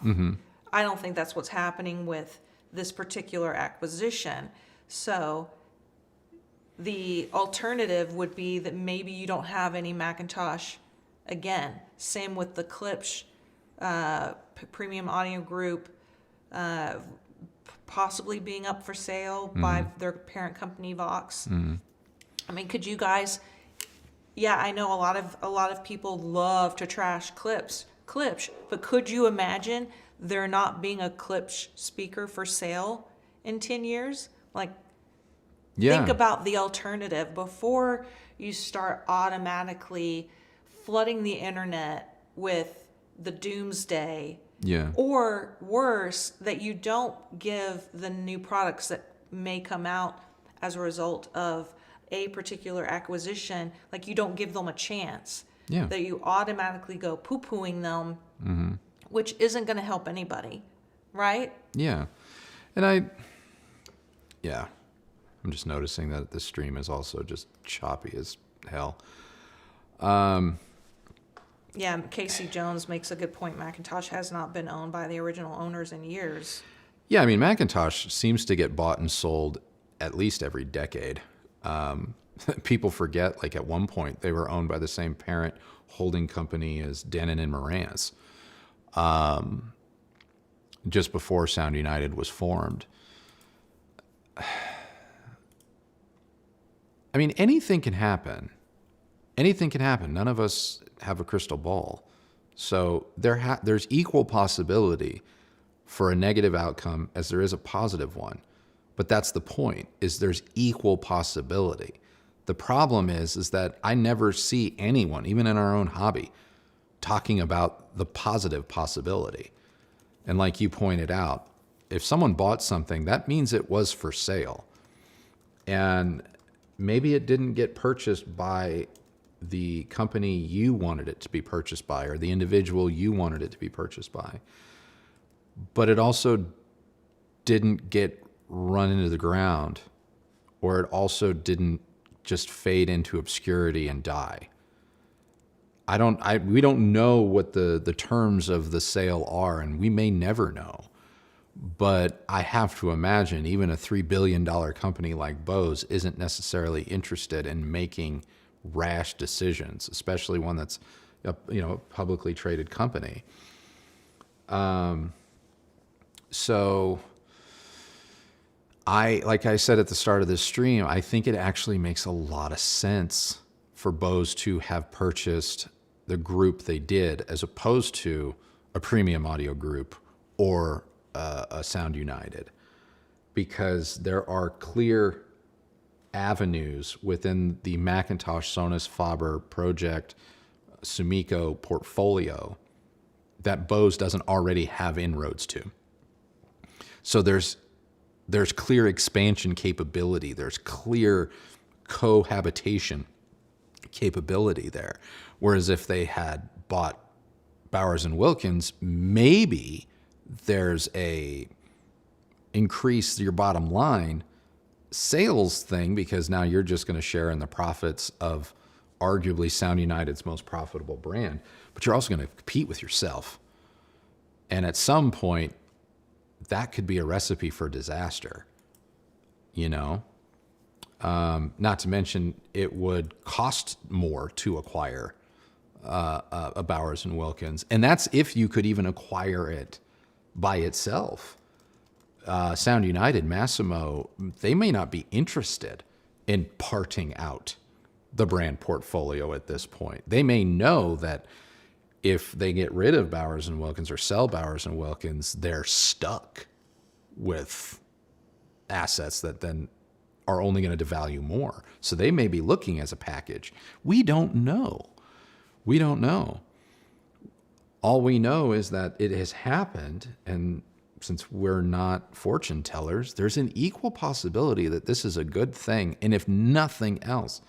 I don't think that's what's happening with this particular acquisition. So the alternative would be that maybe you don't have any Macintosh again. Same with the Klipsch Premium Audio Group possibly being up for sale by their parent company Vox. Could you guys? Yeah, I know a lot of people love to trash Klipsch, but could you imagine there not being a Klipsch speaker for sale in 10 years? Like, think about the alternative before you start automatically flooding the internet with the doomsday. Yeah. Or worse, that you don't give the new products that may come out as a result of a particular acquisition, like, you don't give them a chance. Yeah. That you automatically go poo-pooing them, which isn't going to help anybody, right? Yeah. And I'm just noticing that this stream is also just choppy as hell. Yeah, Casey Jones makes a good point. Macintosh has not been owned by the original owners in years. Yeah, Macintosh seems to get bought and sold at least every decade. People forget, like, at one point they were owned by the same parent holding company as Denon and Marantz, just before Sound United was formed. Anything can happen. Anything can happen. None of us have a crystal ball. So there's equal possibility for a negative outcome as there is a positive one. But that's the point, is there's equal possibility. The problem is that I never see anyone, even in our own hobby, talking about the positive possibility. And like you pointed out, if someone bought something, that means it was for sale. And maybe it didn't get purchased by the company you wanted it to be purchased by, or the individual you wanted it to be purchased by. But it also didn't get run into the ground, or it also didn't just fade into obscurity and die. We don't know what the terms of the sale are, and we may never know. But I have to imagine even a $3 billion company like Bose isn't necessarily interested in making rash decisions, especially one that's a publicly traded company. So like I said at the start of this stream, I think it actually makes a lot of sense for Bose to have purchased the group they did, as opposed to a premium audio group or a Sound United, because there are clear avenues within the McIntosh, Sonus, Faber, Project, Sumiko portfolio that Bose doesn't already have inroads to. So there's clear expansion capability. There's clear cohabitation capability there. Whereas if they had bought Bowers and Wilkins, maybe there's a increase your bottom line sales thing, because now you're just going to share in the profits of arguably Sound United's most profitable brand, but you're also going to compete with yourself. And at some point, that could be a recipe for disaster, not to mention it would cost more to acquire a Bowers and Wilkins. And that's if you could even acquire it by itself. Sound United, Massimo, they may not be interested in parting out the brand portfolio at this point. They may know that if they get rid of Bowers and Wilkins or sell Bowers and Wilkins, they're stuck with assets that then are only going to devalue more. So they may be looking as a package. We don't know. We don't know. All we know is that it has happened, and since we're not fortune tellers, there's an equal possibility that this is a good thing. And if nothing else,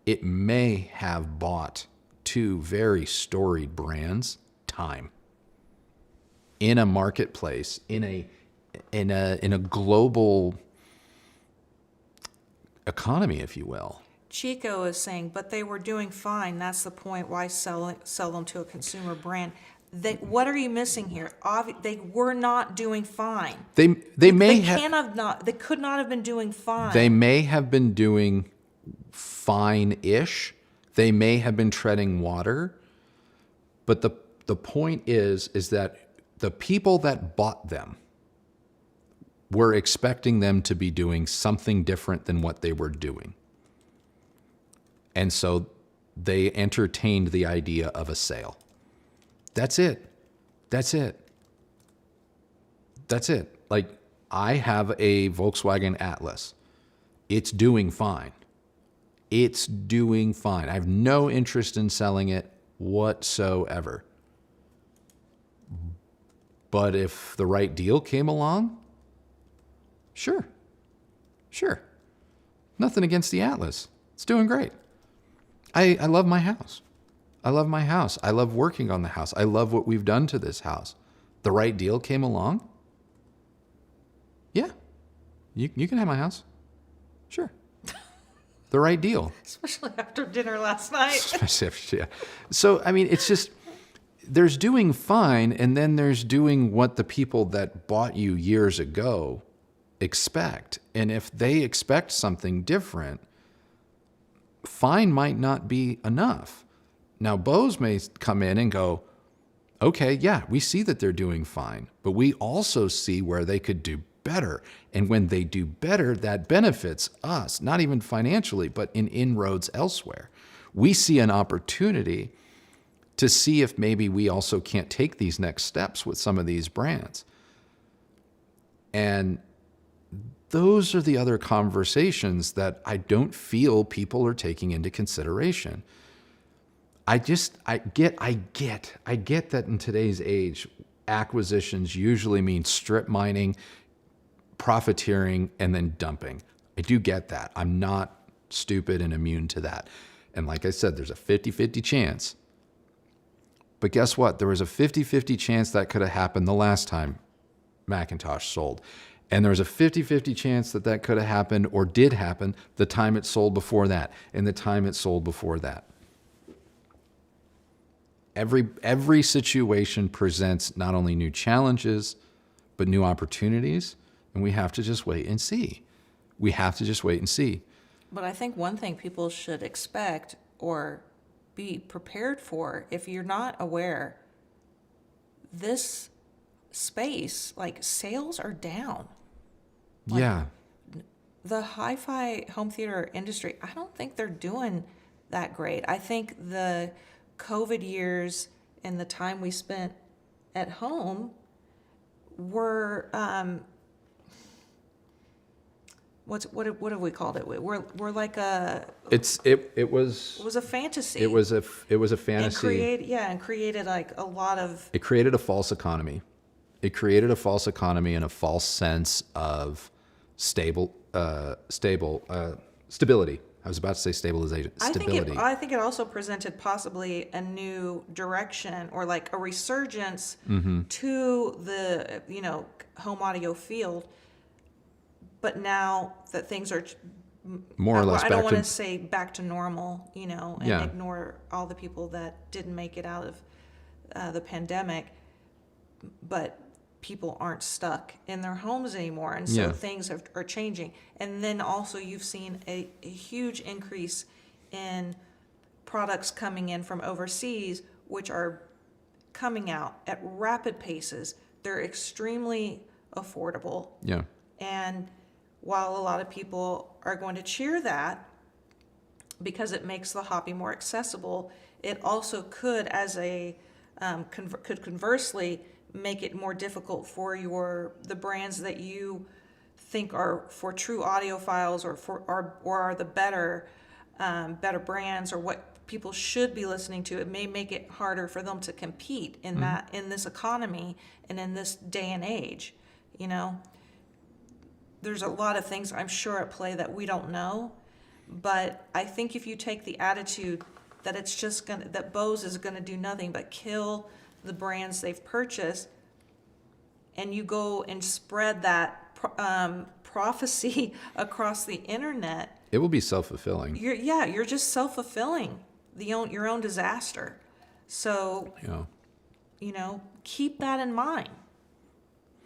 it may have bought two very storied brands time in a marketplace, in a global economy, if you will. Chico is saying, but they were doing fine. That's the point. Why sell them to a consumer brand? What are you missing here? They were not doing fine. They could not have been doing fine. They may have been doing fine-ish. They may have been treading water. But the point is that the people that bought them were expecting them to be doing something different than what they were doing. And so they entertained the idea of a sale. That's it. That's it. That's it. Like, I have a Volkswagen Atlas. It's doing fine. It's doing fine. I have no interest in selling it whatsoever. But if the right deal came along, sure. Nothing against the Atlas. It's doing great. I love my house. I love my house. I love working on the house. I love what we've done to this house. The right deal came along. Yeah. You can have my house. Sure. The right deal. Especially after dinner last night. Yeah. So, I mean, it's just, there's doing fine, and then there's doing what the people that bought you years ago expect. And if they expect something different, fine might not be enough. Now, Bose may come in and go, okay, yeah, we see that they're doing fine, but we also see where they could do better. And when they do better, that benefits us, not even financially, but in inroads elsewhere. We see an opportunity to see if maybe we also can't take these next steps with some of these brands. And those are the other conversations that I don't feel people are taking into consideration. I get that in today's age, acquisitions usually mean strip mining, profiteering, and then dumping. I do get that. I'm not stupid and immune to that. And like I said, there's a 50-50 chance. But guess what? There was a 50-50 chance that could have happened the last time McIntosh sold. And there was a 50-50 chance that that could have happened or did happen the time it sold before that and the time it sold before that. Every situation presents not only new challenges, but new opportunities. And we have to just wait and see. We have to just wait and see. But I think one thing people should expect or be prepared for, if you're not aware, this space, like sales are down. Like, yeah. The hi-fi home theater industry, I don't think they're doing that great. I think the COVID years and the time we spent at home were what have we called it? We're like a It was a fantasy. It was a fantasy. And created like a lot of. It created a false economy. It created a false economy and a false sense of stability. I was about to say stabilization. Stability. I think it also presented possibly a new direction or like a resurgence to the home audio field. But now that things are more or less I don't want to say back to normal, and ignore all the people that didn't make it out of the pandemic, but people aren't stuck in their homes anymore, and so things are changing. And then also you've seen a huge increase in products coming in from overseas, which are coming out at rapid paces. They're extremely affordable. Yeah. And while a lot of people are going to cheer that because it makes the hobby more accessible, it also could, as a could conversely make it more difficult for the brands that you think are for true audiophiles or are the better brands or what people should be listening to. It may make it harder for them to compete in in this economy and in this day and age. There's a lot of things I'm sure at play that we don't know, but I think if you take the attitude that that Bose is gonna do nothing but kill the brands they've purchased, and you go and spread that prophecy across the internet, it will be self-fulfilling. You're just self-fulfilling your own disaster. So, keep that in mind.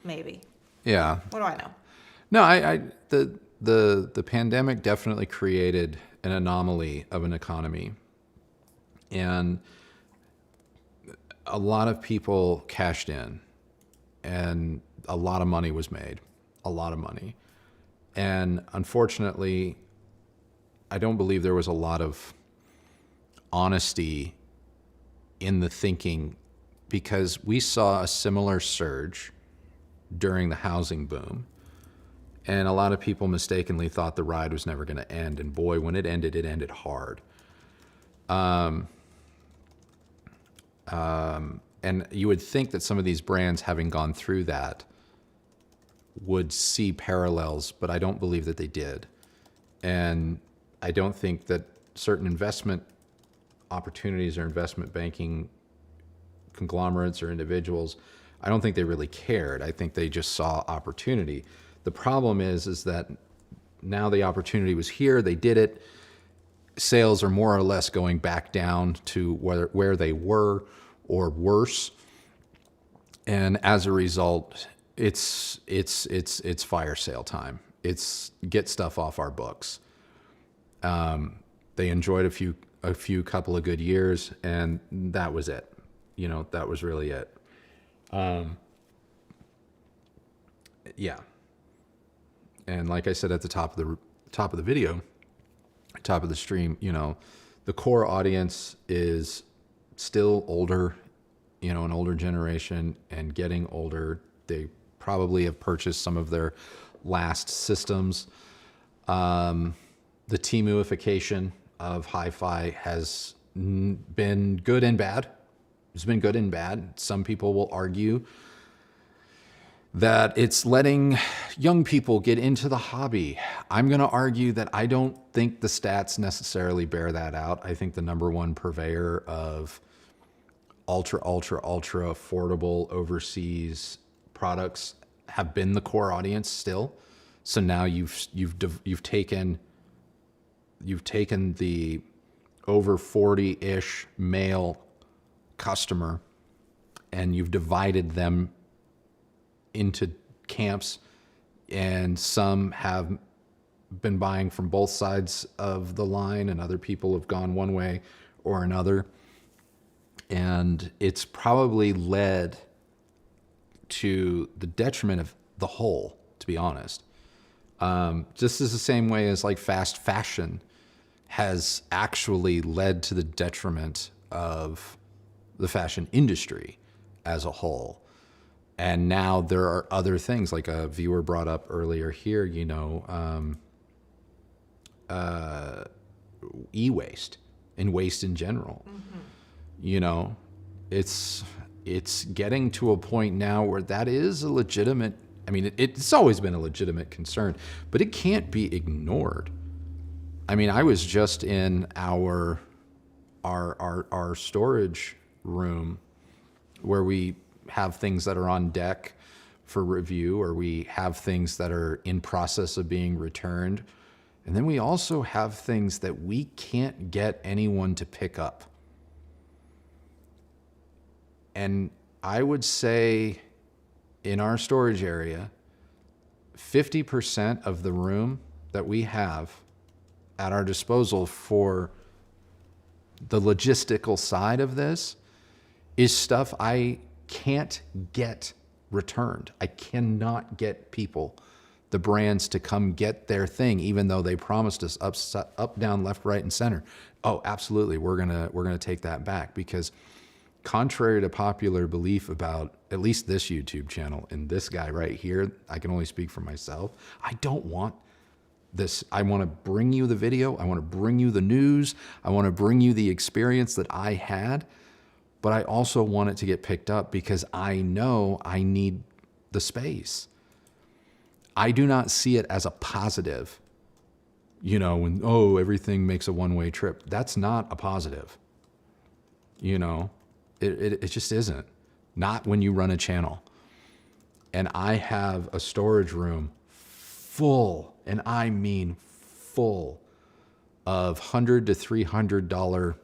Maybe. Yeah. What do I know? No, the pandemic definitely created an anomaly of an economy, and a lot of people cashed in, and a lot of money was made, a lot of money. And unfortunately, I don't believe there was a lot of honesty in the thinking, because we saw a similar surge during the housing boom. And a lot of people mistakenly thought the ride was never going to end. And boy, when it ended hard. And you would think that some of these brands, having gone through that, would see parallels, but I don't believe that they did. And I don't think that certain investment opportunities or investment banking conglomerates or individuals, I don't think they really cared. I think they just saw opportunity. The problem is that now the opportunity was here, they did it. Sales are more or less going back down to where they were or worse. And as a result, it's fire sale time. It's get stuff off our books. They enjoyed a few couple of good years, and that was it. That was really it. Yeah. And like I said at the top of the video, top of the stream, the core audience is still older, an older generation and getting older. They probably have purchased some of their last systems. The Timuification of hi-fi has been good and bad. It's been good and bad. Some people will argue that it's letting young people get into the hobby. I'm going to argue that I don't think the stats necessarily bear that out. I think the number one purveyor of ultra affordable overseas products have been the core audience still. So now you've taken the over 40-ish male customer and you've divided them into camps, and some have been buying from both sides of the line and other people have gone one way or another. And it's probably led to the detriment of the whole, to be honest. Just as the same way as like fast fashion has actually led to the detriment of the fashion industry as a whole. And now there are other things, like a viewer brought up earlier here, e-waste and waste in general. Mm-hmm. It's getting to a point now where that is a legitimate, it's always been a legitimate concern, but it can't be ignored. I was just in our storage room where we have things that are on deck for review, or we have things that are in process of being returned. And then we also have things that we can't get anyone to pick up. And I would say in our storage area, 50% of the room that we have at our disposal for the logistical side of this is stuff I can't get returned. I cannot get people, the brands, to come get their thing, even though they promised us up, down, left, right, and center. Oh, absolutely, we're gonna take that back, because contrary to popular belief about at least this YouTube channel and this guy right here, I can only speak for myself. I don't want this. I want to bring you the video. I want to bring you the news. I want to bring you the experience that I had, but I also want it to get picked up because I know I need the space. I do not see it as a positive, when, everything makes a one-way trip. That's not a positive. It just isn't. Not when you run a channel. And I have a storage room full, and I mean full, of $100 to $300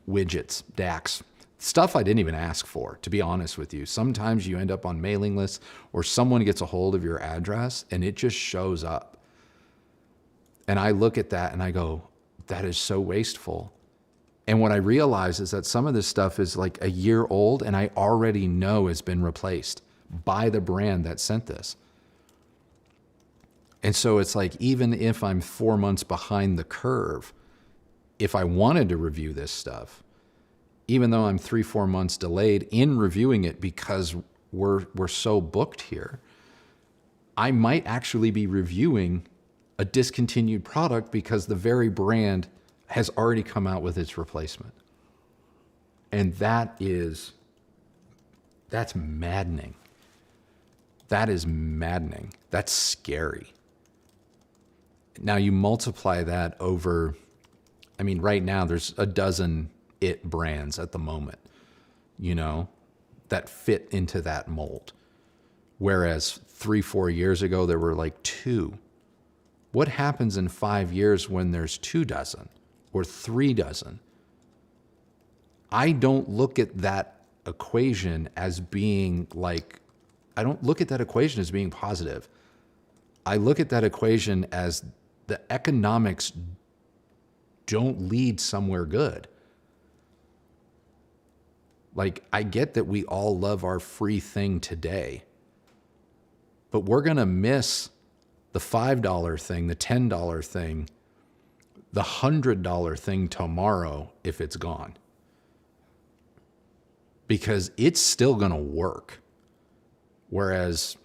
widgets, DAX. Stuff I didn't even ask for, to be honest with you. Sometimes you end up on mailing lists or someone gets a hold of your address and it just shows up. And I look at that and I go, that is so wasteful. And what I realize is that some of this stuff is like a year old and I already know it's been replaced by the brand that sent this. And so it's like, even if I'm 4 months behind the curve, if I wanted to review this stuff, even though I'm 3-4 months delayed in reviewing it because we're so booked here, I might actually be reviewing a discontinued product because the very brand has already come out with its replacement. And that's maddening. That is maddening. That's scary. Now you multiply that over, right now there's a dozen brands at the moment, that fit into that mold. Whereas 3-4 years ago, there were like 2. What happens in 5 years when there's 2 dozen or 3 dozen? I don't look at that equation as being I don't look at that equation as being positive. I look at that equation as the economics don't lead somewhere good. I get that we all love our free thing today, but we're going to miss the $5 thing, the $10 thing, the $100 thing tomorrow if it's gone. Because it's still going to work. Whereas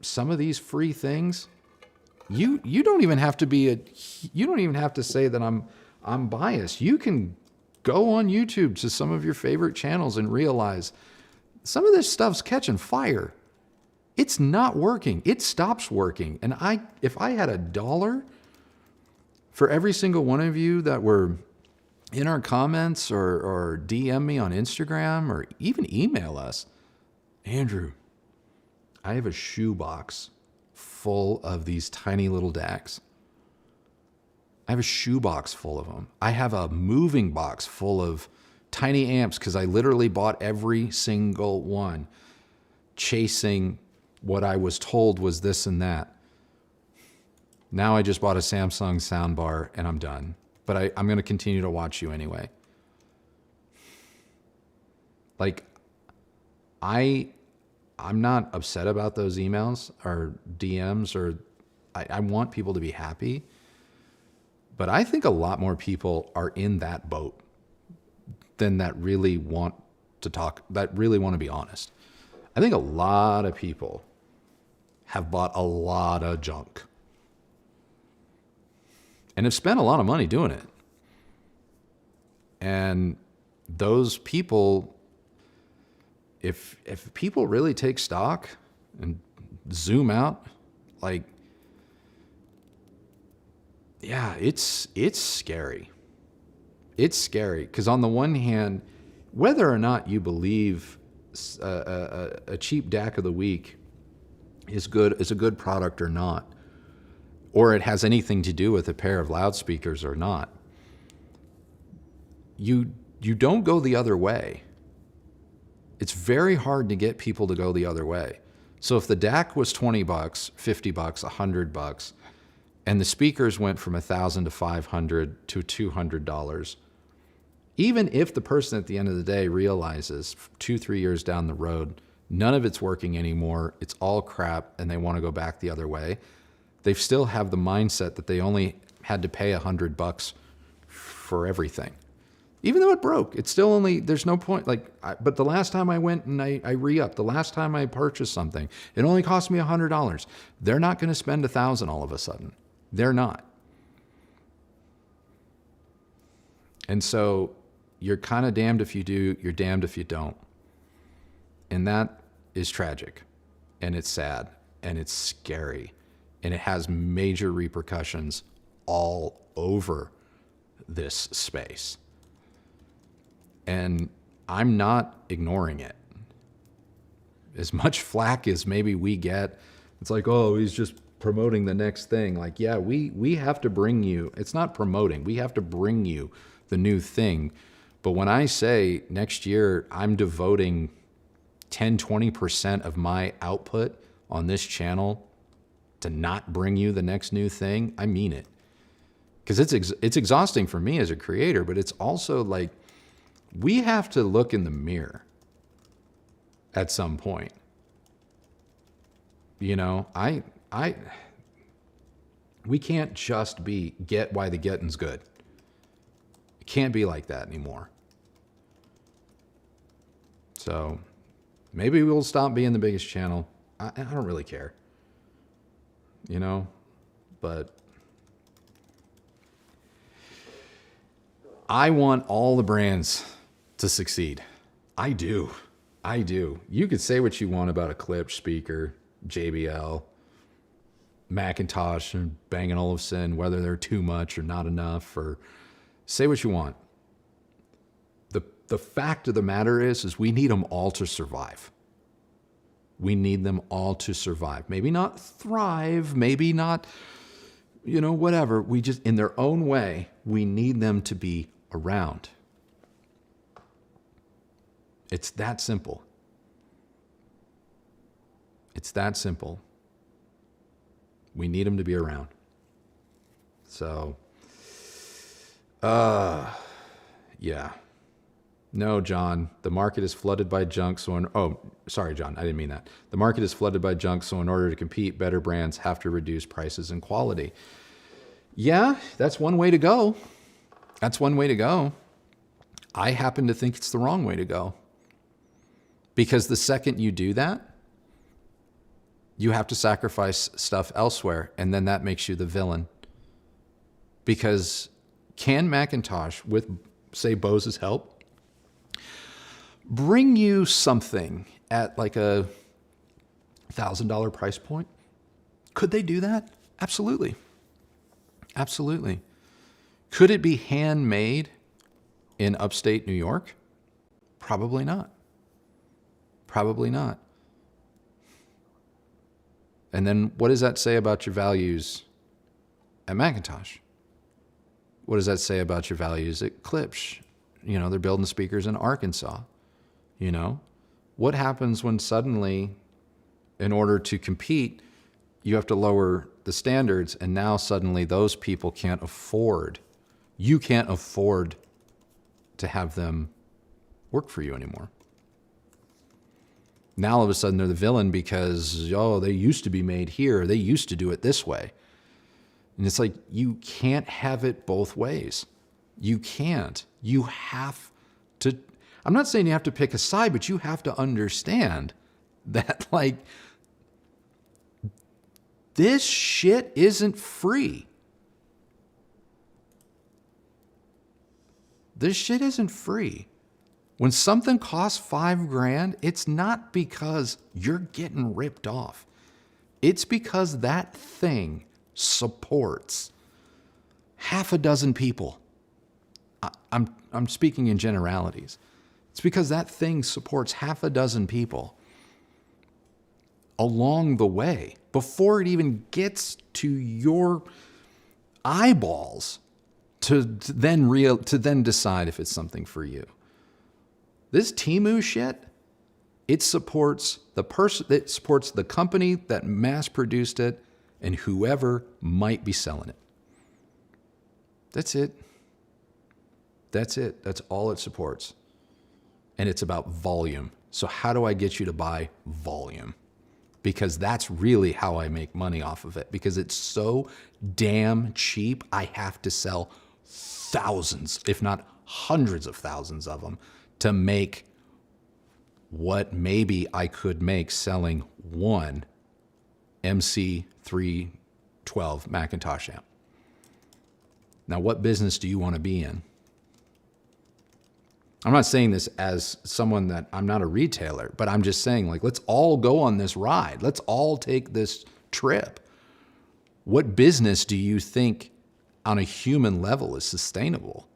some of these free things, you don't even have to you don't even have to say that I'm biased. You can go on YouTube to some of your favorite channels and realize some of this stuff's catching fire. It's not working. It stops working. And if I had $1 for every single one of you that were in our comments or DM me on Instagram or even email us, Andrew, I have a shoebox full of these tiny little DACs. I have a shoebox full of them. I have a moving box full of tiny amps because I literally bought every single one, chasing what I was told was this and that. Now I just bought a Samsung soundbar and I'm done. But I'm going to continue to watch you anyway. Like, I'm not upset about those emails or DMs, or I want people to be happy. But I think a lot more people are in that boat than that really want to talk, that really want to be honest. I think a lot of people have bought a lot of junk and have spent a lot of money doing it. And those people, if people really take stock and zoom out, like, yeah, it's scary. It's scary because on the one hand, whether or not you believe a cheap DAC of the week is a good product or not, or it has anything to do with a pair of loudspeakers or not, you don't go the other way. It's very hard to get people to go the other way. So if the DAC was $20, $50, $100, and the speakers went from $1,000 to $500 to $200, even if the person at the end of the day realizes 2-3 years down the road, none of it's working anymore, it's all crap, and they want to go back the other way, they still have the mindset that they only had to pay $100 for everything. Even though it broke, it's still only, there's no point, but the last time I went and I re-upped, the last time I purchased something, it only cost me $100. They're not going to spend $1,000 all of a sudden. They're not. And so you're kind of damned if you do, you're damned if you don't. And that is tragic, and it's sad, and it's scary, and it has major repercussions all over this space. And I'm not ignoring it. As much flack as maybe we get, it's like, oh, he's just promoting the next thing. Like, yeah, we have to bring you, it's not promoting, we have to bring you the new thing. But when I say next year, I'm devoting 10-20% of my output on this channel to not bring you the next new thing, I mean it. Because it's exhausting for me as a creator, but it's also like, we have to look in the mirror at some point. You know, we can't just get why the getting's good. It can't be like that anymore. So maybe we'll stop being the biggest channel. I don't really care, you know, but I want all the brands to succeed. I do. You could say what you want about a Klipsch speaker, JBL, McIntosh, and Bang & Olufsen, whether they're too much or not enough, or say what you want. The fact of the matter is we need them all to survive. We need them all to survive. Maybe not thrive, maybe not, you know, whatever. We just, in their own way, we need them to be around. It's that simple. It's that simple. We need them to be around. So, yeah. No, John, the market is flooded by junk. Sorry, John, I didn't mean that. The market is flooded by junk, so in order to compete, better brands have to reduce prices and quality. Yeah, that's one way to go. That's one way to go. I happen to think it's the wrong way to go. Because the second you do that, you have to sacrifice stuff elsewhere, and then that makes you the villain. Because can McIntosh, with, say, Bose's help, bring you something at like a $1,000 price point? Could they do that? Absolutely. Absolutely. Could it be handmade in upstate New York? Probably not. Probably not. And then what does that say about your values at McIntosh? What does that say about your values at Klipsch? You know, they're building speakers in Arkansas. You know, what happens when suddenly, in order to compete, you have to lower the standards, and now suddenly those people can't afford, you can't afford to have them work for you anymore. Now all of a sudden they're the villain because, oh, they used to be made here. They used to do it this way. And it's like, you can't have it both ways. You can't. You have to, I'm not saying you have to pick a side, but you have to understand that, like, this shit isn't free. This shit isn't free. When something costs $5,000, it's not because you're getting ripped off. It's because that thing supports half a dozen people. I'm speaking in generalities. It's because that thing supports half a dozen people along the way before it even gets to your eyeballs to then decide if it's something for you. This Temu shit, it supports the person, it supports the company that mass produced it and whoever might be selling it. That's it. That's it. That's all it supports. And it's about volume. So how do I get you to buy volume? Because that's really how I make money off of it. Because it's so damn cheap, I have to sell thousands, if not hundreds of thousands of them to make what maybe I could make selling one MC312 Macintosh amp. Now, what business do you want to be in? I'm not saying this as someone that I'm not a retailer, but I'm just saying, like, let's all go on this ride. Let's all take this trip. What business do you think on a human level is sustainable?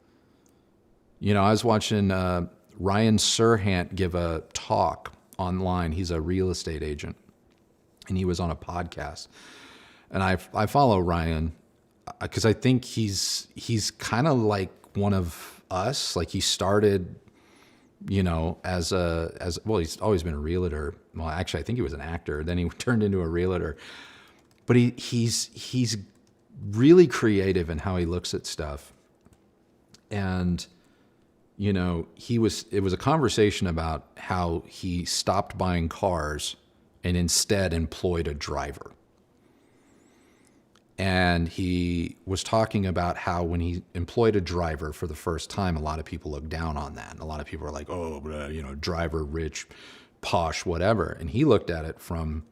You know, I was watching Ryan Serhant give a talk online. He's a real estate agent, and he was on a podcast. And I follow Ryan because I think he's kind of like one of us. Like, he started, you know, as well, he's always been a realtor. Well, actually, I think he was an actor. Then he turned into a realtor. But he's really creative in how he looks at stuff. And, you know, it was a conversation about how he stopped buying cars and instead employed a driver. And he was talking about how when he employed a driver for the first time, a lot of people looked down on that. And a lot of people are like, oh, you know, driver, rich, posh, whatever. And he looked at it from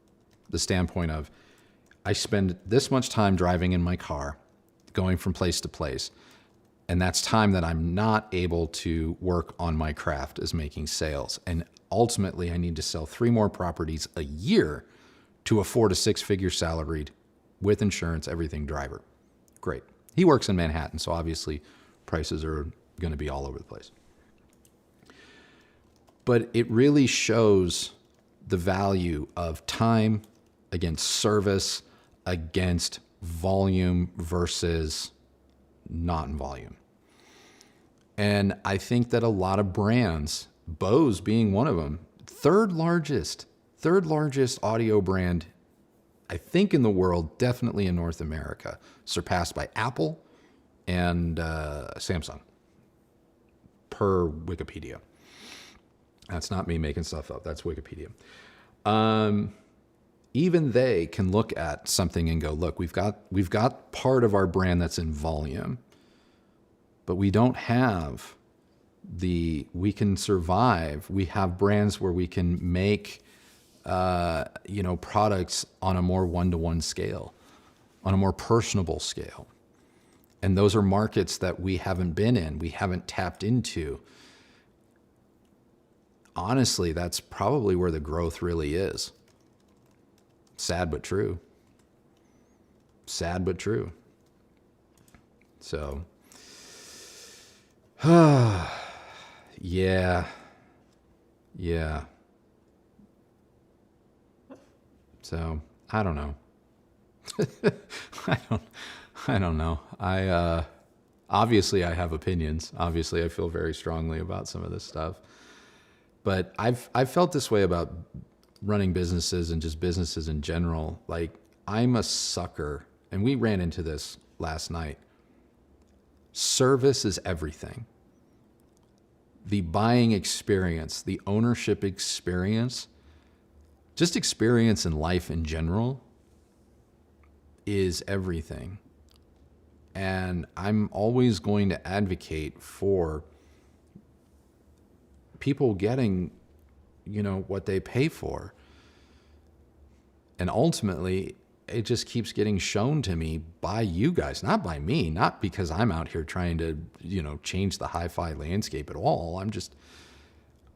the standpoint of, I spend this much time driving in my car, going from place to place. And that's time that I'm not able to work on my craft as making sales. And ultimately, I need to sell 3 more properties a year to a 4 to 6 figure salaried with insurance, everything driver. Great. He works in Manhattan, so obviously prices are going to be all over the place. But it really shows the value of time against service, against volume versus not in volume. And I think that a lot of brands, Bose being one of them, third largest audio brand, I think, in the world, definitely in North America, surpassed by Apple and Samsung, per Wikipedia. That's not me making stuff up. That's Wikipedia. Even they can look at something and go, look, we've got part of our brand that's in volume, but we don't have we can survive. We have brands where we can make products on a more one-to-one scale, on a more personable scale. And those are markets that we haven't been in, we haven't tapped into. Honestly, that's probably where the growth really is. Sad but true. Sad but true. So, yeah. So I don't know. I don't know. Obviously I have opinions. Obviously I feel very strongly about some of this stuff. But I've felt this way about running businesses and just businesses in general. Like, I'm a sucker, and we ran into this last night. Service is everything. The buying experience, the ownership experience, just experience in life in general is everything. And I'm always going to advocate for people getting, what they pay for. And ultimately, it just keeps getting shown to me by you guys, not by me, not because I'm out here trying to, change the hi-fi landscape at all.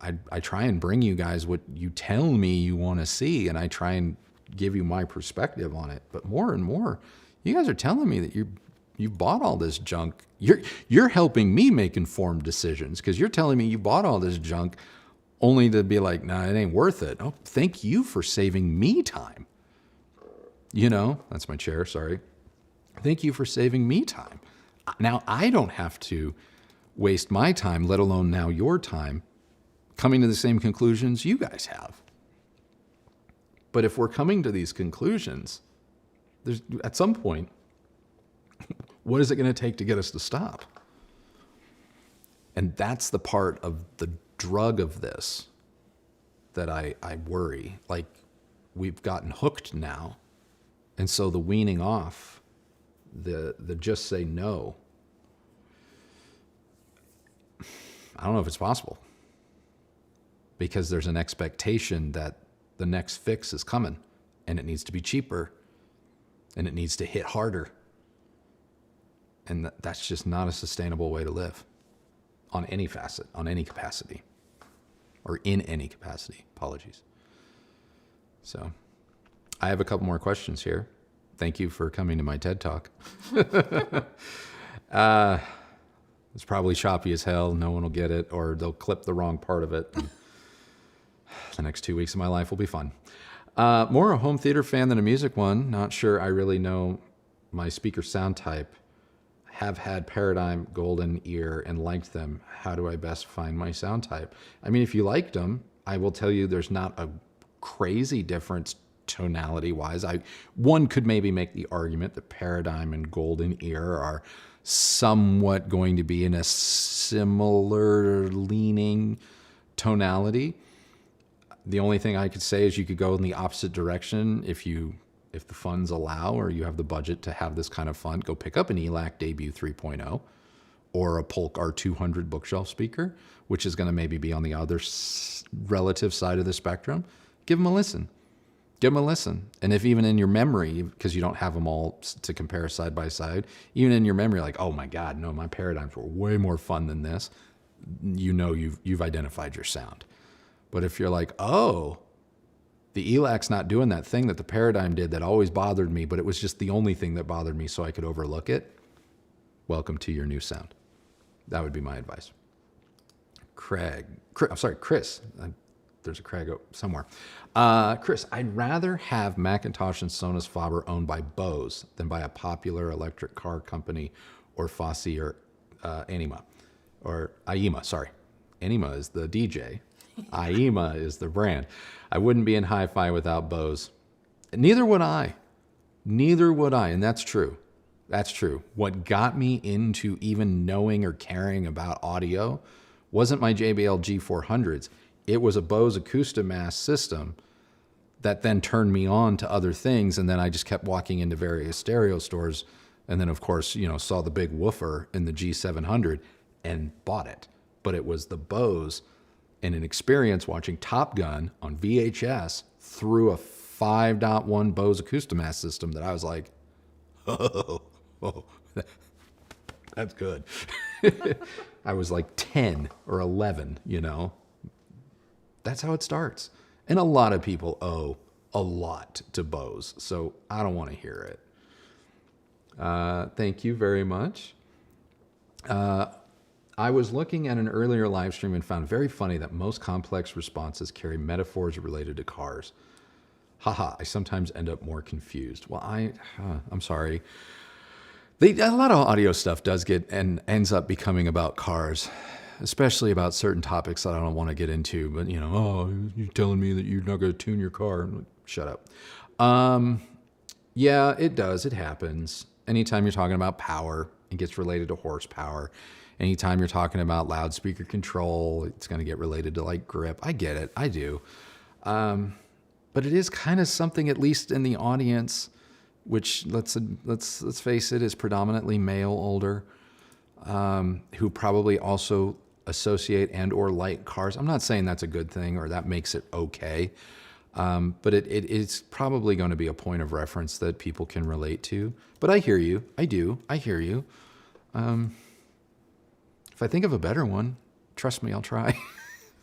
I try and bring you guys what you tell me you want to see, and I try and give you my perspective on it. But more and more, you guys are telling me that you bought all this junk. You're helping me make informed decisions because you're telling me you bought all this junk only to be like, nah, it ain't worth it. Oh, thank you for saving me time. That's my chair, sorry. Thank you for saving me time. Now I don't have to waste my time, let alone now your time, coming to the same conclusions you guys have. But if we're coming to these conclusions, there's at some point, what is it going to take to get us to stop? And that's the part of the drug of this that I worry. Like, we've gotten hooked now. And so the weaning off, the just say no, I don't know if it's possible. Because there's an expectation that the next fix is coming, and it needs to be cheaper, and it needs to hit harder. And that's just not a sustainable way to live on any facet, on any capacity, or in any capacity. Apologies. So I have a couple more questions here. Thank you for coming to my TED Talk. It's probably choppy as hell. No one will get it, or they'll clip the wrong part of it. The next 2 weeks of my life will be fun. More a home theater fan than a music one. Not sure I really know my speaker sound type. Have had Paradigm, Golden Ear, and liked them. How do I best find my sound type? I mean, if you liked them, I will tell you there's not a crazy difference tonality-wise. One could maybe make the argument that Paradigm and Golden Ear are somewhat going to be in a similar leaning tonality. The only thing I could say is you could go in the opposite direction if the funds allow, or you have the budget to have this kind of fun. Go pick up an ELAC Debut 3.0 or a Polk R200 bookshelf speaker, which is going to maybe be on the other relative side of the spectrum. Give them a listen. Give them a listen. And if even in your memory, because you don't have them all to compare side by side, even in your memory, like, oh my God, no, my Paradigms were way more fun than this, you've identified your sound. But if you're like, oh, the ELAC's not doing that thing that the Paradigm did that always bothered me, but it was just the only thing that bothered me so I could overlook it, welcome to your new sound. That would be my advice. Chris. There's a Craig somewhere. Chris, I'd rather have McIntosh and Sonus Faber owned by Bose than by a popular electric car company or Fosse or Anima. Or Aima, sorry. Anima is the DJ. Aima is the brand. I wouldn't be in hi-fi without Bose. Neither would I. And that's true. That's true. What got me into even knowing or caring about audio wasn't my JBL G400s. It was a Bose Acoustimass system that then turned me on to other things, and then I just kept walking into various stereo stores, and then, of course, saw the big woofer in the G700 and bought it. But it was the Bose and an experience watching Top Gun on VHS through a 5.1 Bose Acoustimass system that I was like, oh, that's good. I was like 10 or 11, That's how it starts. And a lot of people owe a lot to Bose, so I don't want to hear it. Thank you very much. I was looking at an earlier live stream and found very funny that most complex responses carry metaphors related to cars. Haha, I sometimes end up more confused. Well, I'm sorry. A lot of audio stuff does get and ends up becoming about cars, especially about certain topics that I don't want to get into. But you're telling me that you're not going to tune your car. I'm like, shut up. Yeah, it does. It happens. Anytime you're talking about power, it gets related to horsepower. Anytime you're talking about loudspeaker control, it's going to get related to like grip. I get it. I do. But it is kind of something, at least in the audience, which let's face it, is predominantly male, older, who probably also associate and or like cars. I'm not saying that's a good thing or that makes it okay, but it's probably going to be a point of reference that people can relate to. But I hear you. I do. I hear you. If I think of a better one, trust me, I'll try.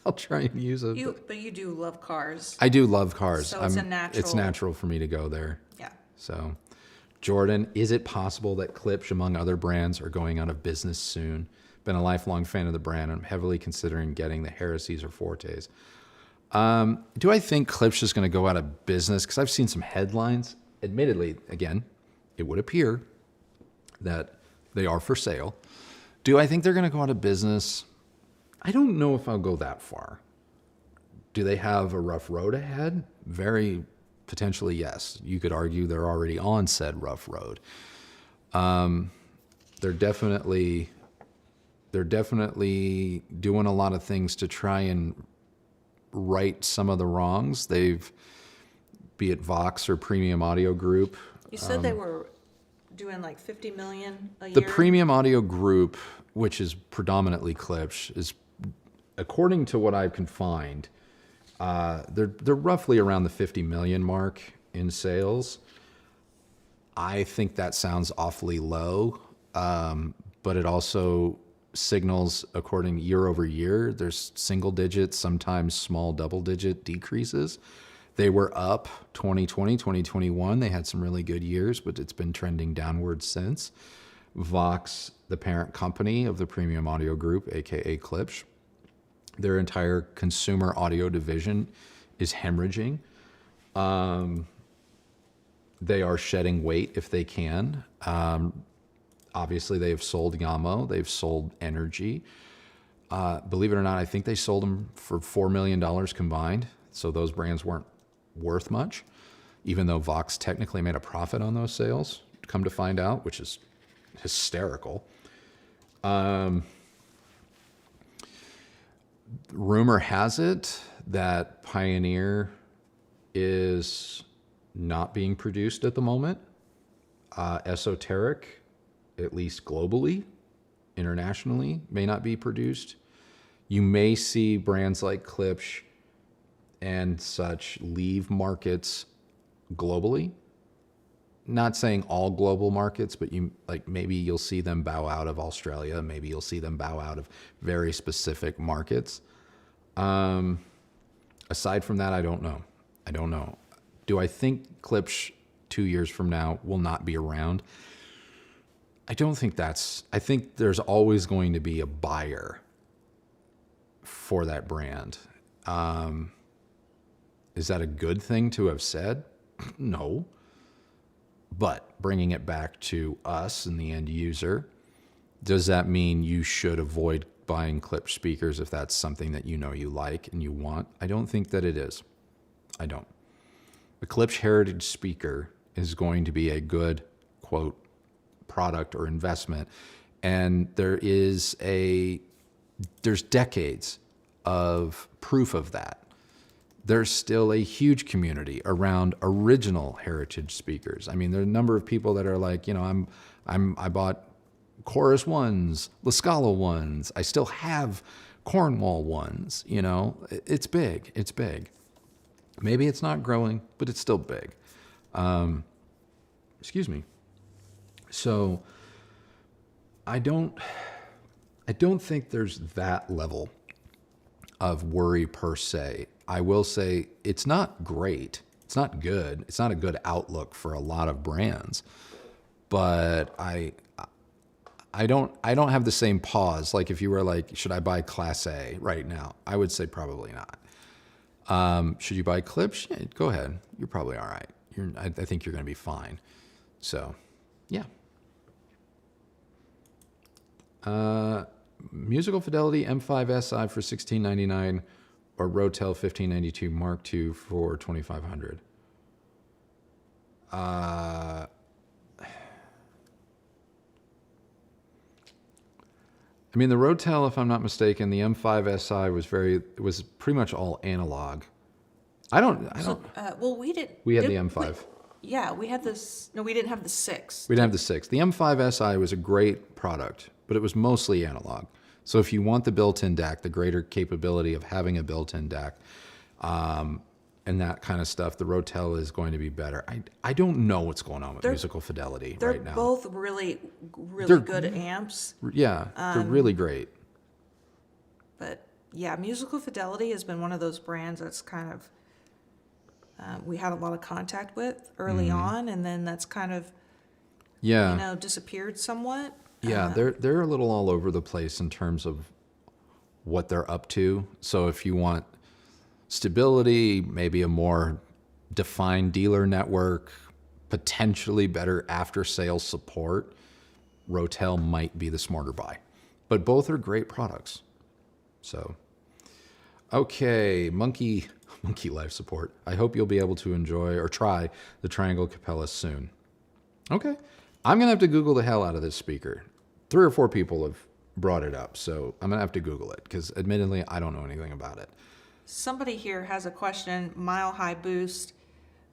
I'll try and use it. But you do love cars. I do love cars. So it's a natural. It's natural for me to go there. Yeah. So, Jordan, is it possible that Klipsch, among other brands, are going out of business soon? Been a lifelong fan of the brand, and I'm heavily considering getting the Heresies or Fortes. Do I think Klipsch is going to go out of business? Because I've seen some headlines. Admittedly, again, it would appear that they are for sale. Do I think they're going to go out of business? I don't know if I'll go that far. Do they have a rough road ahead? Very potentially, yes. You could argue they're already on said rough road. They're definitely doing a lot of things to try and right some of the wrongs. They've, be it Vox or Premium Audio Group. You said they were doing like 50 million a year. The Premium Audio Group, which is predominantly Klipsch, is, according to what I can find, they're roughly around the 50 million mark in sales. I think that sounds awfully low, but it also signals, according year over year, there's single digit, sometimes small double digit decreases. They were up 2020, 2021. They had some really good years, but it's been trending downward since. Vox, the parent company of the Premium Audio Group, aka Klipsch, their entire consumer audio division is hemorrhaging. They are shedding weight if they can. Obviously, they have sold Yamo. They've sold Energy. Believe it or not, I think they sold them for $4 million combined. So those brands weren't worth much, even though Vox technically made a profit on those sales, come to find out, which is hysterical. Rumor has it that Pioneer is not being produced at the moment. Esoteric, at least globally, internationally, may not be produced. You may see brands like Klipsch and such leave markets globally. Not saying all global markets, but maybe you'll see them bow out of Australia. Maybe you'll see them bow out of very specific markets. Aside from that, I don't know. Do I think Klipsch 2 years from now will not be around? I don't think I think there's always going to be a buyer for that brand. Is that a good thing to have said? No. But bringing it back to us and the end user, does that mean you should avoid buying Klipsch speakers if that's something that you know you like and you want? I don't think that it is. I don't. The Klipsch Heritage speaker is going to be a good, quote, product or investment. And there's decades of proof of that. There's still a huge community around original Heritage speakers. I mean, there are a number of people that are like, I bought Chorus ones, La Scala ones. I still have Cornwall ones. It's big. It's big. Maybe it's not growing, but it's still big. Excuse me. So I don't think there's that level of worry per se. I will say it's not great. It's not good. It's not a good outlook for a lot of brands. But I don't have the same pause. Like if you were like, should I buy Class A right now? I would say probably not. Should you buy clips? Yeah, go ahead. You're probably all right. I think you're going to be fine. So, yeah. Musical Fidelity M5 SI for $1699 or Rotel 1592 Mark II for $2,500. I mean, the Rotel, if I'm not mistaken, the M5 SI was pretty much all analog. Well, we didn't. We had the M5. We had this. No, we didn't have the 6. We didn't have the 6. The M5 SI was a great product, but it was mostly analog. So if you want the built-in DAC, the greater capability of having a built-in DAC, and that kind of stuff, the Rotel is going to be better. I don't know what's going on with Musical Fidelity right now. They're both really good amps. Yeah, they're really great. But yeah, Musical Fidelity has been one of those brands that's kind of we had a lot of contact with early on, and then that's kind of disappeared somewhat. Yeah, they're a little all over the place in terms of what they're up to. So if you want stability, maybe a more defined dealer network, potentially better after-sales support, Rotel might be the smarter buy. But both are great products. So, okay, Monkey Life Support. I hope you'll be able to enjoy or try the Triangle Capella soon. Okay, I'm going to have to Google the hell out of this speaker. 3 or 4 people have brought it up, so I'm going to have to Google it because admittedly, I don't know anything about it. Somebody here has a question, Mile High Boost,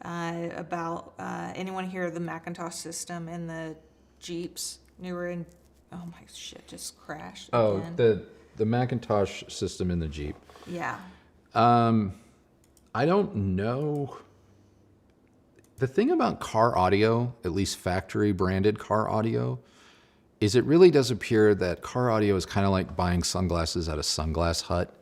about anyone hear of the McIntosh system and the Jeeps newer in, oh my shit, just crashed again. The Macintosh system in the Jeep. Yeah. I don't know. The thing about car audio, at least factory branded car audio, is it really does appear that car audio is kind of like buying sunglasses at a Sunglass Hut.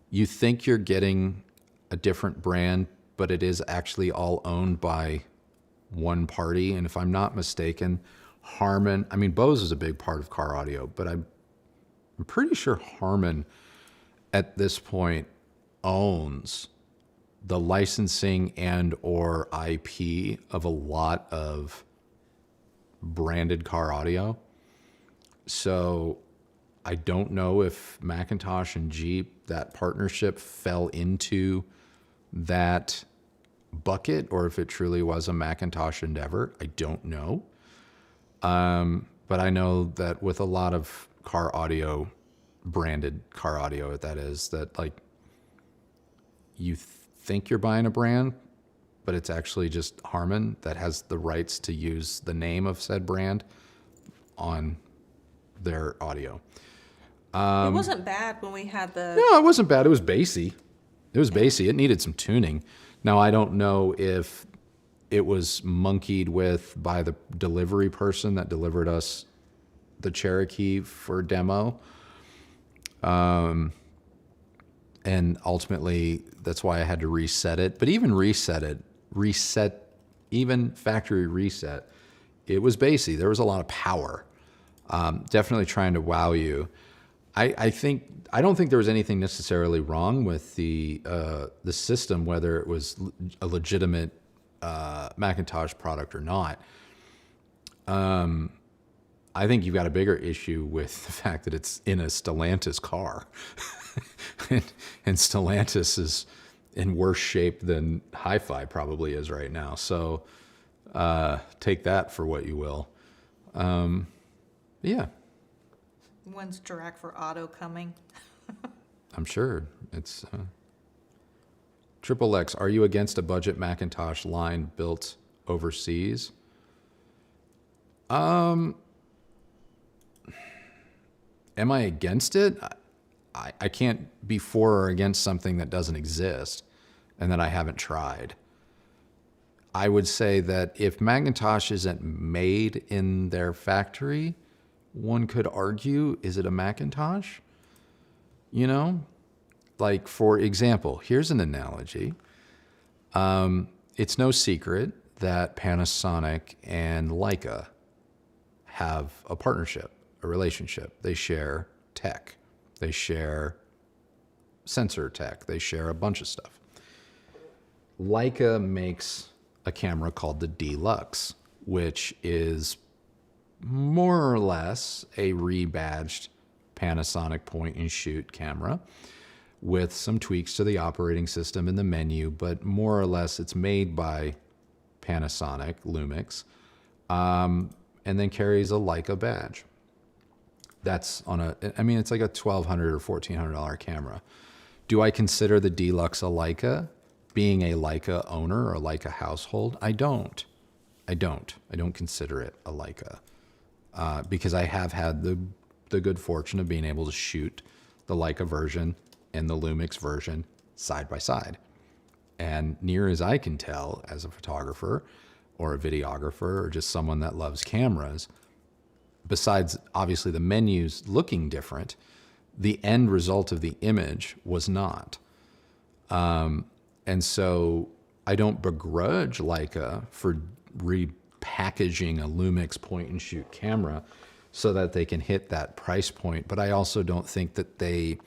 You think you're getting a different brand, but it is actually all owned by one party. And if I'm not mistaken, Harman, I mean, Bose is a big part of car audio, but I'm pretty sure Harman at this point owns the licensing and or IP of a lot of branded car audio. So I don't know if Macintosh and Jeep, that partnership fell into that bucket or if it truly was a Macintosh endeavor. I don't know. But I know that with a lot of car audio, branded car audio, that is, that like you think you're buying a brand, but it's actually just Harman that has the rights to use the name of said brand on their audio. It wasn't bad when we had the... No, it wasn't bad. It was bassy. It needed some tuning. Now, I don't know if it was monkeyed with by the delivery person that delivered us the Cherokee for demo. And ultimately, that's why I had to reset it. But even even factory reset, it was bassy. There was a lot of power. Definitely trying to wow you. I don't think there was anything necessarily wrong with the system, whether it was a legitimate Macintosh product or not. I think you've got a bigger issue with the fact that it's in a Stellantis car. and Stellantis is in worse shape than Hi-Fi probably is right now. So take that for what you will. Yeah. When's Dirac for Auto coming? I'm sure. It's Triple X, are you against a budget Macintosh line built overseas? Am I against it? I can't be for or against something that doesn't exist and that I haven't tried. I would say that if Macintosh isn't made in their factory, one could argue, is it a Macintosh? You know? Like, for example, here's an analogy. It's no secret that Panasonic and Leica have a partnership, a relationship. They share tech. They share sensor tech. They share a bunch of stuff. Leica makes a camera called the Deluxe, which is more or less a rebadged Panasonic point and shoot camera with some tweaks to the operating system and the menu, but more or less it's made by Panasonic, Lumix, and then carries a Leica badge. That's on it's like a $1,200 or $1,400 camera. Do I consider the Deluxe a Leica? Being a Leica owner or a Leica household, I don't consider it a Leica because I have had the good fortune of being able to shoot the Leica version and the Lumix version side by side. And near as I can tell, as a photographer or a videographer or just someone that loves cameras, besides obviously the menus looking different, the end result of the image was not. And so I don't begrudge Leica for repackaging a Lumix point and shoot camera so that they can hit that price point. But I also don't think that they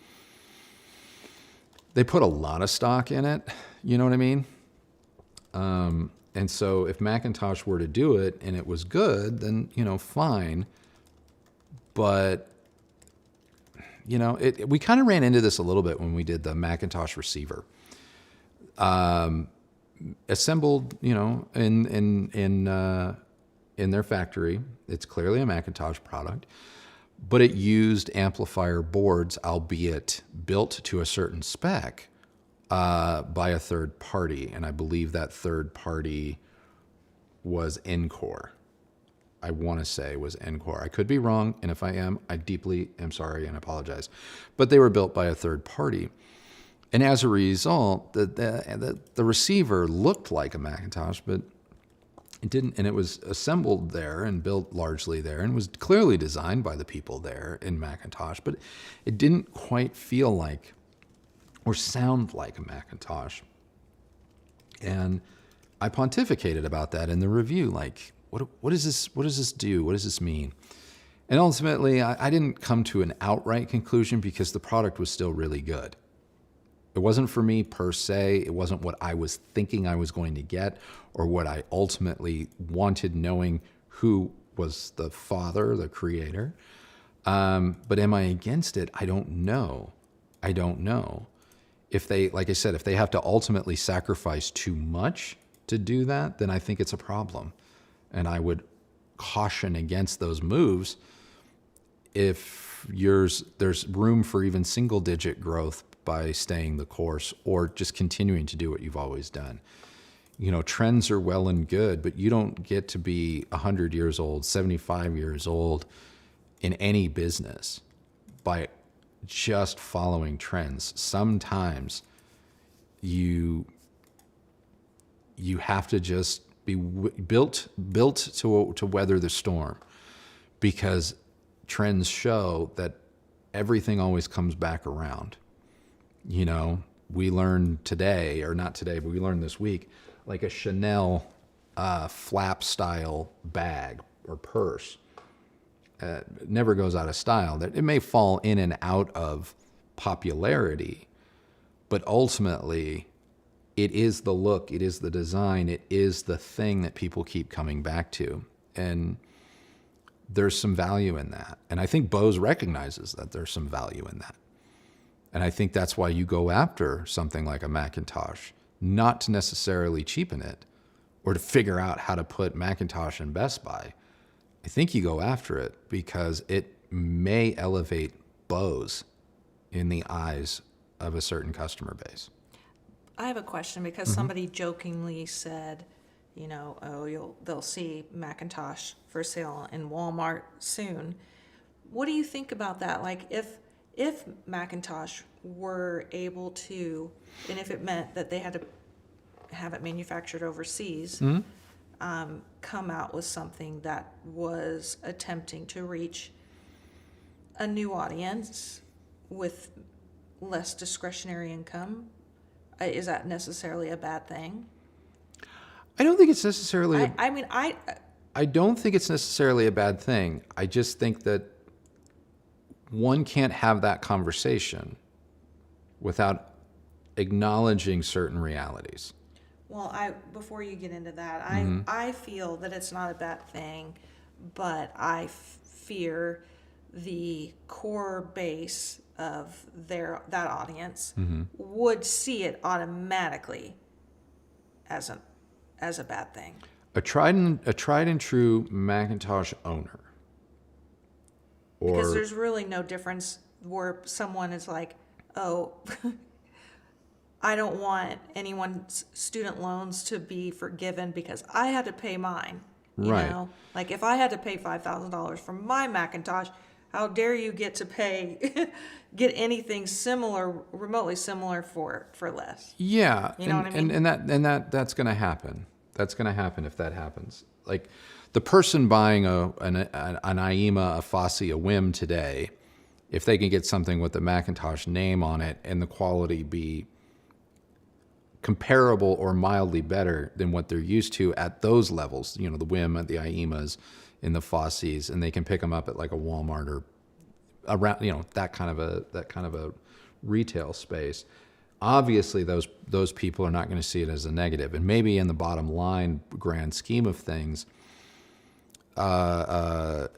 put a lot of stock in it. You know what I mean? And so if Macintosh were to do it and it was good, then, fine. But, we kind of ran into this a little bit when we did the Macintosh receiver. Assembled, in their factory. It's clearly a Macintosh product, but it used amplifier boards, albeit built to a certain spec, by a third party. And I believe that third party was Encore. I want to say was Encore. I could be wrong, and if I am, I deeply am sorry and apologize. But they were built by a third party. And as a result, the receiver looked like a Macintosh, but it didn't. And it was assembled there and built largely there and was clearly designed by the people there in Macintosh, but it didn't quite feel like or sound like a Macintosh. And I pontificated about that in the review, like, what is this? What does this do? What does this mean? And ultimately, I didn't come to an outright conclusion because the product was still really good. It wasn't for me per se. It wasn't what I was thinking I was going to get or what I ultimately wanted, knowing who was the father, the creator. But am I against it? I don't know. If they, like I said, if they have to ultimately sacrifice too much to do that, then I think it's a problem. And I would caution against those moves if there's room for even single-digit growth by staying the course or just continuing to do what you've always done. Trends are well and good, but you don't get to be 100 years old, 75 years old in any business by just following trends. Sometimes you have to just be built to weather the storm, because trends show that everything always comes back around. We learned today, or not today, but we learned this week, like a Chanel flap style bag or purse never goes out of style. It may fall in and out of popularity, but ultimately it is the look, it is the design, it is the thing that people keep coming back to. And there's some value in that. And I think Bose recognizes that there's some value in that. And I think that's why you go after something like a Macintosh, not to necessarily cheapen it or to figure out how to put Macintosh in Best Buy. I think you go after it because it may elevate Bose in the eyes of a certain customer base. I have a question because somebody jokingly said, they'll see Macintosh for sale in Walmart soon. What do you think about that? Like if Macintosh were able to, and if it meant that they had to have it manufactured overseas, come out with something that was attempting to reach a new audience with less discretionary income, is that necessarily a bad thing? I don't think it's necessarily. I don't think it's necessarily a bad thing. I just think that one can't have that conversation without acknowledging certain realities. Well, before you get into that, Mm-hmm. I feel that it's not a bad thing, but I fear the core base of that audience Mm-hmm. would see it automatically as a bad thing. A tried and true Macintosh owner, Because or there's really no difference where someone is like, oh, I don't want anyone's student loans to be forgiven because I had to pay mine. You Right. know, like if I had to pay $5,000 for my Macintosh, how dare you get to pay, get anything similar, remotely similar for less? yeah, You know what I mean? and that's going to happen. That's going to happen if that happens. Like the person buying an IEMA, a Fosse, a WIM today, if they can get something with the Macintosh name on it and the quality be comparable or mildly better than what they're used to at those levels, the WIM, the IEMAs, in the Fosses, and they can pick them up at like a Walmart or around, that kind of a retail space. Obviously, those people are not going to see it as a negative, and maybe in the bottom line grand scheme of things, from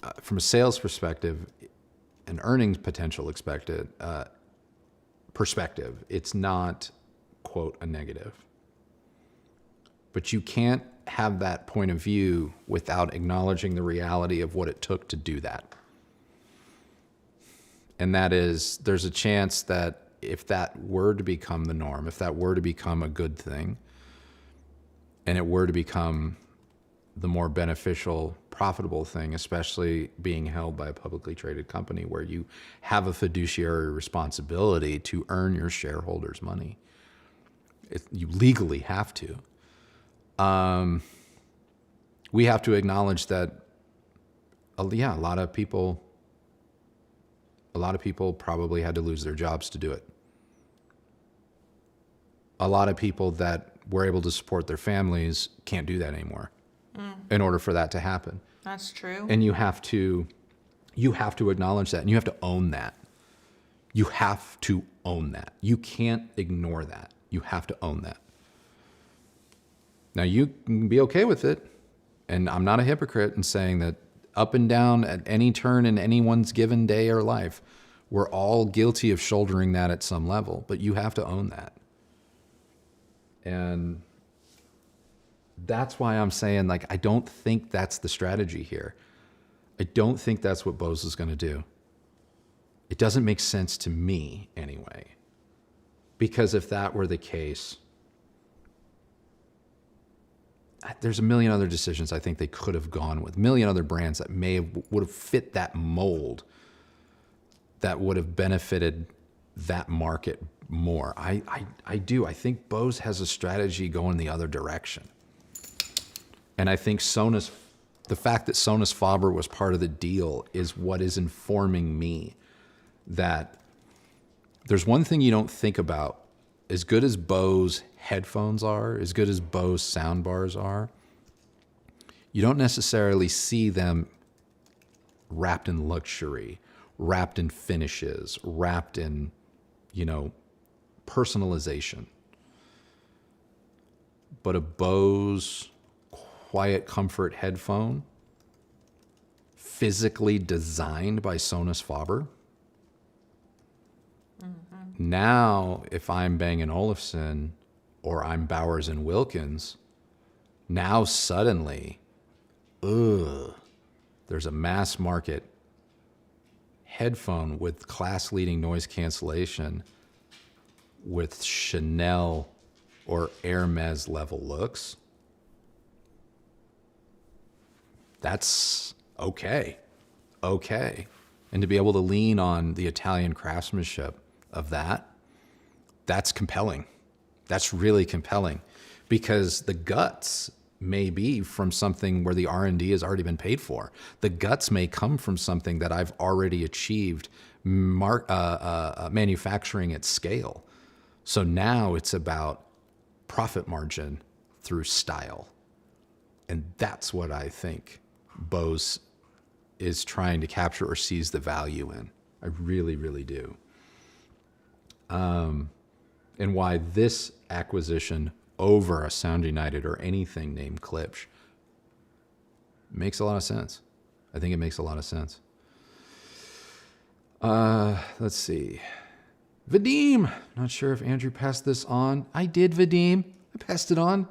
a sales perspective, an earnings potential perspective, it's not, quote, a negative. But you can't have that point of view without acknowledging the reality of what it took to do that. And that is, there's a chance that if that were to become the norm, if that were to become a good thing, and it were to become the more beneficial, profitable thing, especially being held by a publicly traded company where you have a fiduciary responsibility to earn your shareholders' money. You legally have to. We have to acknowledge that, a lot of people probably had to lose their jobs to do it. A lot of people that were able to support their families can't do that anymore in order for that to happen. That's true. And you have to acknowledge that, and you have to own that. You have to own that. You can't ignore that. You have to own that. Now, you can be okay with it, and I'm not a hypocrite in saying that up and down at any turn in anyone's given day or life, we're all guilty of shouldering that at some level, but you have to own that. And that's why I'm saying, like, I don't think that's the strategy here. I don't think that's what Bose is going to do. It doesn't make sense to me anyway. Because if that were the case, there's a million other decisions I think they could have gone with, a million other brands that would have fit that mold, that would have benefited that market more. I do. I think Bose has a strategy going the other direction. And I think the fact that Sonus Faber was part of the deal is what is informing me that there's one thing you don't think about. As good as Bose headphones are, as good as Bose soundbars are, you don't necessarily see them wrapped in luxury, wrapped in finishes, wrapped in, personalization. But a Bose quiet comfort headphone, physically designed by Sonus Faber. Mm-hmm. Now, if I'm Bang & Olufsen or I'm Bowers & Wilkins, now suddenly, there's a mass market headphone with class-leading noise cancellation with Chanel or Hermes level looks. That's okay. And to be able to lean on the Italian craftsmanship of that's compelling. That's really compelling, because the guts may be from something where the R&D has already been paid for. The guts may come from something that I've already achieved manufacturing at scale. So now it's about profit margin through style. And that's what I think Bose is trying to capture or sees the value in. I really, really do. And why this acquisition over a Sound United or anything named Klipsch. Makes a lot of sense. I think it makes a lot of sense. Let's see. Vadim. Not sure if Andrew passed this on. I did, Vadim. I passed it on.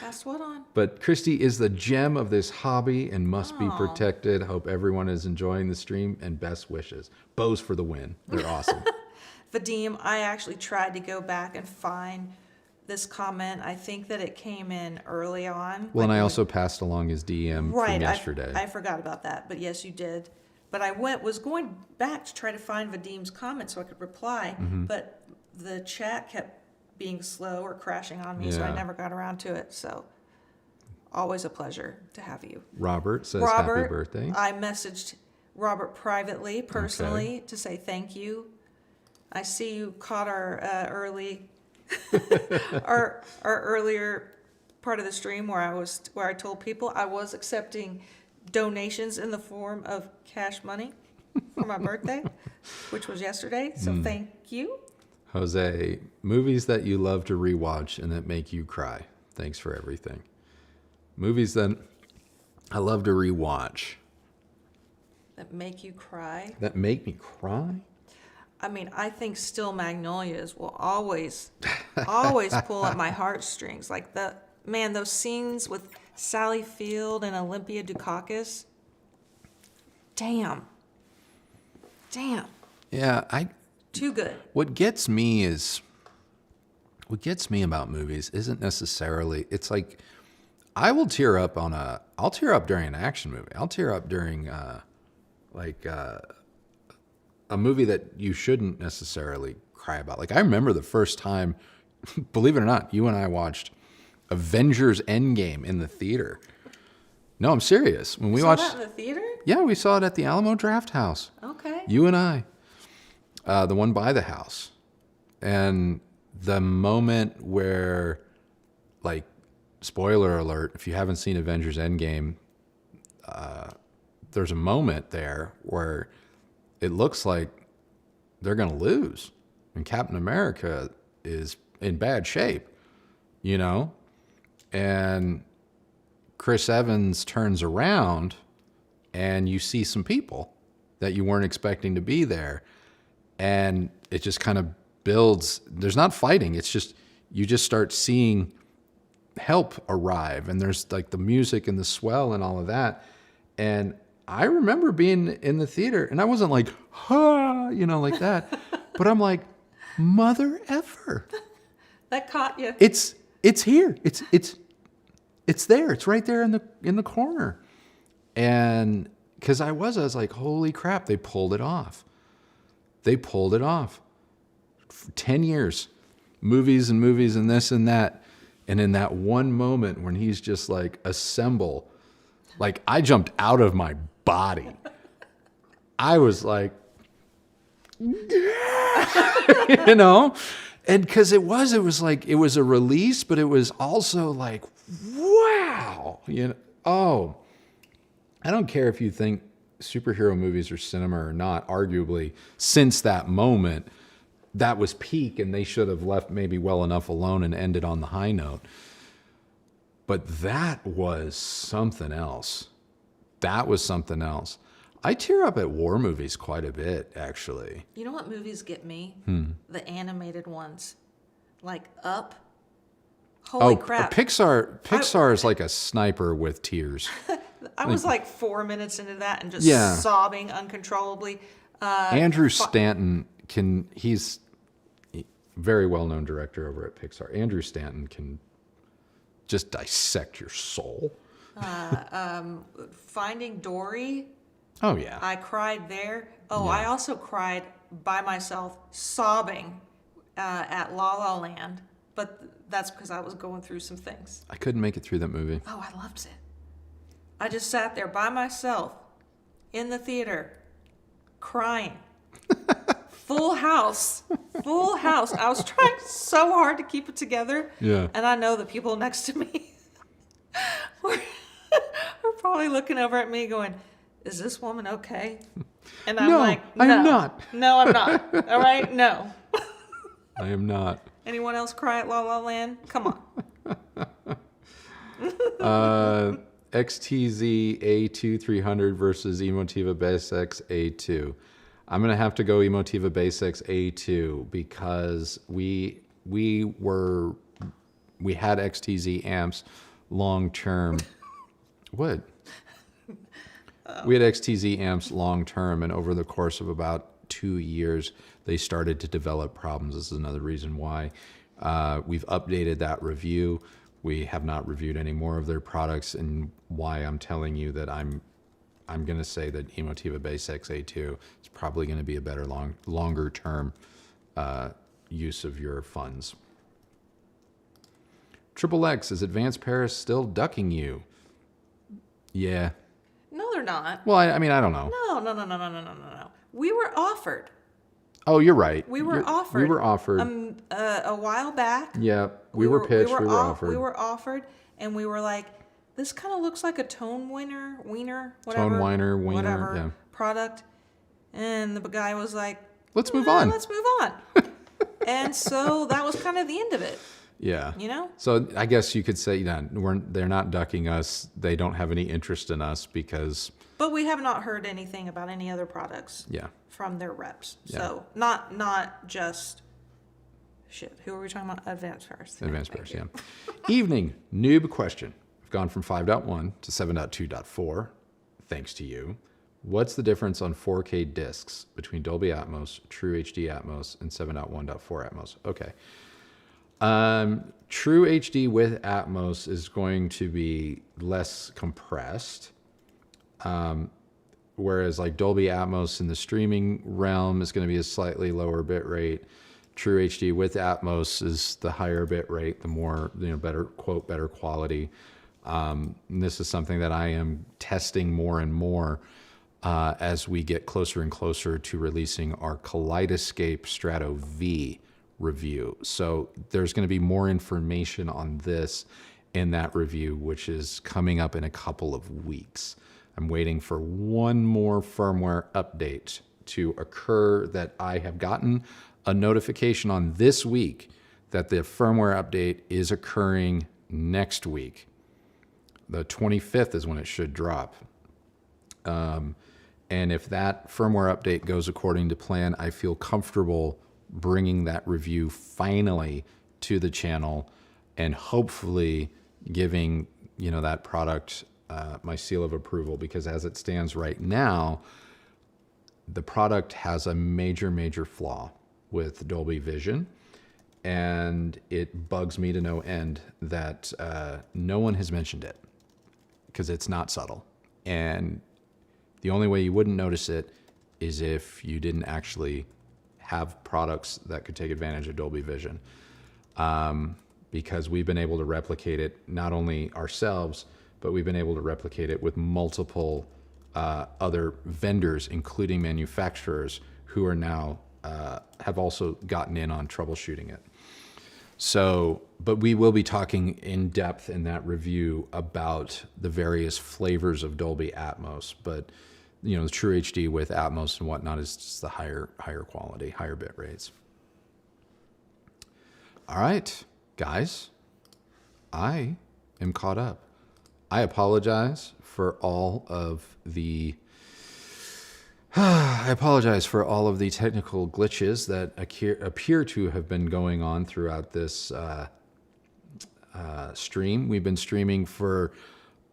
Passed what on? But Kristi is the gem of this hobby and must be protected. Hope everyone is enjoying the stream and best wishes. Bose for the win. They're awesome. Vadim, I actually tried to go back and find this comment. I think that it came in early on. Well, and I also passed along his DM from yesterday. I forgot about that, but yes, you did. But I was going back to try to find Vadim's comment so I could reply, but the chat kept being slow or crashing on me, so I never got around to it. So always a pleasure to have you. Robert says happy birthday. I messaged Robert privately, personally, to say thank you. I see you caught our our earlier part of the stream where I told people I was accepting donations in the form of cash money for my birthday, which was yesterday. So thank you. Jose, movies that you love to rewatch and that make you cry. Thanks for everything. Movies that I love to rewatch. That make you cry? That make me cry? I mean, I think Still Magnolias will always pull at my heartstrings. Like those scenes with Sally Field and Olympia Dukakis. Damn. Yeah, Too good. What gets me about movies isn't necessarily, it's like, I'll tear up during an action movie. I'll tear up during, a movie that you shouldn't necessarily cry about. Like, I remember the first time, believe it or not, you and I watched Avengers Endgame in the theater. No, I'm serious. When we watched that in the theater? Yeah, we saw it at the Alamo Draft House. Okay. You and I. The one by the house. And the moment where, like, spoiler alert, if you haven't seen Avengers Endgame, there's a moment there where it looks like they're going to lose. And Captain America is in bad shape, you know? And Chris Evans turns around and you see some people that you weren't expecting to be there. And it just kind of builds. There's not fighting. It's just, you just start seeing help arrive. And there's like the music and the swell and all of that. And I remember being in the theater and I wasn't like, like that. But I'm like, mother effer. That caught you. It's here. It's there. It's right there in the corner. And because I was like, holy crap, they pulled it off. For 10 years, movies and this and that. And in that one moment when he's just like, assemble, like I jumped out of my body. I was like, you know, and because it was like, it was a release, but it was also like, wow, you know, oh, I don't care if you think superhero movies are cinema or not, arguably, since that moment, that was peak and they should have left maybe well enough alone and ended on the high note. But that was something else. I tear up at war movies quite a bit, actually. You know what movies get me? The animated ones. Like Up. Holy crap. Pixar is like a sniper with tears. I was like 4 minutes into that and just sobbing uncontrollably. Andrew Stanton he's a very well-known director over at Pixar. Andrew Stanton can just dissect your soul. Finding Dory. Oh, yeah. I cried there. Oh, Yeah. I also cried by myself, sobbing at La La Land. But that's because I was going through some things. I couldn't make it through that movie. Oh, I loved it. I just sat there by myself in the theater, crying. Full house. I was trying so hard to keep it together. Yeah. And I know the people next to me were probably looking over at me going, is this woman okay? And I'm like, no. I am not. No, I'm not. All right? No. I am not. Anyone else cry at La La Land? Come on. XTZ A2 300 versus Emotiva Base X A2. I'm going to have to go Emotiva Base X A2 because we had XTZ amps long term. What? We had XTZ amps long term, and over the course of about 2 years, they started to develop problems. This is another reason why we've updated that review. We have not reviewed any more of their products, and why I'm telling you that I'm going to say that Emotiva Base X A2 is probably going to be a better longer term use of your funds. Triple X, is Advanced Paris still ducking you? Yeah. No, they're not. Well, I mean, I don't know. No. We were offered. Oh, you're right. We were offered. We were offered. A while back. Yeah, we were pitched. We were offered. We were offered, and we were like, this kind of looks like a tone wiener, whatever product. And the guy was like, let's move on. Let's move on. And so that was kind of the end of it. Yeah. You know? So I guess you could say, they're not ducking us. They don't have any interest in us because... But we have not heard anything about any other products from their reps. Yeah. So not just... Shit, who are we talking about? Advanced Paris. Advanced Paris, yeah. Evening, noob question. I've gone from 5.1 to 7.2.4, thanks to you. What's the difference on 4K discs between Dolby Atmos, True HD Atmos, and 7.1.4 Atmos? Okay. True HD with Atmos is going to be less compressed, whereas like Dolby Atmos in the streaming realm is going to be a slightly lower bit rate. True HD with Atmos is the higher bit rate, the more, better, quote, better quality. And this is something that I am testing more and more as we get closer and closer to releasing our Kaleidoscape Strato V review. So there's going to be more information on this in that review, which is coming up in a couple of weeks. I'm waiting for one more firmware update to occur that I have gotten a notification on this week that the firmware update is occurring next week. The 25th is when it should drop. And if that firmware update goes according to plan, I feel comfortable bringing that review finally to the channel and hopefully giving that product my seal of approval, because as it stands right now, the product has a major flaw with Dolby Vision, and it bugs me to no end that no one has mentioned it, because it's not subtle, and the only way you wouldn't notice it is if you didn't actually have products that could take advantage of Dolby Vision, because we've been able to replicate it, not only ourselves, but we've been able to replicate it with multiple other vendors, including manufacturers, who are now have also gotten in on troubleshooting it. So, but we will be talking in depth in that review about the various flavors of Dolby Atmos, but the True HD with Atmos and whatnot is just the higher quality, higher bit rates. All right, guys, I am caught up. I apologize for all of the technical glitches that appear to have been going on throughout this stream. We've been streaming for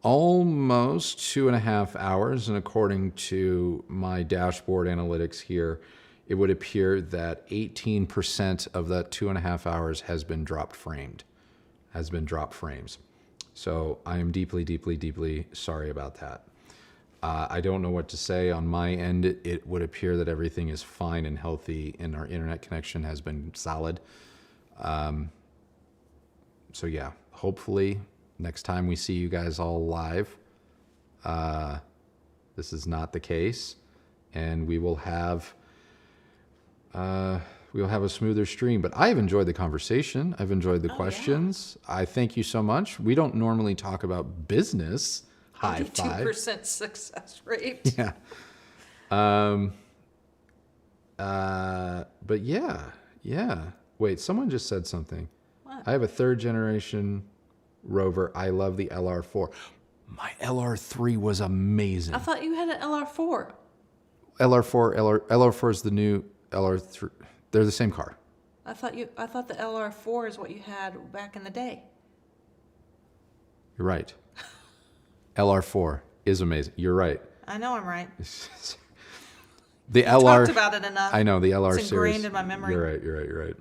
almost 2.5 hours, and according to my dashboard analytics here, it would appear that 18% of that 2.5 hours has been dropped frames. So I am deeply sorry about that. I don't know what to say. On my end, it would appear that everything is fine and healthy, and our internet connection has been solid. So yeah, hopefully next time we see you guys all live, this is not the case, and we will have a smoother stream. But I've enjoyed the conversation. I've enjoyed the questions. Yeah. I thank you so much. We don't normally talk about business. High five. 92% success rate. Yeah. But yeah. Wait, someone just said something. What? I have a 3rd generation Rover. I love the LR4. My LR3 was amazing. I thought you had an LR4. LR4 is the new LR3. They're the same car. I thought the LR4 is what you had back in the day. You're right. LR4 is amazing. You're right. I know I'm right. The We LR. talked about it enough. I know the LR It's series. ingrained in my memory. You're right.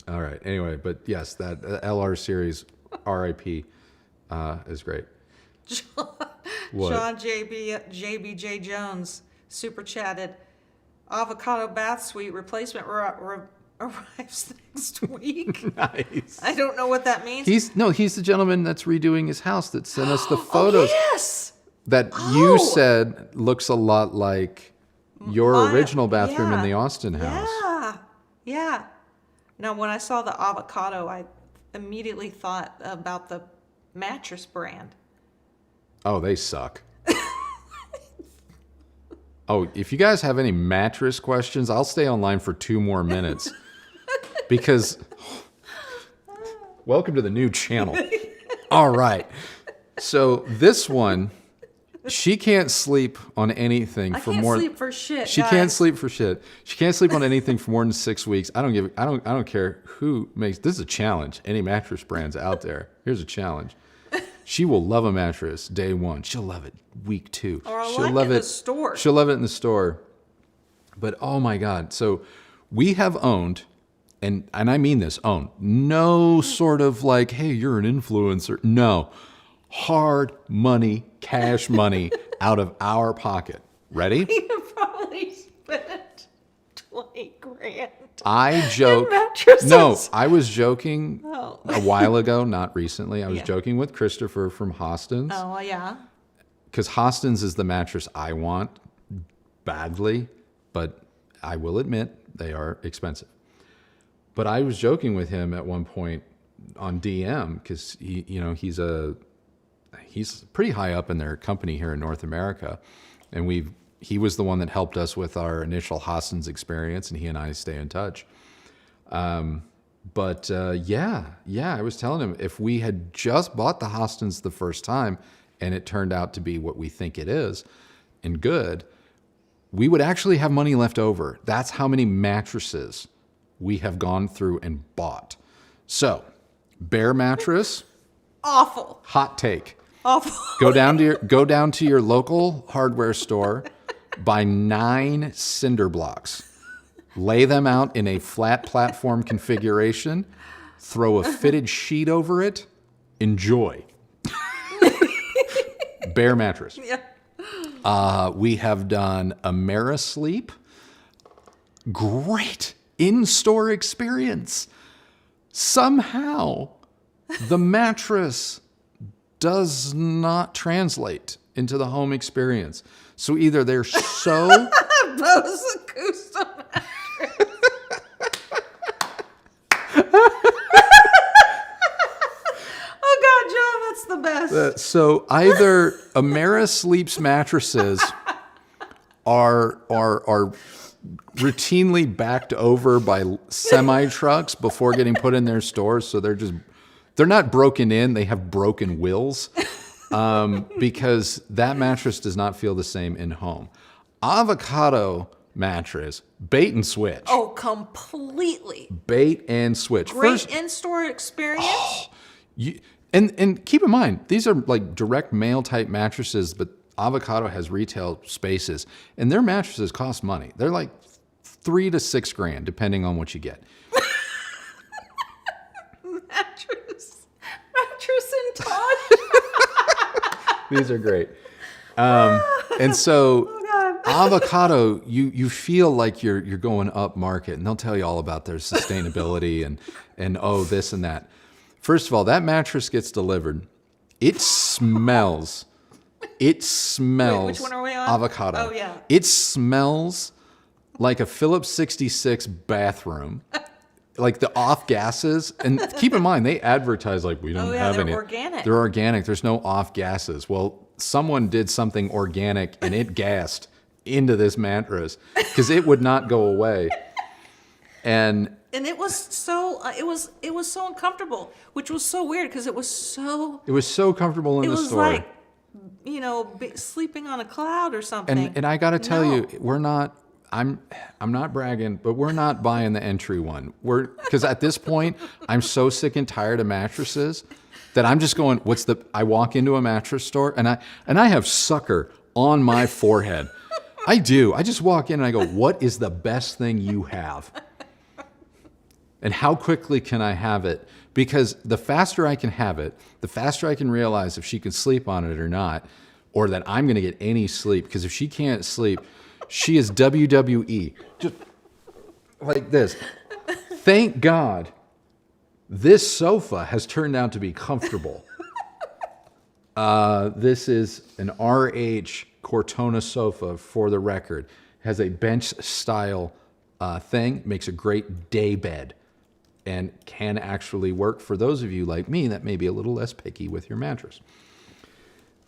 All right. Anyway, but yes, that LR series, RIP, is great. What? Sean JBJ Jones super chatted. Avocado bath suite replacement arrives next week. Nice. I don't know what that means. He's the gentleman that's redoing his house that sent us the photos Oh, yes. that you said looks a lot like your original bathroom in yeah. the Austin house. Yeah. Now, when I saw the avocado, I immediately thought about the mattress brand. Oh, they suck. Oh, if you guys have any mattress questions, I'll stay online for 2 more minutes. Because welcome to the new channel. All right. So this one, she can't sleep on anything for more. I can't sleep for shit. She can't sleep for shit. She can't sleep on anything for more than 6 weeks. I don't care who makes this is a challenge. Any mattress brands out there. Here's a challenge. She will love a mattress day 1. She'll love it week 2. Or I She'll like love it in the store. She'll love it in the store. But oh my God. So we have owned, and I mean this, owned, no sort of like, hey, you're an influencer. No. Hard money, cash money out of our pocket. Ready? You probably spent 20 grand. I joke. mattresses. No, I was joking Oh. a while ago, not recently. I was Yeah. joking with Christopher from Hostens. Oh, yeah. Because Hostens is the mattress I want badly, but I will admit they are expensive. But I was joking with him at one point on DM because he's pretty high up in their company here in North America, and he was the one that helped us with our initial Hostens experience, and he and I stay in touch. I was telling him if we had just bought the Hostens the first time and it turned out to be what we think it is and good, we would actually have money left over. That's how many mattresses we have gone through and bought. So, Bear mattress, Awful. hot take. Awful. Go down to your local hardware store, buy 9 cinder blocks, lay them out in a flat platform configuration, throw a fitted sheet over it, enjoy. Bear mattress. Yeah. We have done Amerisleep. Great in-store experience. Somehow, the mattress does not translate into the home experience. So either they're so... Bose Acoustic mattress. Oh, God, John, that's the best. So either Amerisleep's mattresses are routinely backed over by semi trucks before getting put in their stores, so they're not broken in; they have broken wheels, because that mattress does not feel the same in home. Avocado mattress, bait and switch. Oh, completely. Bait and switch. Great in-store experience. And keep in mind, these are like direct mail type mattresses, but Avocado has retail spaces, and their mattresses cost money. They're like $3,000 to $6,000, depending on what you get. Mattress and Todd. These are great. And so Avocado, you feel like you're going up market, and they'll tell you all about their sustainability and this and that. First of all, that mattress gets delivered. It smells. Wait, which one are we on? Avocado. Oh, yeah. It smells like a Phillips 66 bathroom. Like the off gases. And keep in mind, they advertise like we don't have any. They're organic. They're organic. There's no off gases. Well, someone did something organic and it gassed into this mattress because it would not go away. And And it was so it was so uncomfortable, which was so weird because it was so comfortable in the store. It was like, you know, sleeping on a cloud or something. And I got to tell you, we're not. I'm not bragging, but we're not buying the entry one. Because at this point, I'm so sick and tired of mattresses that I'm just going. I walk into a mattress store and I have sucker on my forehead. I do. I just walk in and I go, what is the best thing you have? And how quickly can I have it? Because the faster I can have it, the faster I can realize if she can sleep on it or not, or that I'm going to get any sleep. Because if she can't sleep, she is WWE. Just like this. Thank God this sofa has turned out to be comfortable. This is an RH Cortona sofa, for the record. Has a bench style thing, makes a great day bed, and can actually work for those of you like me that may be a little less picky with your mattress.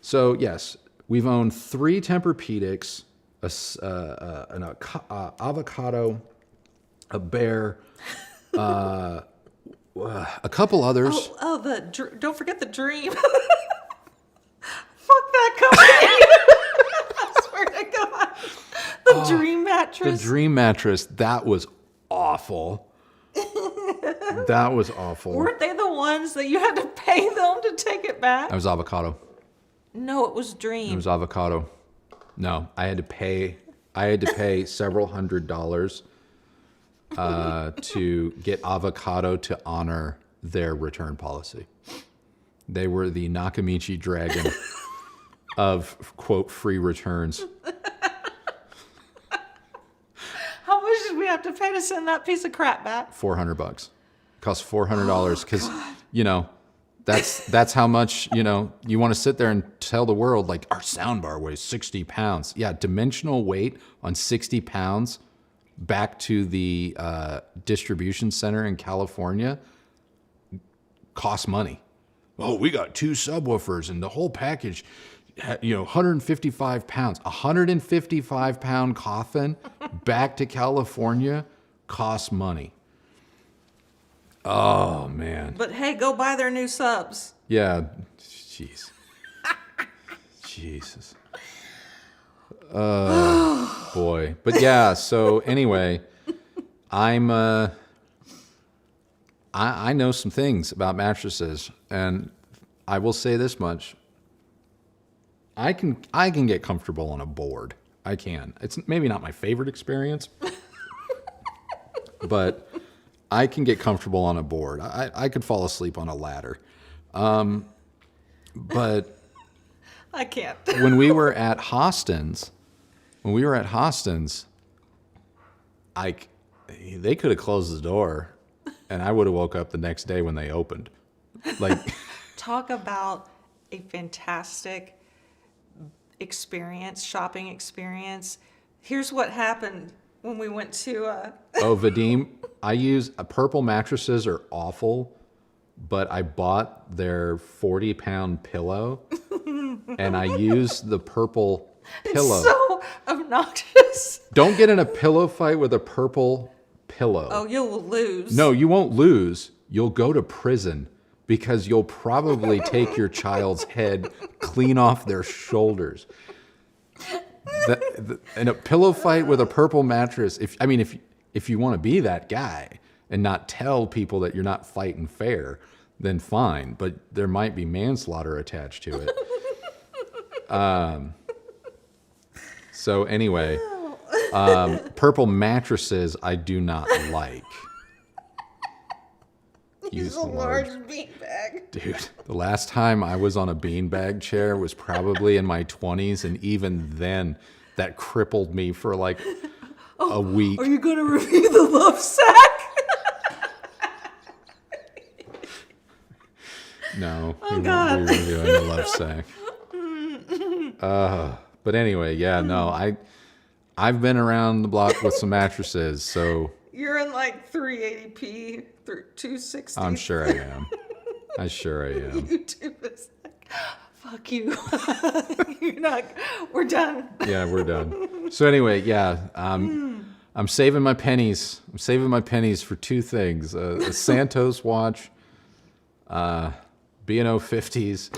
So yes, we've owned 3 Tempur-Pedics, an avocado, a bear, a couple others. Don't forget the Dream. Fuck that company. I swear to God. The Dream mattress. The Dream mattress, that was awful. That was awful. Weren't they the ones that you had to pay them to take it back? That was avocado. No, it was Dream. It was avocado. No, I had to pay several $100s to get avocado to honor their return policy. They were the Nakamichi dragon of, quote, free returns. How much did we have to pay to send that piece of crap back? $400. Cost $400 because, you know, that's how much, you know, you want to sit there and tell the world, like, our soundbar weighs 60 pounds. Yeah, dimensional weight on 60 pounds back to the distribution center in California costs money. Oh, we got 2 subwoofers and the whole package, you know, 155 pounds. 155-pound coffin back to California costs money. Oh, man. But hey, go buy their new subs. Yeah. Jeez. Jesus. Boy. But yeah, so anyway, I know some things about mattresses, and I will say this much. I can get comfortable on a board. I can. It's maybe not my favorite experience, but I can get comfortable on a board. I could fall asleep on a ladder. But I can't. when we were at Hostin's, they could have closed the door and I would have woke up the next day when they opened. Like, talk about a fantastic shopping experience. Here's what happened when we went to Vadim, purple mattresses are awful, but I bought their 40-pound pillow and I used the purple pillow. It's so obnoxious. Don't get in a pillow fight with a purple pillow. Oh, you'll lose. No, you won't lose. You'll go to prison because you'll probably take your child's head clean off their shoulders. In a pillow fight with a purple mattress, if you want to be that guy and not tell people that you're not fighting fair, then fine. But there might be manslaughter attached to it. So anyway, purple mattresses I do not like. Use a large beanbag. Dude, the last time I was on a beanbag chair was probably in my 20s, and even then, that crippled me for like a week. Are you going to review the love sack? No, oh, God. won't be reviewing the love sack. But anyway, yeah, no, I've been around the block with some mattresses, so you're in like 380p, 260. I'm sure I am. YouTube is like, fuck you. You're not. We're done. Yeah, we're done. So anyway, yeah, I'm I'm saving my pennies. I'm saving my pennies for two things: a Santos watch, B&O 50s,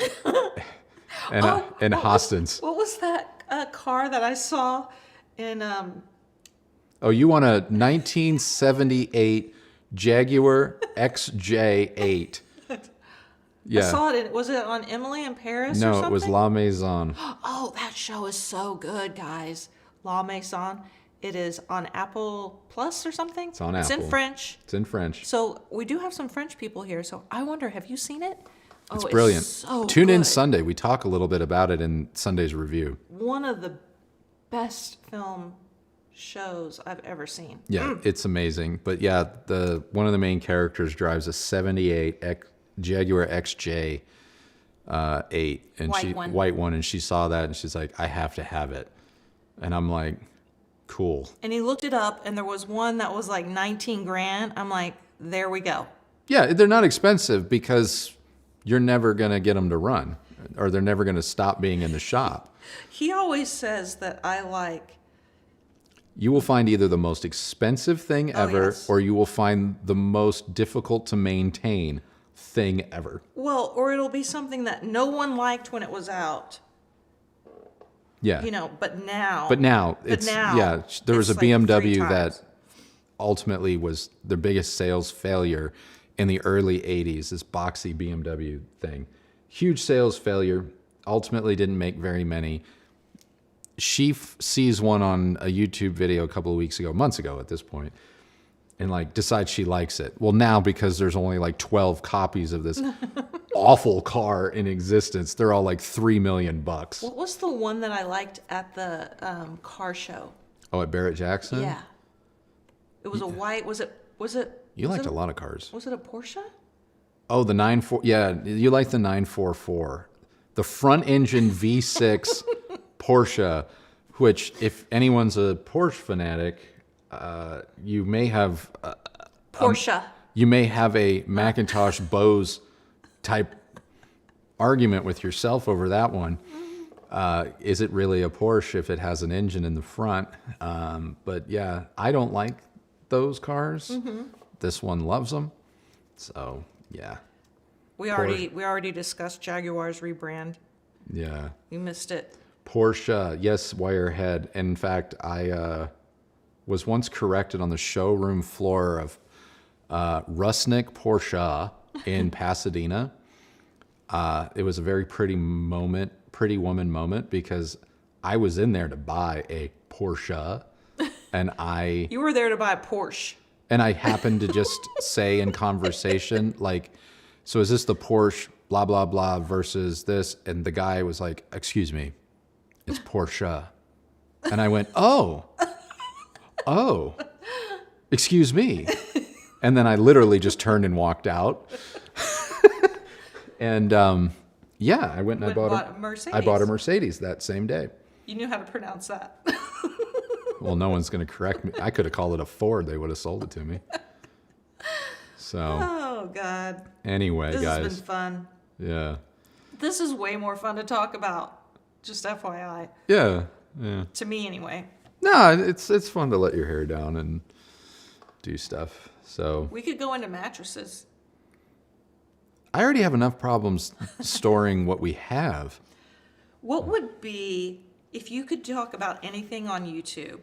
and Hostens. What was that car that I saw in Oh, you want a 1978 Jaguar XJ8? Yeah. I saw it. Was it on Emily in Paris or No, something? it was La Maison. Oh, that show is so good, guys. La Maison. It is on Apple Plus or something. It's on It's Apple. in French. It's in French. So we do have some French people here. So I wonder, have you seen it? Oh, It's brilliant. So Tune in good. Sunday. We talk a little bit about it in Sunday's review. One of the best film shows I've ever seen. Yeah, it's amazing. But yeah, one of the main characters drives a 78 Jaguar XJ 8 and white one, and she saw that and she's like, I have to have it. And I'm like, cool. And he looked it up, and there was one that was like 19 grand. I'm like, there we go. Yeah, they're not expensive because you're never going to get them to run, or they're never going to stop being in the shop. He always says that I like. You will find either the most expensive thing ever, yes. or you will find the most difficult to maintain thing ever. Well, or it'll be something that no one liked when it was out. Yeah. You know, but now. Yeah, there was a it's like BMW 3 times. that ultimately was their biggest sales failure in the early 80s, this boxy BMW thing. Huge sales failure, ultimately didn't make very many. She sees one on a YouTube video a couple of weeks ago, months ago at this point, and like decides she likes it. Well, now because there's only like 12 copies of this awful car in existence, they're all like $3 million. What was the one that I liked at the car show? Oh, at Barrett Jackson? Yeah. It was a white. Was it? You liked a lot of cars. Was it a Porsche? Oh, the 94. Yeah, you like the 944. The front engine V6 Porsche, which if anyone's a Porsche fanatic, you may have Porsche. you may have a Macintosh Bose type argument with yourself over that one. Is it really a Porsche if it has an engine in the front? But yeah, I don't like those cars. Mm-hmm. This one loves them. So yeah. We already discussed Jaguar's rebrand. Yeah. You missed it. Porsche, yes, Wirehead. In fact, I was once corrected on the showroom floor of Rusnik Porsche in Pasadena. It was a very pretty woman moment, because I was in there to buy a Porsche, and You were there to buy a Porsche. And I happened to just say in conversation, like, so is this the Porsche, blah, blah, blah, versus this? And the guy was like, excuse me, it's Porsche. And I went, oh, excuse me. And then I literally just turned and walked out. And yeah, I went and I bought a Mercedes. I bought a Mercedes that same day. You knew how to pronounce that. Well, no one's going to correct me. I could have called it a Ford. They would have sold it to me. So. Oh, God. Anyway, This guys. has been fun. Yeah. This is way more fun to talk about. Just FYI. Yeah. To me, anyway. No, it's fun to let your hair down and do stuff. So. We could go into mattresses. I already have enough problems storing what we have. What would be, if you could talk about anything on YouTube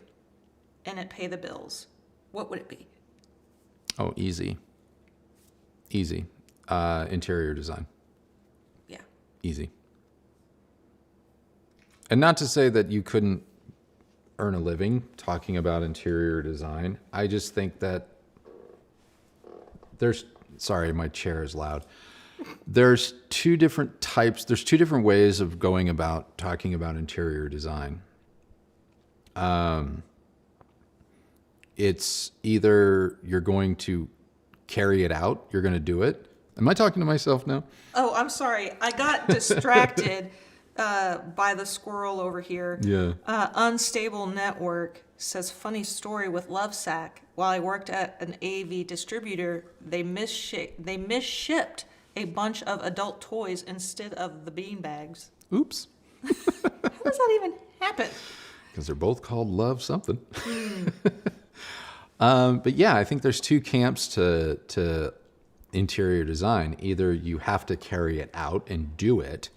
and it pay the bills, what would it be? Oh, easy. Interior design. Yeah. Easy. And not to say that you couldn't earn a living talking about interior design. I just think that sorry, my chair is loud. There's two different ways of going about talking about interior design. It's either you're going to carry it out, you're going to do it. Am I talking to myself now? Oh, I'm sorry. I got distracted by the squirrel over here. Yeah. Unstable Network says, funny story with Lovesack. While I worked at an AV distributor, they misshipped a bunch of adult toys instead of the bean bags. Oops. How does that even happen? Because they're both called Love something. But yeah, I think there's two camps to interior design. Either you have to carry it out and do it,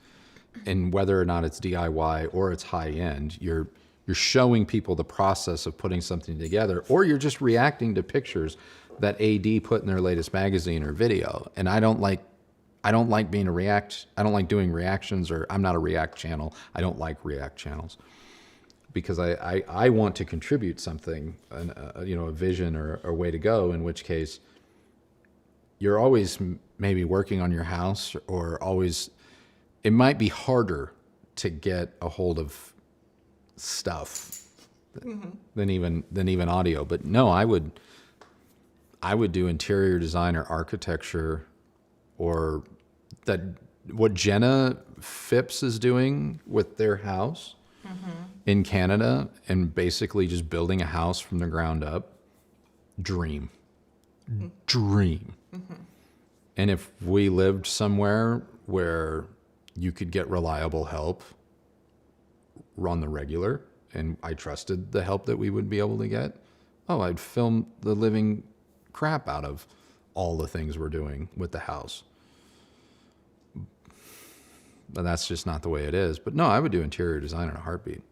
and whether or not it's DIY or it's high end, you're showing people the process of putting something together, or you're just reacting to pictures that AD put in their latest magazine or video. And I don't like being I don't like doing reactions, or I'm not a react channel. I don't like react channels because I want to contribute something, a vision or a way to go, in which case you're always maybe working on your house, or always, it might be harder to get a hold of stuff than even audio. But no, I would do interior design or architecture, or that what Jenna Phipps is doing with their house in Canada, and basically just building a house from the ground up. Dream. And if we lived somewhere where you could get reliable help on the regular, and I trusted the help that we would be able to get, I'd film the living crap out of all the things we're doing with the house. But that's just not the way it is. But no, I would do interior design in a heartbeat.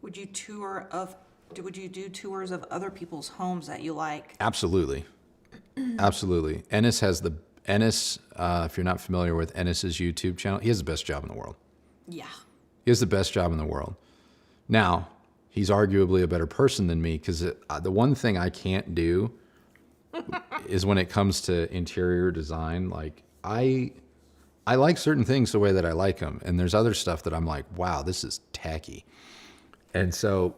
Would you do tours of other people's homes that you like? Absolutely. Ennis has if you're not familiar with Ennis's YouTube channel, he has the best job in the world. Yeah. He has the best job in the world. Now, he's arguably a better person than me, because the one thing I can't do is when it comes to interior design, like I like certain things the way that I like them, and there's other stuff that I'm like, wow, this is tacky. And so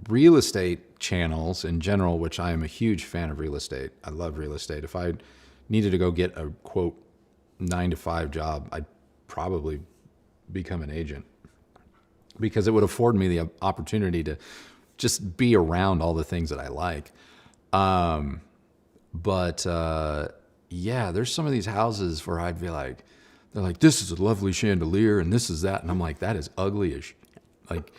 real estate channels in general, which I am a huge fan of real estate. I love real estate. If I needed to go get a quote 9-to-5 job, I'd probably become an agent, because it would afford me the opportunity to just be around all the things that I like. Yeah, there's some of these houses where I'd be like, they're like, this is a lovely chandelier and this is that. And I'm like, that is ugly as like,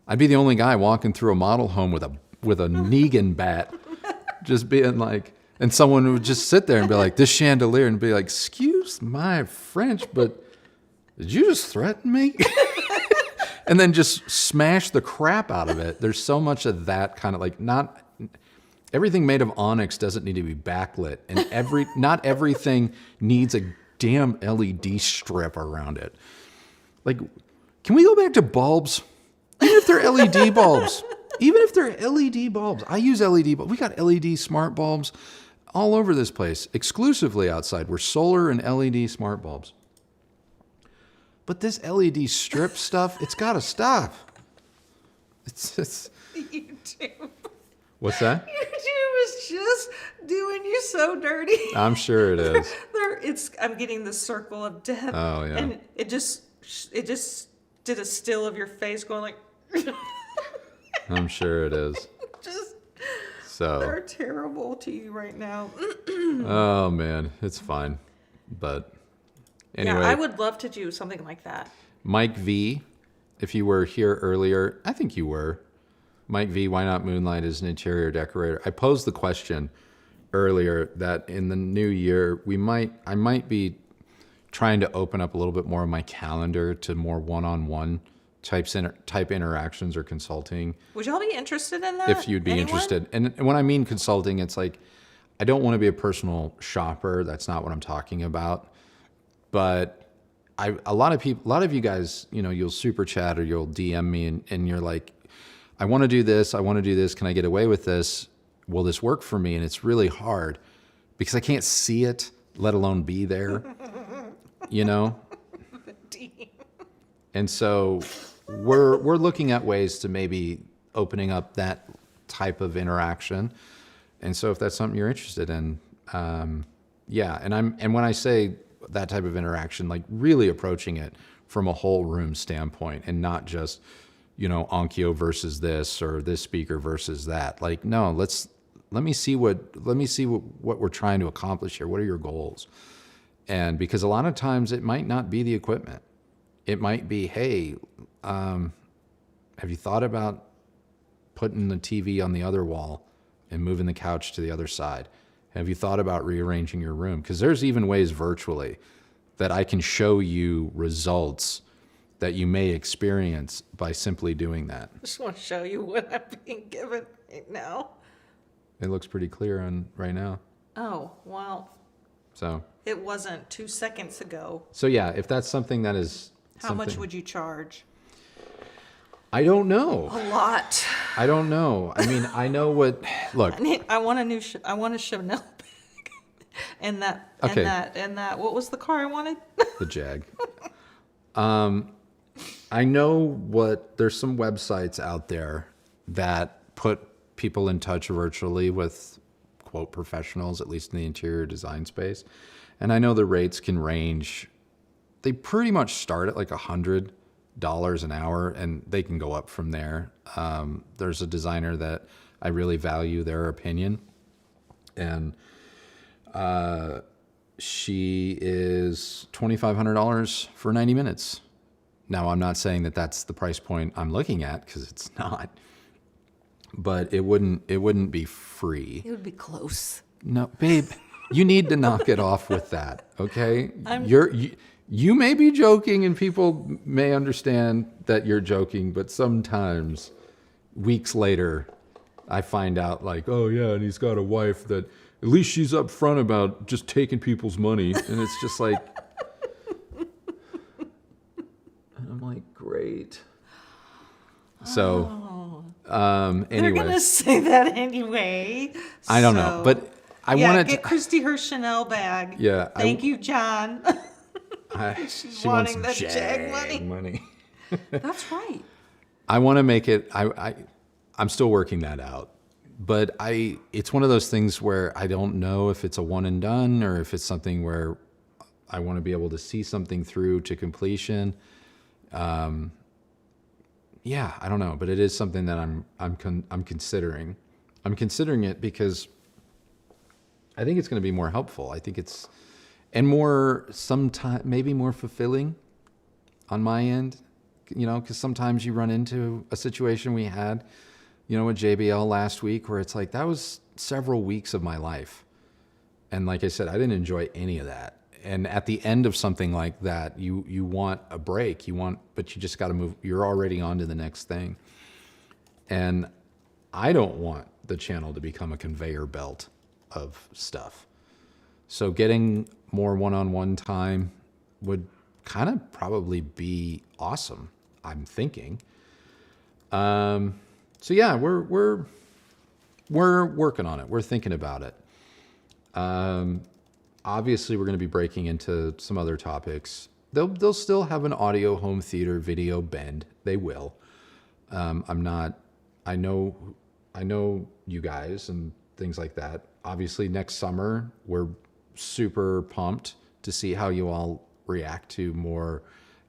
I'd be the only guy walking through a model home with a Negan bat, just being like, and someone would just sit there and be like, this chandelier, and be like, excuse my French, but did you just threaten me? And then just smash the crap out of it. There's so much of that kind of like, not everything made of onyx doesn't need to be backlit, and not everything needs a damn LED strip around it. Like, can we go back to bulbs? Even if they're LED bulbs. Even if they're LED bulbs. I use LED bulbs. We got LED smart bulbs all over this place, exclusively outside. We're solar and LED smart bulbs. But this LED strip stuff, it's got to stop. It's YouTube. What's that? YouTube is just doing you so dirty. I'm sure it is. I'm getting the circle of death. Oh, yeah. And it just did a still of your face going like. I'm sure it is. They're terrible to you right now. Oh man, it's fine. But anyway, yeah, I would love to do something like that. Mike V, if you were here earlier, I think you were. Mike V, why not moonlight as an interior decorator? I posed the question earlier that in the new year I might be trying to open up a little bit more of my calendar to more one-on-one type interactions or consulting. Would y'all be interested in that? If you'd be interested. And when I mean consulting, it's like, I don't want to be a personal shopper. That's not what I'm talking about. But a lot of you guys, you'll super chat or you'll DM me and you're like, I want to do this. Can I get away with this? Will this work for me? And it's really hard because I can't see it, let alone be there, And so we're looking at ways to maybe opening up that type of interaction. And so if that's something you're interested in, yeah. And when I say that type of interaction, like really approaching it from a whole room standpoint and not just, Onkyo versus this or this speaker versus that. Like, no, let me see what we're trying to accomplish here. What are your goals? And because a lot of times it might not be the equipment. It might be, hey, have you thought about putting the TV on the other wall and moving the couch to the other side? Have you thought about rearranging your room? Because there's even ways virtually that I can show you results that you may experience by simply doing that. I just want to show you what I'm being given right now. It looks pretty clear on right now. Oh, well, So, it wasn't 2 seconds ago. so yeah, if that's something that is How much would you charge? I don't know. A lot. I don't know. I mean, I know what. Look, I want a new. I want a Chanel bag, and that. Okay. And that. What was the car I wanted? the Jag. I know what. There's some websites out there that put people in touch virtually with quote professionals, at least in the interior design space, and I know the rates can range. They pretty much start at like $100 an hour, and they can go up from there. There's a designer that I really value their opinion, and she is $2,500 for 90 minutes. Now, I'm not saying that that's the price point I'm looking at, because it's not, but it wouldn't be free. It would be close. No, babe, you need to knock it off with that, okay? You may be joking, and people may understand that you're joking, but sometimes, weeks later, I find out like, oh yeah, and he's got a wife that at least she's upfront about just taking people's money, and it's just like, and I'm like, great. So, They're anyway, gonna say that anyway. I don't know, but I wanted get Kristi her Chanel bag. Yeah, Thank you, John. she wanting wants the Jag money. That's right. I want to make it. I'm still working that out, but it's one of those things where I don't know if it's a one and done or if it's something where I want to be able to see something through to completion. Yeah, I don't know, but it is something that I'm considering. I'm considering it because I think it's going to be more helpful. I think it's and maybe more fulfilling on my end, because sometimes you run into a situation we had, with JBL last week, where it's like that was several weeks of my life, and like I said, I didn't enjoy any of that. And at the end of something like that, you want a break, but you just got to move. You're already on to the next thing, and I don't want the channel to become a conveyor belt of stuff. So getting more one-on-one time would kind of probably be awesome, I'm thinking. So yeah, we're working on it. We're thinking about it. Obviously, we're going to be breaking into some other topics. They'll still have an audio home theater video bend. They will. I know you guys and things like that. Obviously, next summer, we're super pumped to see how you all react to more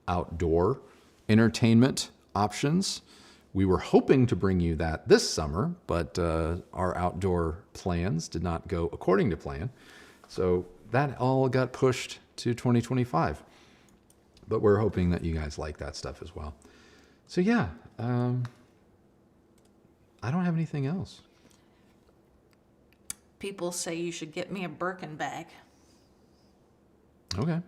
outdoor entertainment options. We were hoping to bring you that this summer, but our outdoor plans did not go according to plan. So that all got pushed to 2025. But we're hoping that you guys like that stuff as well. So yeah, I don't have anything else. People say you should get me a Birkin bag. Okay.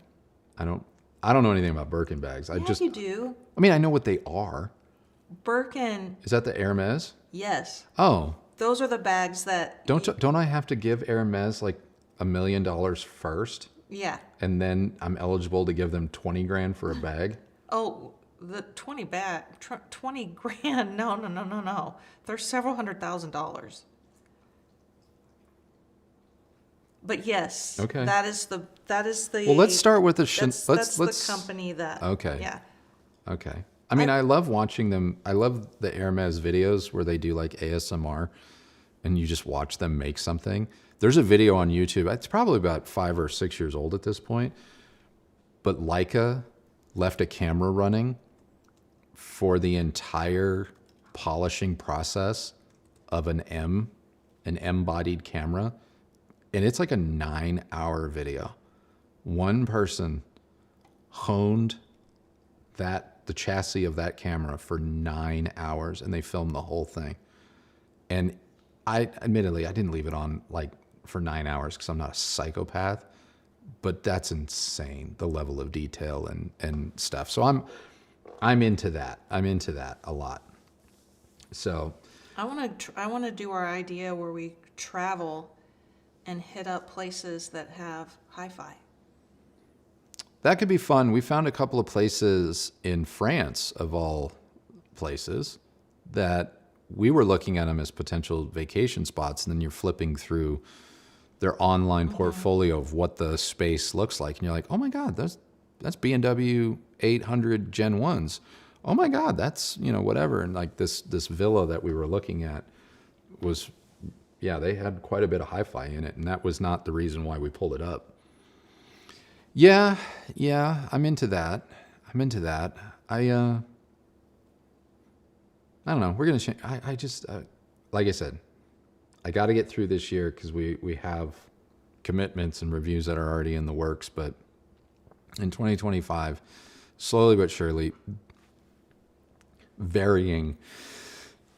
I don't know anything about Birkin bags. You do. I mean, I know what they are. Birkin. Is that the Hermes? Yes. Oh. Those are the bags that. Don't I have to give Hermes like $1 million first? Yeah. And then I'm eligible to give them 20 grand for a bag? Oh, the 20 grand. No. There's several $100,000. But yes. Okay. That is the. Well, let's start with the. That's the company that. Okay. Yeah. Okay. I mean, I love watching them. I love the Hermes videos where they do like ASMR, and you just watch them make something. There's a video on YouTube. It's probably about 5 or 6 years old at this point. But Leica left a camera running for the entire polishing process of an M-bodied camera. And it's like a 9-hour video. One person honed the chassis of that camera for 9 hours, and they filmed the whole thing. And admittedly, I didn't leave it on like for 9 hours because I'm not a psychopath, but that's insane, the level of detail and stuff. So I'm into that. I'm into that a lot. So I want to do our idea where we travel and hit up places that have hi-fi. that could be fun. We found a couple of places in France, of all places, that we were looking at them as potential vacation spots, and then you're flipping through their online portfolio of what the space looks like, and you're like, oh my God, that's B&W 800 Gen 1s. Oh my God, that's, whatever. And like this villa that we were looking at was, yeah, they had quite a bit of hi-fi in it, and that was not the reason why we pulled it up. Yeah, I'm into that. I don't know. We're gonna change. I just, like I said, I got to get through this year because we have commitments and reviews that are already in the works. But in 2025, slowly but surely, varying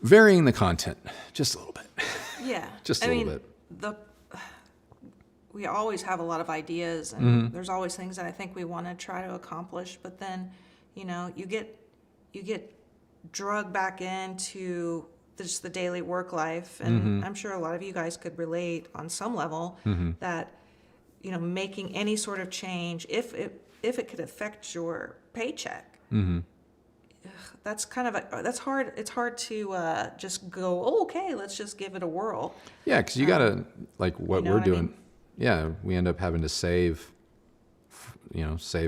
the content just a little bit. Yeah, Just a little bit. We always have a lot of ideas, and there's always things that I think we want to try to accomplish. But then, you get drugged back into just the daily work life, and I'm sure a lot of you guys could relate on some level that making any sort of change, if it could affect your paycheck, that's kind of that's hard. It's hard to just go, oh, okay, let's just give it a whirl. Yeah, because you gotta, like what we're doing. I mean? Yeah, we end up having to save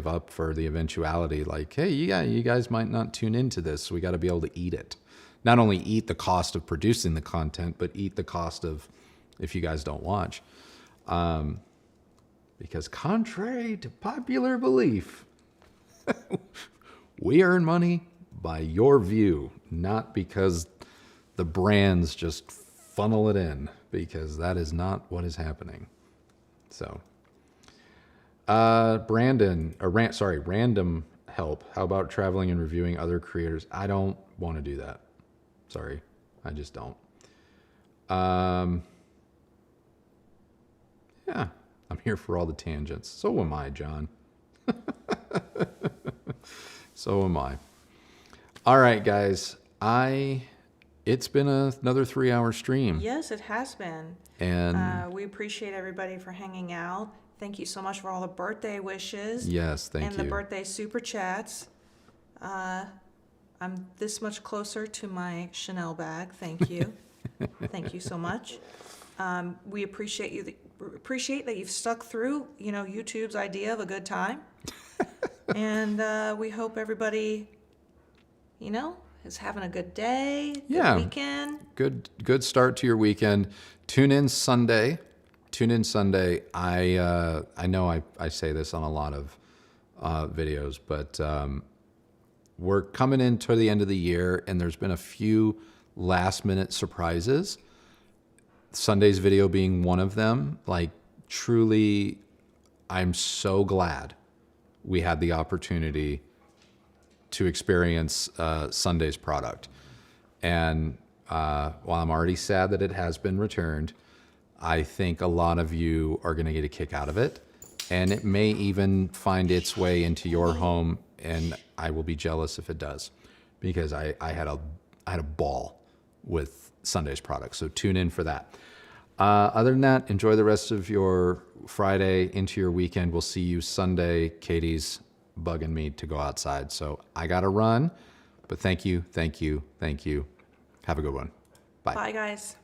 up for the eventuality. Like, hey, you guys might not tune into this, so we got to be able to eat it. Not only eat the cost of producing the content, but eat the cost of if you guys don't watch. Because contrary to popular belief, we earn money by your view, not because the brands just funnel it in, because that is not what is happening. So, random help. How about traveling and reviewing other creators? I don't want to do that. Sorry, I just don't. Yeah, I'm here for all the tangents. So am I, John. So am I. All right, guys. It's been another 3-hour stream. Yes, it has been. And we appreciate everybody for hanging out. Thank you so much for all the birthday wishes. Yes, thank you. And the birthday super chats. I'm this much closer to my Chanel bag. Thank you. Thank you so much. We appreciate that you've stuck through, YouTube's idea of a good time. And we hope everybody, is having a good day, good weekend. Good start to your weekend. Tune in Sunday. I know I say this on a lot of videos, but we're coming in toward the end of the year, and there's been a few last-minute surprises. Sunday's video being one of them. Like, truly, I'm so glad we had the opportunity to experience Sunday's product. And while I'm already sad that it has been returned, I think a lot of you are going to get a kick out of it. And it may even find its way into your home, and I will be jealous if it does, because I had a ball with Sunday's product. So tune in for that. Other than that, enjoy the rest of your Friday into your weekend. We'll see you Sunday. Katie's bugging me to go outside, so I got to run. But thank you. Have a good one. Bye. Bye, guys.